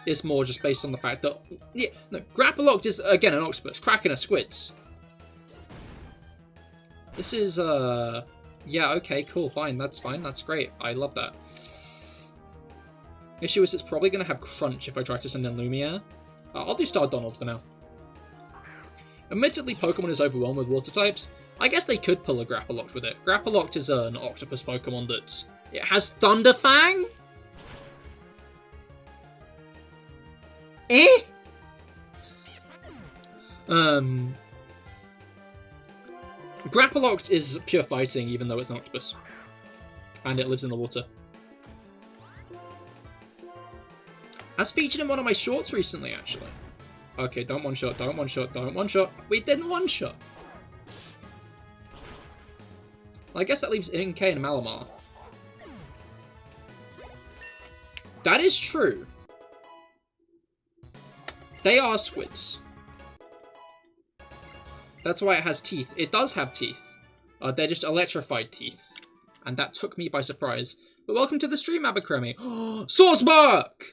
is more just based on the fact that, yeah, no, Grappaloct is, again, an octopus. Kraken are squids. This is, yeah, okay, cool, fine, that's great. I love that. Issue is it's probably going to have Crunch if I try to send in Lumiere. I'll do Star Donald for now. Admittedly, Pokemon is overwhelmed with water types. I guess they could pull a Grappaloct with it. Grappaloct is an octopus Pokemon that... It has Thunderfang? Eh? Grappaloct is pure fighting, even though it's an octopus. And it lives in the water. As featured in one of my shorts recently, actually. Okay, don't one-shot, don't one-shot, don't one-shot. We didn't one-shot. Well, I guess that leaves Inkay and Malamar. That is true. They are squids. That's why it has teeth. It does have teeth. They're just electrified teeth. And that took me by surprise. But welcome to the stream, Abercrombie. Swordsbark!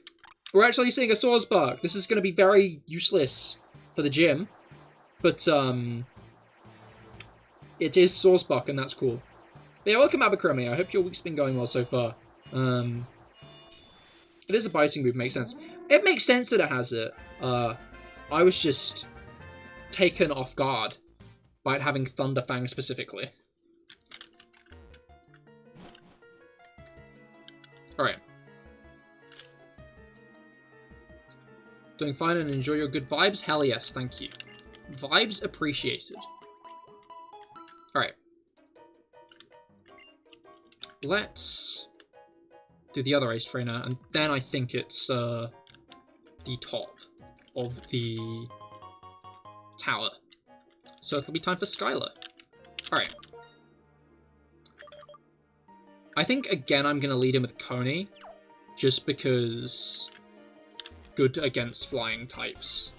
We're actually seeing a Swordsbark. This is going to be very useless for the gym. But, it is Swordsbark, and that's cool. But yeah, welcome, Abercrombie. I hope your week's been going well so far. It is a biting move, makes sense. It makes sense that it has it. I was just taken off guard by it having Thunderfang specifically. Alright. Doing fine and enjoy your good vibes? Hell yes, thank you. Vibes appreciated. Alright. Let's do the other Ace Trainer, and then I think it's the top of the tower. So it'll be time for Skylar. Alright. I think, again, I'm going to lead him with Coney, just because good against flying types.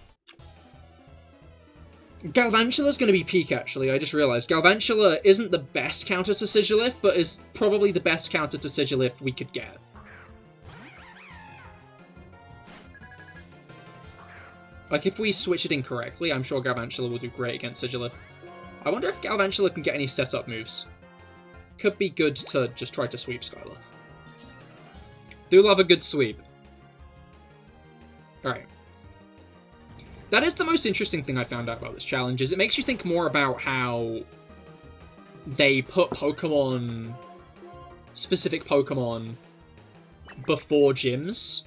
Galvantula's going to be peak, actually. I just realised. Galvantula isn't the best counter to Sigilyph, but is probably the best counter to Sigilyph we could get. Like, if we switch it incorrectly, I'm sure Galvantula will do great against Sigilyph. I wonder if Galvantula can get any setup moves. Could be good to just try to sweep Skylar. Do love a good sweep. Alright. That is the most interesting thing I found out about this challenge, is it makes you think more about how they put Pokemon, specific Pokemon, before gyms,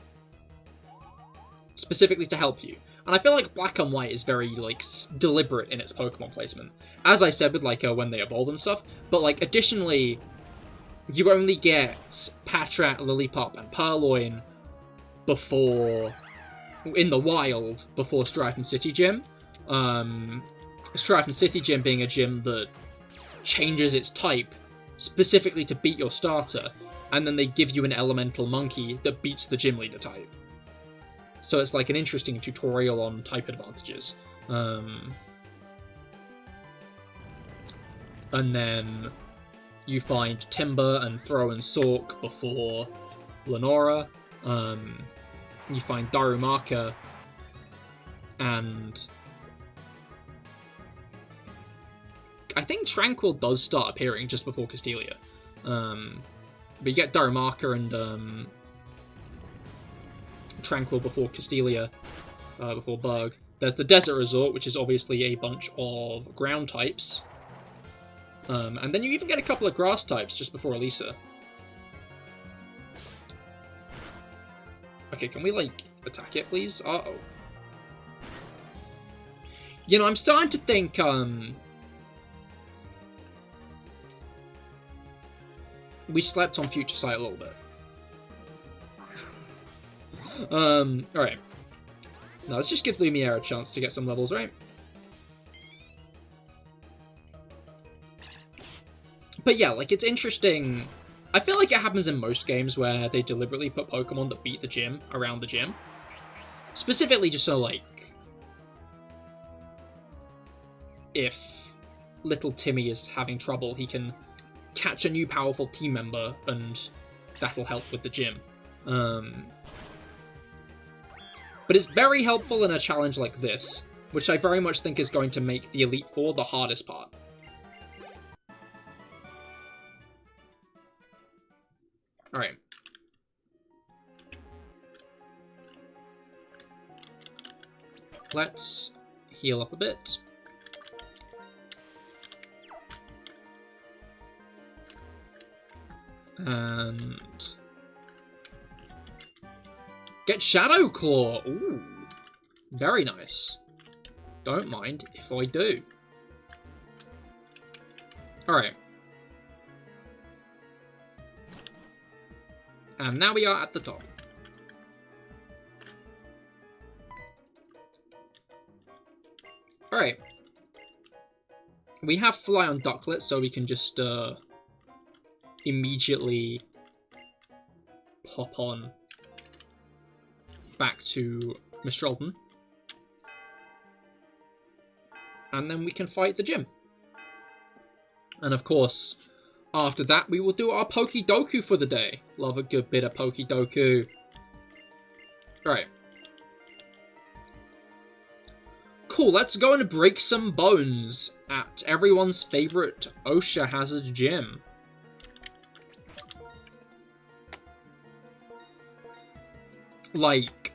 specifically to help you. And I feel like Black and White is very, like, deliberate in its Pokemon placement. As I said with, like, when they evolve and stuff. But, like, additionally, you only get Patrat, Lillipup, and Purloin before... in the wild, before Strife and City Gym. Strife and City Gym being a gym that changes its type specifically to beat your starter. And then they give you an Elemental Monkey that beats the Gym Leader type. So it's like an interesting tutorial on type advantages. And then you find Timber and Throw and Sork before Lenora. You find Darumaka and I think Tranquil does start appearing just before Castelia. But you get Darumaka and Tranquil before Castelia, before Bug. There's the Desert Resort, which is obviously a bunch of ground types. And then you even get a couple of grass types just before Elisa. Okay, can we, like, attack it, please? Uh-oh. You know, I'm starting to think, we slept on Future Sight a little bit. Alright. Now, let's just give Lumiere a chance to get some levels, right? But yeah, like, it's interesting. I feel like it happens in most games where they deliberately put Pokemon that beat the gym around the gym. Specifically just so, like, if little Timmy is having trouble, he can catch a new powerful team member, and that'll help with the gym. But it's very helpful in a challenge like this, which I very much think is going to make the Elite Four the hardest part. Alright. Let's heal up a bit. And get Shadow Claw. Ooh, very nice. Don't mind if I do. Alright. And now we are at the top. Alright. We have Fly on Ducklet, so we can just immediately pop on back to Mistralton. And then we can fight the gym. And of course, after that, we will do our Pokedoku for the day. Love a good bit of Pokedoku. Alright. Cool, let's go and break some bones at everyone's favorite OSHA Hazard gym. Like,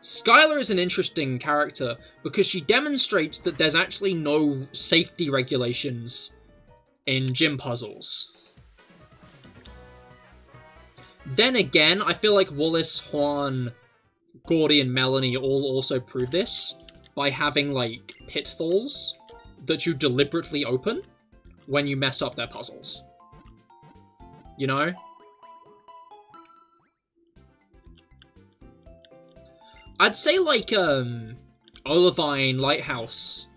Skylar is an interesting character because she demonstrates that there's actually no safety regulations in gym puzzles. Then again, I feel like Wallace, Juan, Gordy, and Melanie all also prove this by having, like, pitfalls that you deliberately open when you mess up their puzzles. You know? I'd say, like, Olivine Lighthouse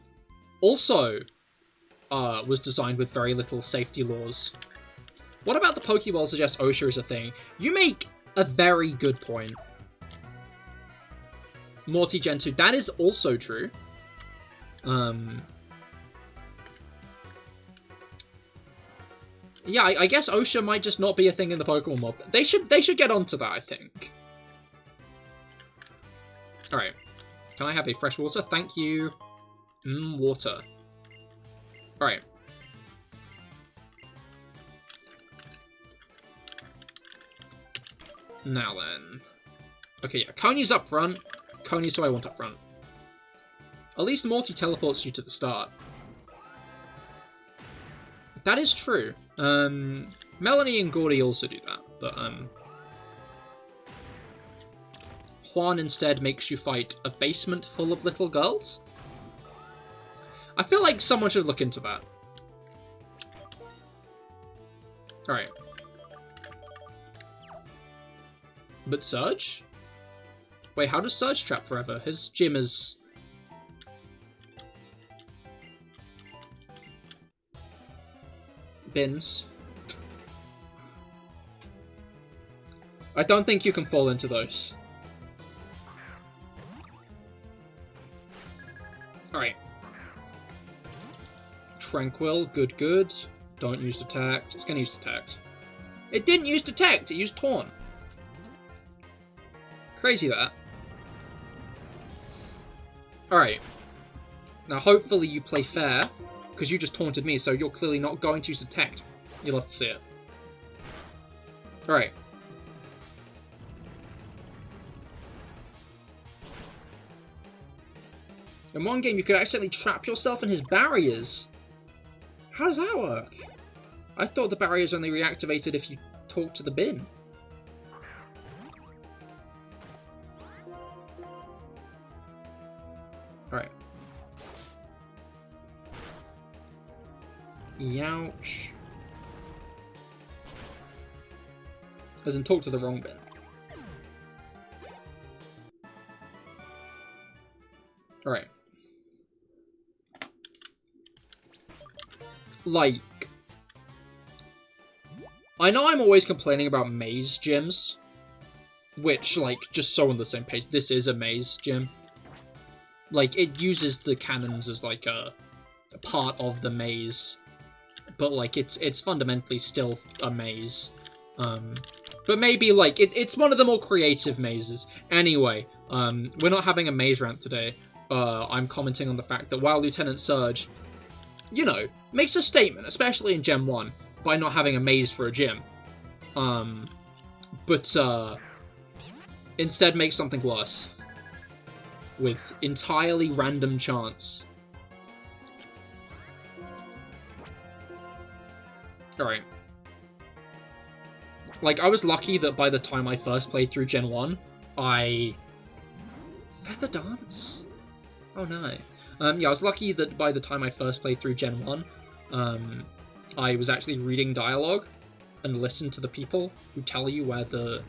also was designed with very little safety laws. What about the Pokeball suggests OSHA is a thing? You make a very good point. Morty Gen 2, that is also true. Yeah, I guess OSHA might just not be a thing in the Pokemon mob. They should get onto that, I think. Alright. Can I have a fresh water? Thank you. Water. Alright. Now then. Okay, yeah. Coney's up front. Coney's who I want up front. At least Morty teleports you to the start. That is true. Melanie and Gordy also do that, but Juan instead makes you fight a basement full of little girls. I feel like someone should look into that. Alright. But Surge? Wait, how does Surge trap forever? His gym is... bins. I don't think you can fall into those. Alright. Tranquil, good, good. Don't use Detect. It's gonna use Detect. It didn't use Detect, it used Taunt. Crazy that. Alright. Now hopefully you play fair, because you just taunted me, so you're clearly not going to use Detect. You'll have to see it. Alright. In one game, you could accidentally trap yourself in his barriers. How does that work? I thought the barriers only reactivated if you talk to the bin. Alright. Youch. As in, talk to the wrong bin. Alright. Like, I know I'm always complaining about maze gyms, which, like, just so on the same page, this is a maze gym. Like, it uses the cannons as, like, a part of the maze, but, like, it's fundamentally still a maze. But maybe, like, it's one of the more creative mazes. Anyway, we're not having a maze rant today. I'm commenting on the fact that while Lieutenant Surge, you know, makes a statement, especially in Gen 1, by not having a maze for a gym. But instead makes something worse. With entirely random chance. Alright. Like, I was lucky that by the time I first played through Gen 1, Feather Dance? Oh no. Yeah, I was lucky that by the time I first played through Gen 1, I was actually reading dialogue and listened to the people who tell you where the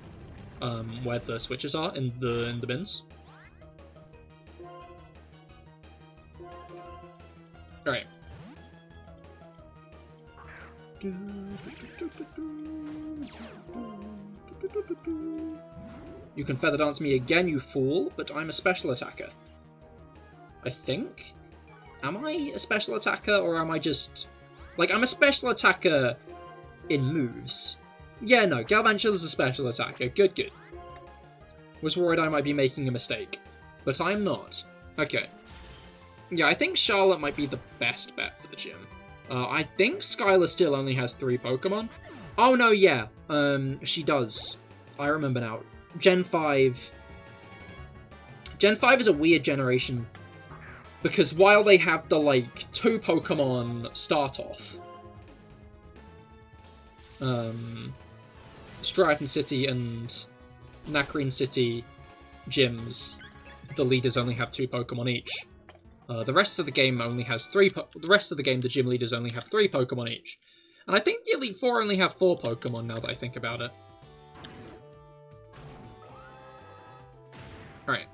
switches are in the bins. Alright. You can feather dance me again, you fool, but I'm a special attacker. I think? Am I a special attacker, or am I just... Like, I'm a special attacker in moves. Yeah, no, Galvantula's a special attacker. Good, good. Was worried I might be making a mistake, but I'm not. Okay. Yeah, I think Charlotte might be the best bet for the gym. I think Skylar still only has 3 Pokemon. Oh, no, yeah. She does. I remember now. Gen 5... Gen 5 is a weird generation. Because while they have the, like, 2 Pokemon start-off... Stratton City and Nacrene City gyms, the leaders only have 2 Pokemon each. The rest of the game only has 3 the rest of the game, the gym leaders only have 3 Pokemon each. And I think the Elite Four only have 4 Pokemon now that I think about it. Alright.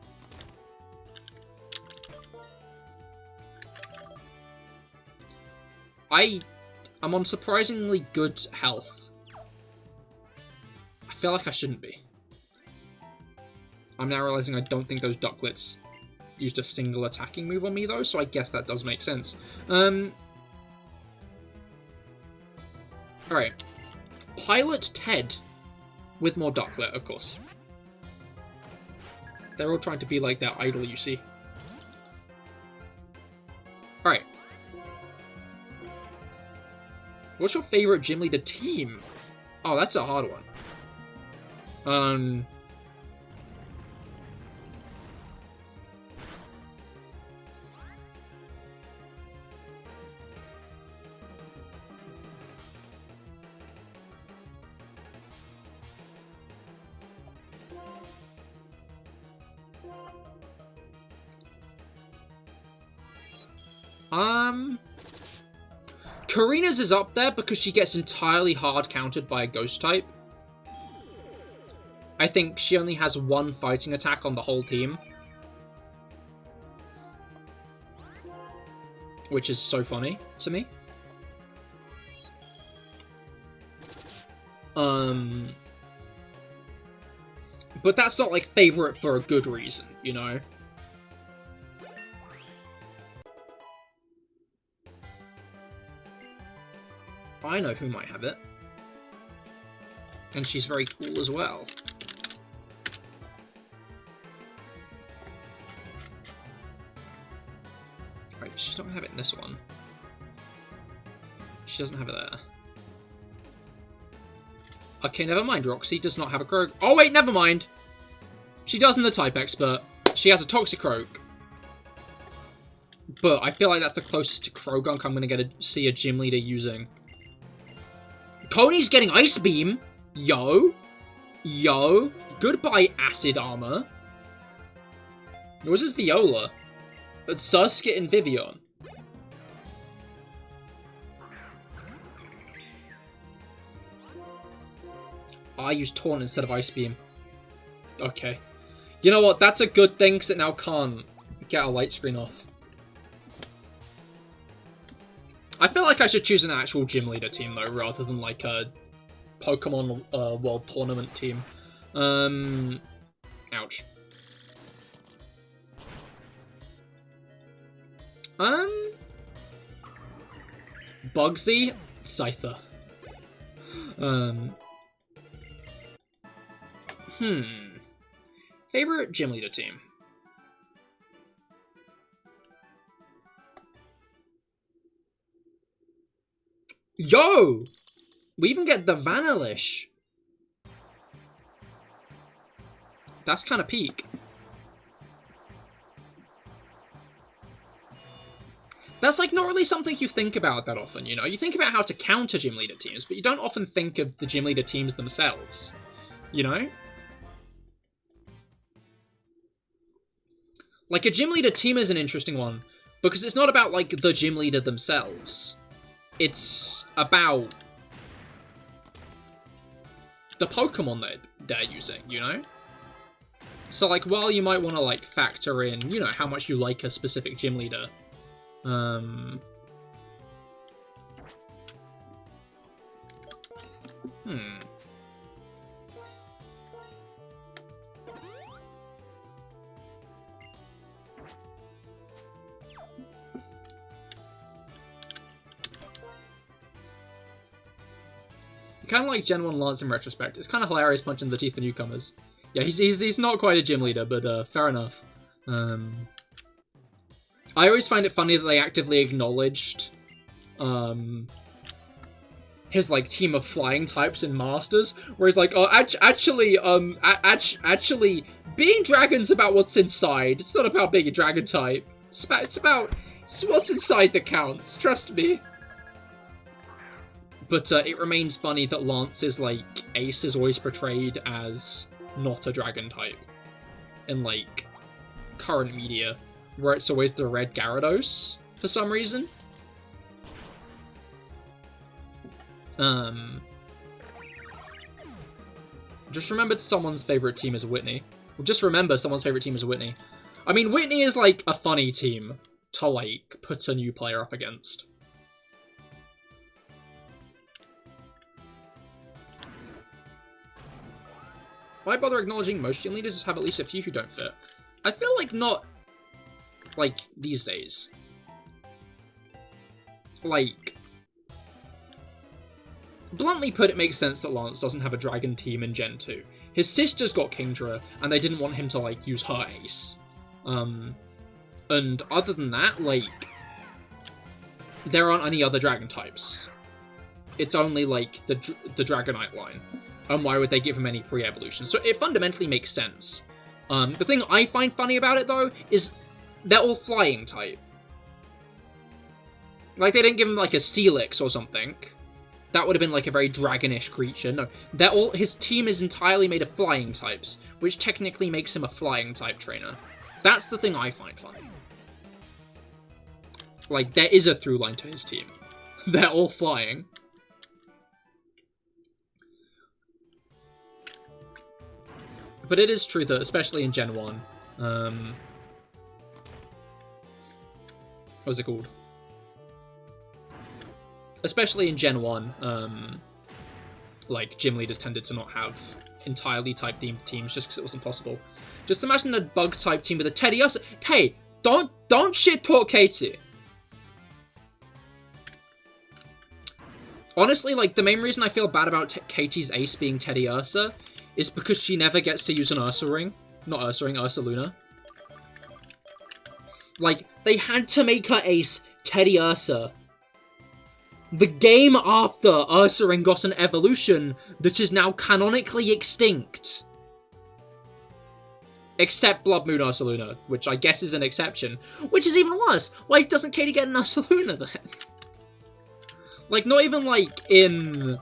I'm on surprisingly good health. I feel like I shouldn't be. I'm now realizing I don't think those ducklets used a single attacking move on me, though, so I guess that does make sense. Alright. Pilot Ted. With more ducklet, of course. They're all trying to be like their idol, you see. Alright. What's your favorite gym leader team? Oh, that's a hard one. Karina's is up there because she gets entirely hard countered by a ghost type. I think she only has 1 fighting attack on the whole team. Which is so funny to me. But that's not, like, favorite for a good reason, you know? I know who might have it. And she's very cool as well. Right, she doesn't have it in this one. She doesn't have it there. Okay, never mind. Roxy does not have a Croak. Oh, wait, never mind. She does in the Type Expert. She has a Toxicroak. but I feel like that's the closest to Krogunk I'm going to get to see a gym leader using. Coney's getting Ice Beam. Yo. Yo. Goodbye, Acid Armor. What's this Viola? It's Surskit and Vivian. I use Taunt instead of Ice Beam. Okay. You know what? That's a good thing, because it now can't get a light screen off. I feel like I should choose an actual gym leader team, though, rather than, like, a Pokemon World Tournament team. Ouch. Bugsy, Scyther. Favorite gym leader team? Yo! We even get the Vanillish. That's kind of peak. That's, like, not really something you think about that often, you know? You think about how to counter gym leader teams, but you don't often think of the gym leader teams themselves. You know? Like, a gym leader team is an interesting one, because it's not about, like, the gym leader themselves. It's about the Pokemon that they're using, you know? So, like, while you might want to, like, factor in, you know, how much you like a specific gym leader, kind of like Gen 1 Lance in retrospect. It's kind of hilarious punching the teeth of newcomers. Yeah, he's not quite a gym leader, but fair enough. I always find it funny that they actively acknowledged his, like, team of flying types in Masters, where he's like, oh, actually, being dragon's about what's inside. It's not about being a dragon type. It's what's inside that counts. Trust me. But it remains funny that Lance's, like, ace is always portrayed as not a dragon type in, like, current media, where it's always the red Gyarados for some reason. Just remember someone's favorite team is Whitney. Well, just remember someone's favorite team is Whitney. I mean, Whitney is, like, a funny team to, like, put a new player up against. Why bother acknowledging most gym leaders have at least a few who don't fit? I feel like not, like, these days. Like, bluntly put, it makes sense that Lance doesn't have a dragon team in Gen 2. His sister's got Kingdra, and they didn't want him to, like, use her ace. And other than that, like, there aren't any other dragon types. It's only, like, the Dragonite line. And why would they give him any pre-evolution? So it fundamentally makes sense. The thing I find funny about it, though, is they're all flying type. Like, they didn't give him, like, a Steelix or something. That would have been, like, a very dragonish creature. No, they're all, his team is entirely made of flying types, which technically makes him a flying type trainer. That's the thing I find funny. Like, there is a through line to his team. They're all flying. But it is true that, especially in Gen 1, what's it called? Especially in Gen 1, like, gym leaders tended to not have entirely type-themed teams just because it wasn't possible. Just imagine a bug-type team with a Teddiursa. Hey, don't shit-talk Katie. Honestly, like, the main reason I feel bad about Katie's ace being Teddiursa is because she never gets to use an Ursa Ring. Not Ursa Ring, Ursaluna. Like, they had to make her ace Teddiursa. The game after Ursa Ring got an evolution that is now canonically extinct. Except Blood Moon Ursaluna, which I guess is an exception. Which is even worse. Why doesn't Katie get an Ursaluna then? Like, not even, like, in...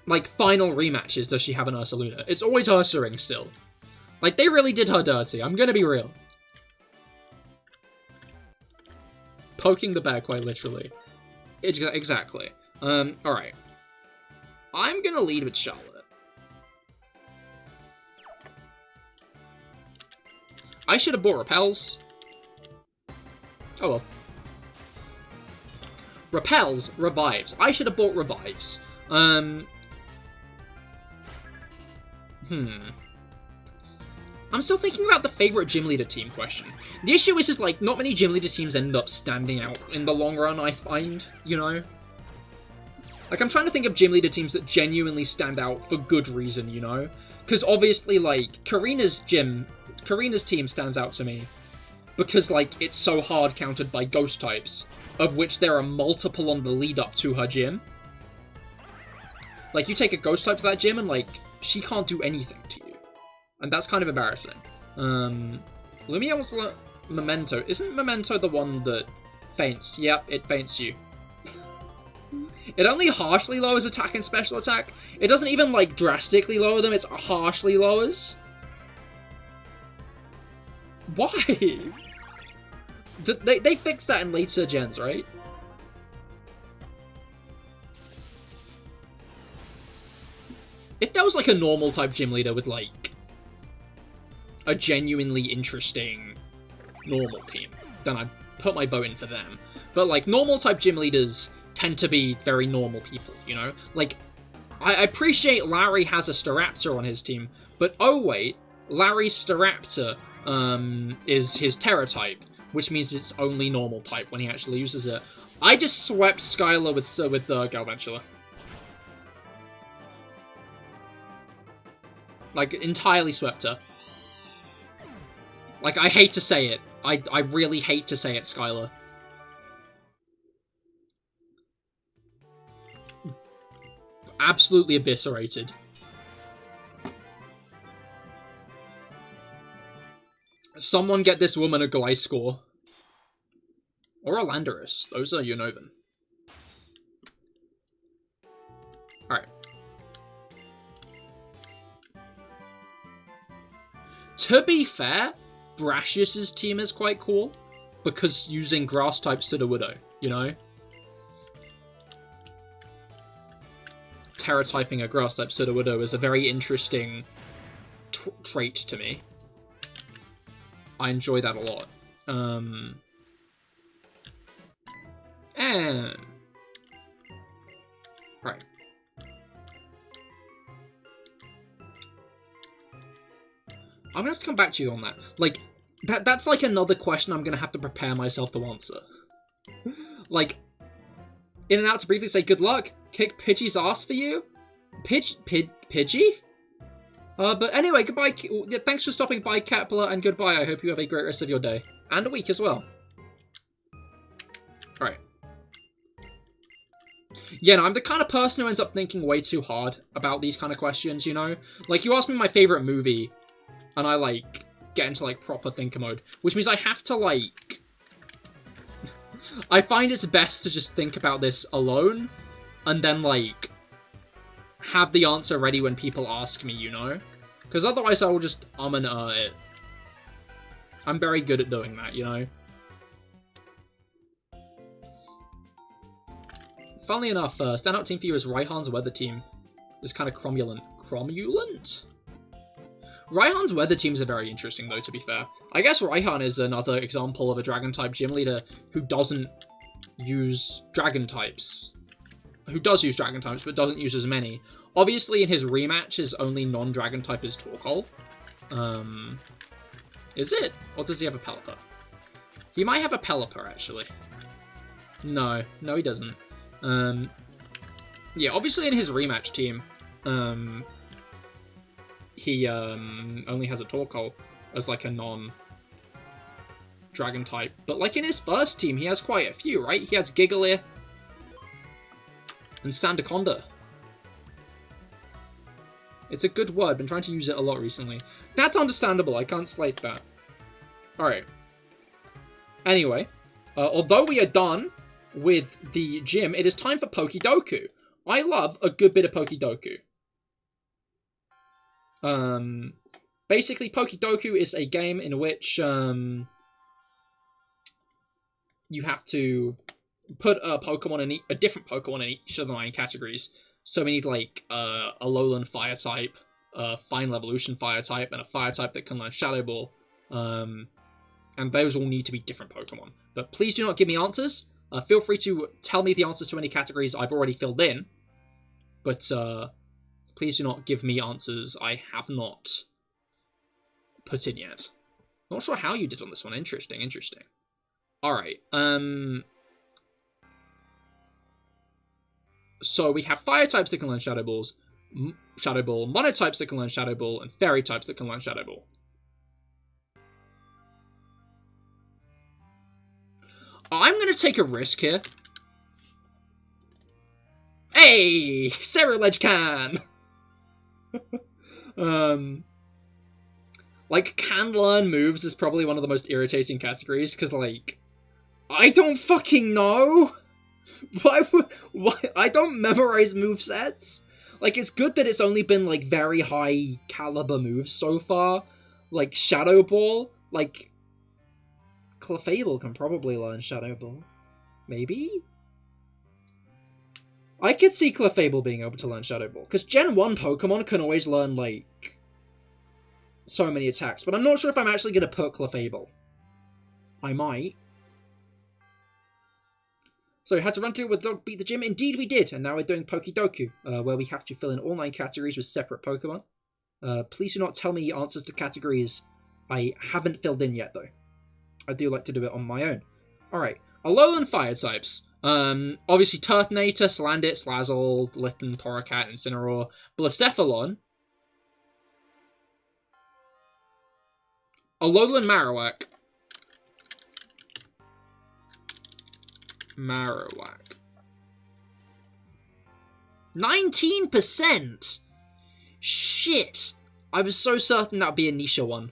like, final rematches does she have an Ursaluna. It's always Ursaring still. Like, they really did her dirty. I'm gonna be real. Poking the bear, quite literally. Exactly. Alright. I'm gonna lead with Charlotte. I should have bought Repels. Oh well. Repels, Revives. I should have bought Revives. I'm still thinking about the favorite gym leader team question. The issue is like, not many gym leader teams end up standing out in the long run, I find, you know? Like, I'm trying to think of gym leader teams that genuinely stand out for good reason, you know? Because obviously, like, Karina's team stands out to me because, like, it's so hard countered by ghost types, of which there are multiple on the lead up to her gym. Like, you take a ghost type to that gym and, like, she can't do anything to you. And that's kind of embarrassing. Lumia wants to Memento. Isn't Memento the one that faints? Yep, it faints you. It only harshly lowers attack and special attack. It doesn't even, like, drastically lower them. It's harshly lowers. Why? They fixed that in later gens, right? If there was, like, a normal type gym leader with, like, a genuinely interesting normal team, then I'd put my vote in for them. But, like, normal type gym leaders tend to be very normal people, you know? Like, I appreciate Larry has a Staraptor on his team, but oh wait, Larry's Staraptor is his Terra type, which means it's only normal type when he actually uses it. I just swept Skylar with Galvantula. Like, entirely swept her. Like, I hate to say it. I really hate to say it, Skylar. Absolutely eviscerated. Someone get this woman a Gliscor. Or a Landorus. Those are Unnovan. Alright. To be fair, Brashius's team is quite cool. Because using grass types to the Widow, you know? Terra typing a grass type Pseudo Widow is a very interesting trait to me. I enjoy that a lot. And right. I'm gonna have to come back to you on that. Like, that's like another question I'm gonna have to prepare myself to answer. Like, in and out to briefly say good luck. Kick Pidgey's ass for you? Pidgey? But anyway, goodbye. Thanks for stopping by, Kepler, and goodbye. I hope you have a great rest of your day. And a week as well. Alright. Yeah, no, I'm the kind of person who ends up thinking way too hard about these kind of questions, you know? Like, you ask me my favorite movie, and I, like, get into, like, proper thinker mode. Which means I have to, like... I find it's best to just think about this alone, and then, like, have the answer ready when people ask me, you know? Because otherwise I will just and it. I'm very good at doing that, you know? Funnily enough, standout team for you is Raihan's weather team. Is kind of cromulent. Cromulent? Raihan's weather teams are very interesting, though, to be fair. I guess Raihan is another example of a Dragon-type gym leader who doesn't use Dragon types. Who does use Dragon types, but doesn't use as many. Obviously, in his rematch, his only non-Dragon type is Torkoal. Is it? Or does he have a Pelipper? He might have a Pelipper, actually. No, he doesn't. Yeah, obviously in his rematch team, he only has a Torkoal as like a non-Dragon type. But like in his first team, he has quite a few, right? He has Gigalith and Sandaconda. It's a good word. Been trying to use it a lot recently. That's understandable. I can't slate that. Alright. Anyway, although we are done with the gym, it is time for Pokidoku. I love a good bit of Pokidoku. Basically, Pokidoku is a game in which you have to put a different Pokemon in each of the 9 categories. So we need like a Alolan Fire type, a Final Evolution Fire type, and a Fire type that can learn Shadow Ball. And those all need to be different Pokemon. But please do not give me answers. Feel free to tell me the answers to any categories I've already filled in. But please do not give me answers I have not put in yet. Not sure how you did on this one. Interesting. Alright, so we have Fire types that can learn Shadow Ball, Mono types that can learn Shadow Ball, and Fairy types that can learn Shadow Ball. I'm gonna take a risk here. Hey! Ceruledge can! Like, can learn moves is probably one of the most irritating categories, because, like, I don't fucking know! Why? I don't memorize movesets? Like, it's good that it's only been, like, very high caliber moves so far. Like, Shadow Ball, like, Clefable can probably learn Shadow Ball. Maybe? I could see Clefable being able to learn Shadow Ball, because Gen 1 Pokemon can always learn, like, so many attacks, but I'm not sure if I'm actually going to put Clefable. I might. So we had to run to with Dog Beat the Gym. Indeed we did, and now we're doing Pokidoku, where we have to fill in all 9 categories with separate Pokemon. Please do not tell me answers to categories I haven't filled in yet, though. I do like to do it on my own. Alright, Alolan Fire types. Obviously Turtonator, Salandit, Slazzle, Litten, Torracat, Incineroar, Blacephalon, Alolan Marowak. 19%! Shit! I was so certain that would be a Nisha one.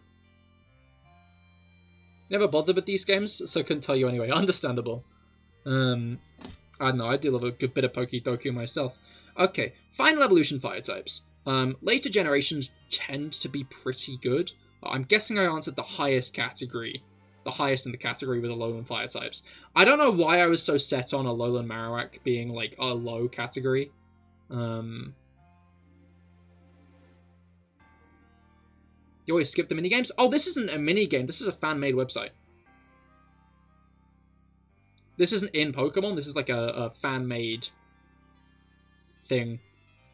Never bothered with these games, so couldn't tell you anyway. Understandable. I don't know, I do love a good bit of Pokidoku myself. Okay, Final Evolution Fire types. Later generations tend to be pretty good. I'm guessing I answered the highest category. The highest in the category with Alolan Fire types. I don't know why I was so set on Alolan Marowak being, like, a low category. You always skip the minigames? Oh, this isn't a minigame. This is a fan-made website. This isn't in Pokemon. This is like a fan-made thing.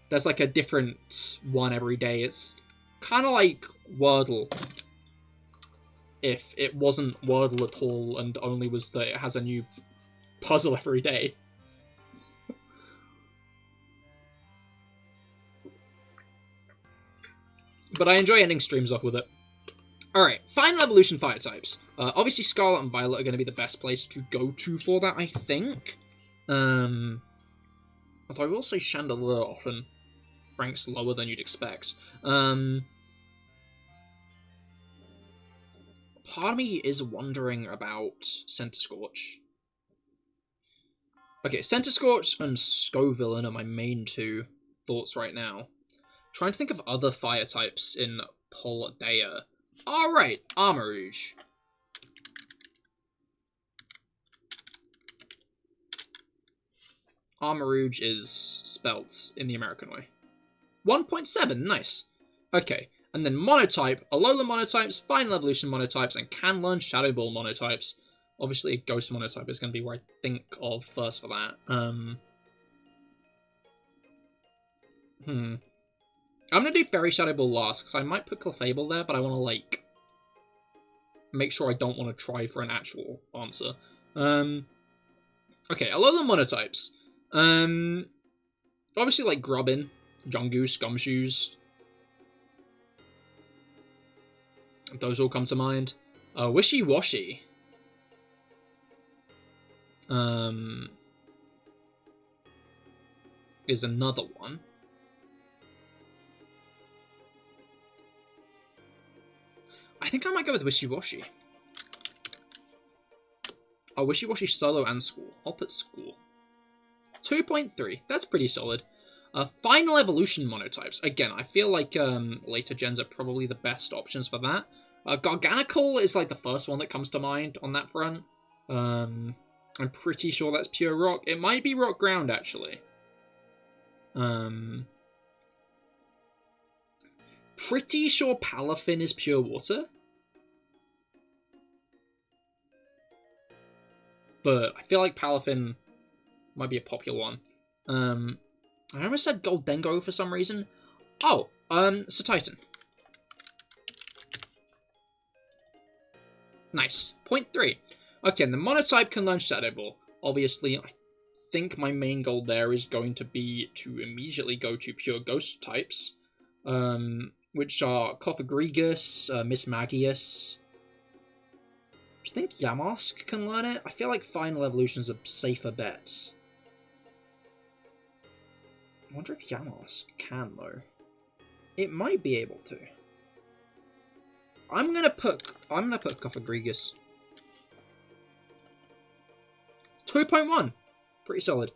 There's like a different one every day. It's kind of like Wordle. If it wasn't Wordle at all and only was that it has a new puzzle every day. But I enjoy ending streams off with it. Alright, Final Evolution Fire types. Obviously Scarlet and Violet are going to be the best place to go to for that, I think. Although I will say Chandelier often ranks lower than you'd expect. Part of me is wondering about Centiskorch. Okay, Centiskorch and Scovillain are my main 2 thoughts right now. Trying to think of other fire types in Paldea. Alright, Armarouge. Armarouge is spelt in the American way. 1.7, nice. Okay, and then Monotype, Alolan Monotypes, Final Evolution Monotypes, and can learn Shadow Ball Monotypes. Obviously, a Ghost Monotype is going to be where I think of first for that. I'm going to do Fairy Shadow Ball last, because I might put Clefable there, but I want to, like, make sure I don't want to try for an actual answer. Okay, Alolan Monotypes. Obviously, like, Grubbin, Jungoose, Gumshoes. Those all come to mind. Wishy-Washy. Is another one. I think I might go with Wishy-Washy. Oh, Wishy-Washy solo and school. I'll put school. 2.3. That's pretty solid. Final evolution monotypes. Again, I feel like later gens are probably the best options for that. Garganical is like the first one that comes to mind on that front. I'm pretty sure that's pure rock. It might be rock ground, actually. Pretty sure Palafin is pure water. But I feel like Palafin might be a popular one. I almost said Goldengo for some reason. Oh, Titan. Nice. 0.3. Okay, and the monotype can learn Shadow Ball. Obviously, I think my main goal there is going to be to immediately go to pure ghost types. Which are Cofagrigus, Mismagius. I think Yamask can learn it. I feel like Final Evolutions are safer bets. I wonder if Yamask can, though. It might be able to. I'm gonna put Cofagrigus. 2.1. Pretty solid.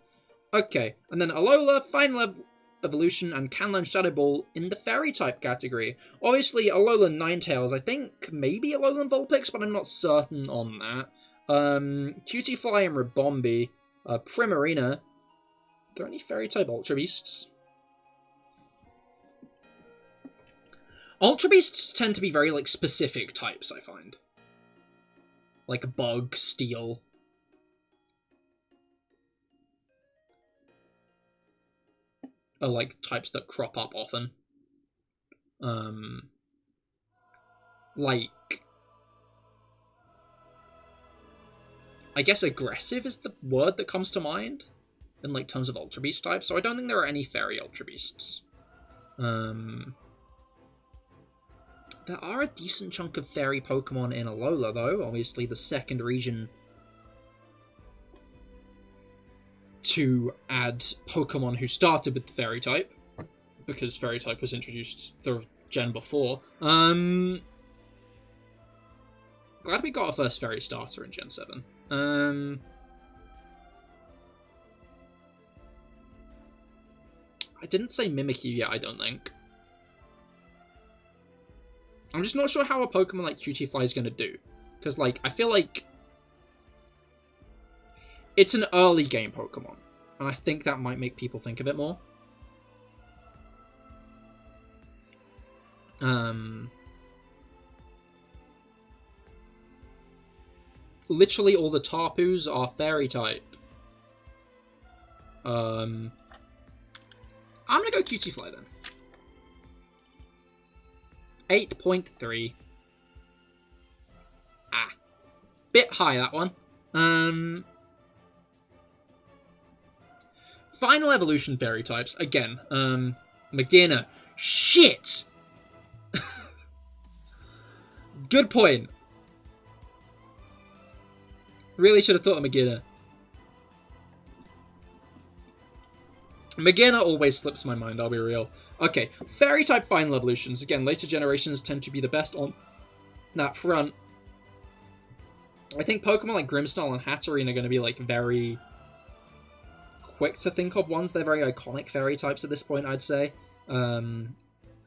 Okay, and then Alola, Final Evolution, and can learn Shadow Ball in the Fairy type category. Obviously, Alolan Ninetales, I think maybe Alolan Vulpix, but I'm not certain on that. Cutiefly and Ribombee, Primarina. Are there any Fairy type Ultra Beasts? Ultra Beasts tend to be very, like, specific types, I find. Like Bug, Steel. Are like types that crop up often. Like, I guess aggressive is the word that comes to mind in like terms of Ultra Beast types, so I don't think there are any Fairy Ultra Beasts. There are a decent chunk of Fairy Pokemon in Alola, though. Obviously, the second region to add Pokemon who started with the Fairy type, because Fairy type was introduced the gen before. Glad we got our first Fairy starter in Gen 7. I didn't say Mimikyu yet, I don't think. I'm just not sure how a Pokemon like Cutiefly is going to do. Because, like, I feel like it's an early game Pokemon. And I think that might make people think a bit more. Literally all the Tarpus are Fairy type. I'm gonna go Cutiefly then. 8.3. Bit high, that one. Final Evolution Fairy types. Again, Magina. Shit! Good point. Really should have thought of Magina. Magina always slips my mind, I'll be real. Okay, Fairy type Final Evolutions. Again, later generations tend to be the best on that front. I think Pokemon like Grimmsnarl and Hatterene are going to be, like, very quick to think of ones. They're very iconic Fairy types at this point, I'd say.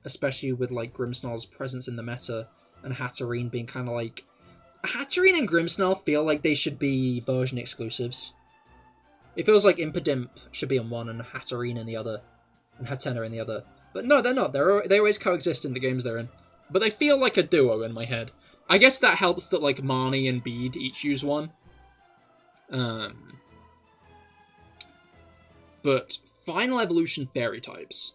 Especially with, like, Grimmsnarl's presence in the meta, and Hatterene being kind of like... Hatterene and Grimmsnarl feel like they should be version exclusives. It feels like Impidimp should be on one, and Hatterene in the other, and Hatenna in the other. But no, they're not. They always coexist in the games they're in. But they feel like a duo in my head. I guess that helps that, like, Marnie and Bede each use one. But Final Evolution Fairy types.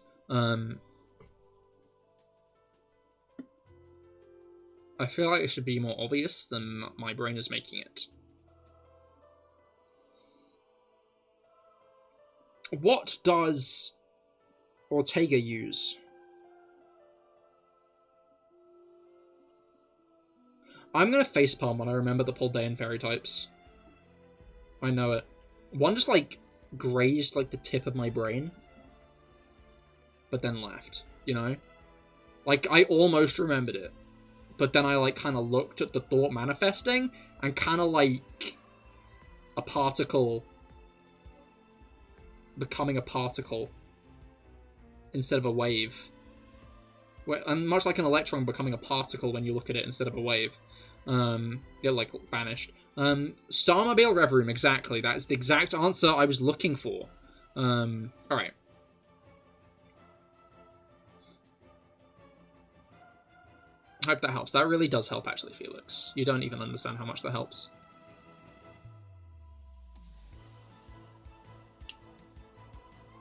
I feel like it should be more obvious than my brain is making it. What does Ortega use? I'm gonna facepalm when I remember the Poldean Fairy types. I know it. One just, like, grazed, like, the tip of my brain. But then left, you know? Like, I almost remembered it. but then I, like, kind of looked at the thought manifesting, and kind of, like, a particle becoming a particle instead of a wave. And much like an electron becoming a particle when you look at it instead of a wave. It, like, vanished. Starmobile Rev Room, exactly. That is the exact answer I was looking for. Alright. I hope that helps. That really does help, actually, Felix. You don't even understand how much that helps.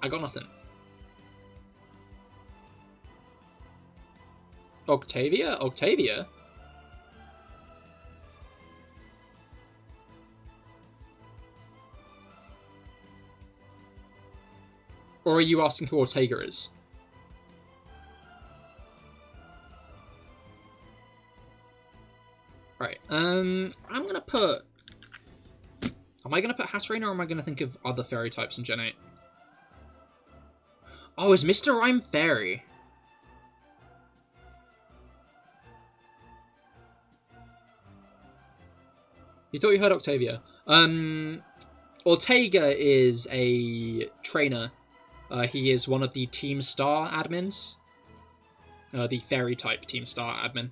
I got nothing. Octavia? Octavia? Or are you asking who Ortega is? Right, I'm gonna put... Am I gonna put Hatterene, or am I gonna think of other fairy types in Gen 8? Oh, is Mr. Rhyme fairy? You thought you heard Octavia. Ortega is a trainer. He is one of the Team Star admins. The fairy type Team Star admin.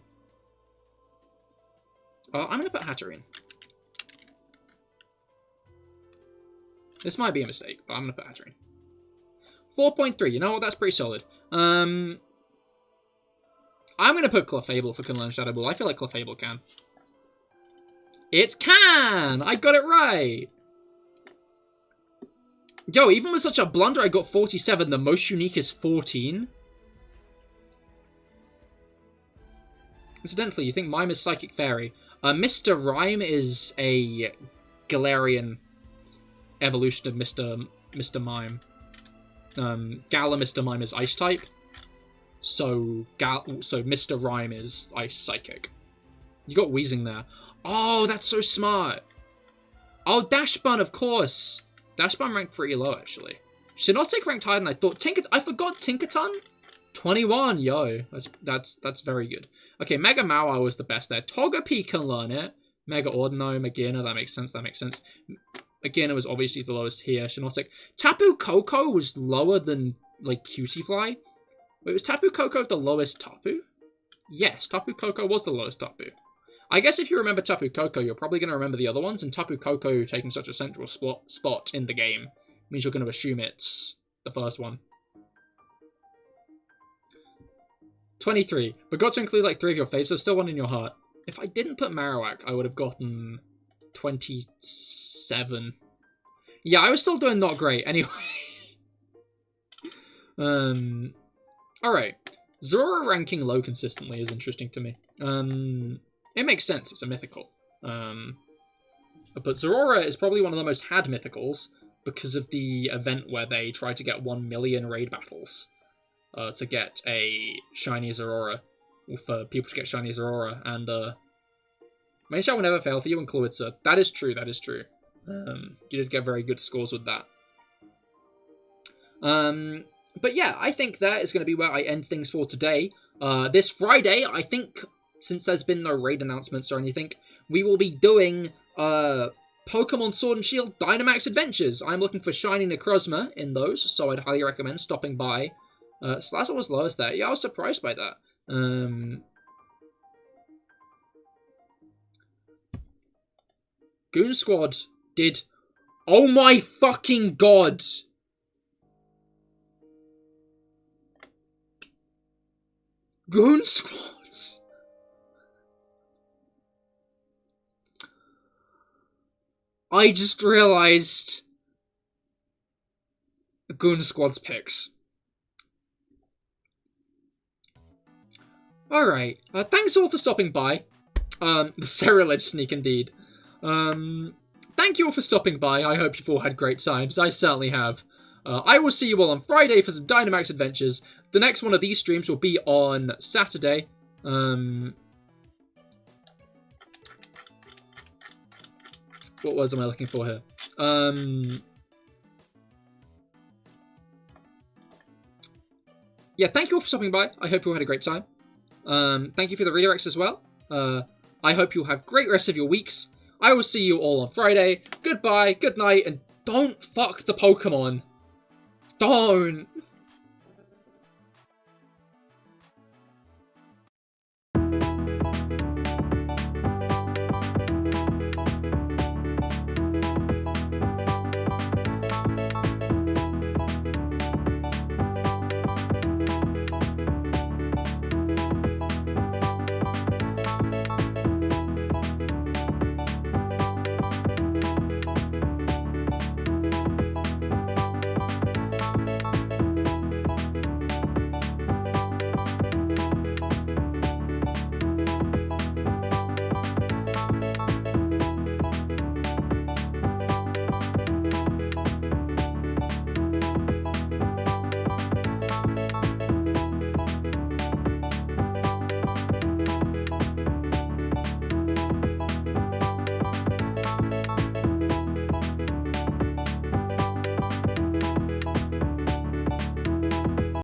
I'm gonna put Hatterene. This might be a mistake, but I'm gonna put Hatterene. 4.3, you know what? That's pretty solid. I'm gonna put Clefable for Can Learn Shadow Ball. I feel like Clefable can. It's can! I got it right! Yo, even with such a blunder, I got 47. The most unique is 14. Incidentally, you think Mime is Psychic Fairy. Mr. Rhyme is a Galarian evolution of Mr. Mime. Gala Mr. Mime is Ice type. So Mr. Rhyme is Ice Psychic. You got Weezing there. Oh, that's so smart. Oh, Dashbun, of course. Dashbun ranked pretty low, actually. Shiinotic ranked higher than I thought. I forgot Tinkaton? 21, yo. That's very good. Okay, Mega Mawile was the best there. Togepi can learn it. Mega Ordino, Magina, that makes sense, Magina was obviously the lowest here. Shiinotic. Tapu Koko was lower than, like, Cutiefly. Wait, was Tapu Koko the lowest Tapu? Yes, Tapu Koko was the lowest Tapu. I guess if you remember Tapu Koko, you're probably going to remember the other ones, and Tapu Koko taking such a central spot in the game means you're going to assume it's the first one. 23. Forgot to include like 3 of your faves, so still one in your heart. If I didn't put Marowak, I would have gotten 27. Yeah, I was still doing not great. Anyway. Alright. Zorora ranking low consistently is interesting to me. It makes sense, it's a mythical. But Zorora is probably one of the most had mythicals because of the event where they tried to get 1 million raid battles to get a shiny Zorora, or for people to get shiny Zorora, and Main Shot will never fail for you and Cluitza. That is true, that is true. You did get very good scores with that. But yeah, I think that is going to be where I end things for today. This Friday, I think, since there's been no raid announcements or anything, we will be doing Pokemon Sword and Shield Dynamax Adventures. I'm looking for shiny Necrozma in those, so I'd highly recommend stopping by. Slazzle was lowest there. Yeah, I was surprised by that. Goon Squad did... Oh my fucking god! Goon Squads! I just realized Goon Squad's picks. Alright, thanks all for stopping by. The Ceruledge sneak indeed. Thank you all for stopping by. I hope you've all had great times. I certainly have. I will see you all on Friday for some Dynamax Adventures. The next one of these streams will be on Saturday. What words am I looking for here? Yeah, thank you all for stopping by. I hope you all had a great time. Thank you for the redirects as well. I hope you'll have great rest of your weeks. I will see you all on Friday. Goodbye, good night, and don't fuck the Pokemon. Don't.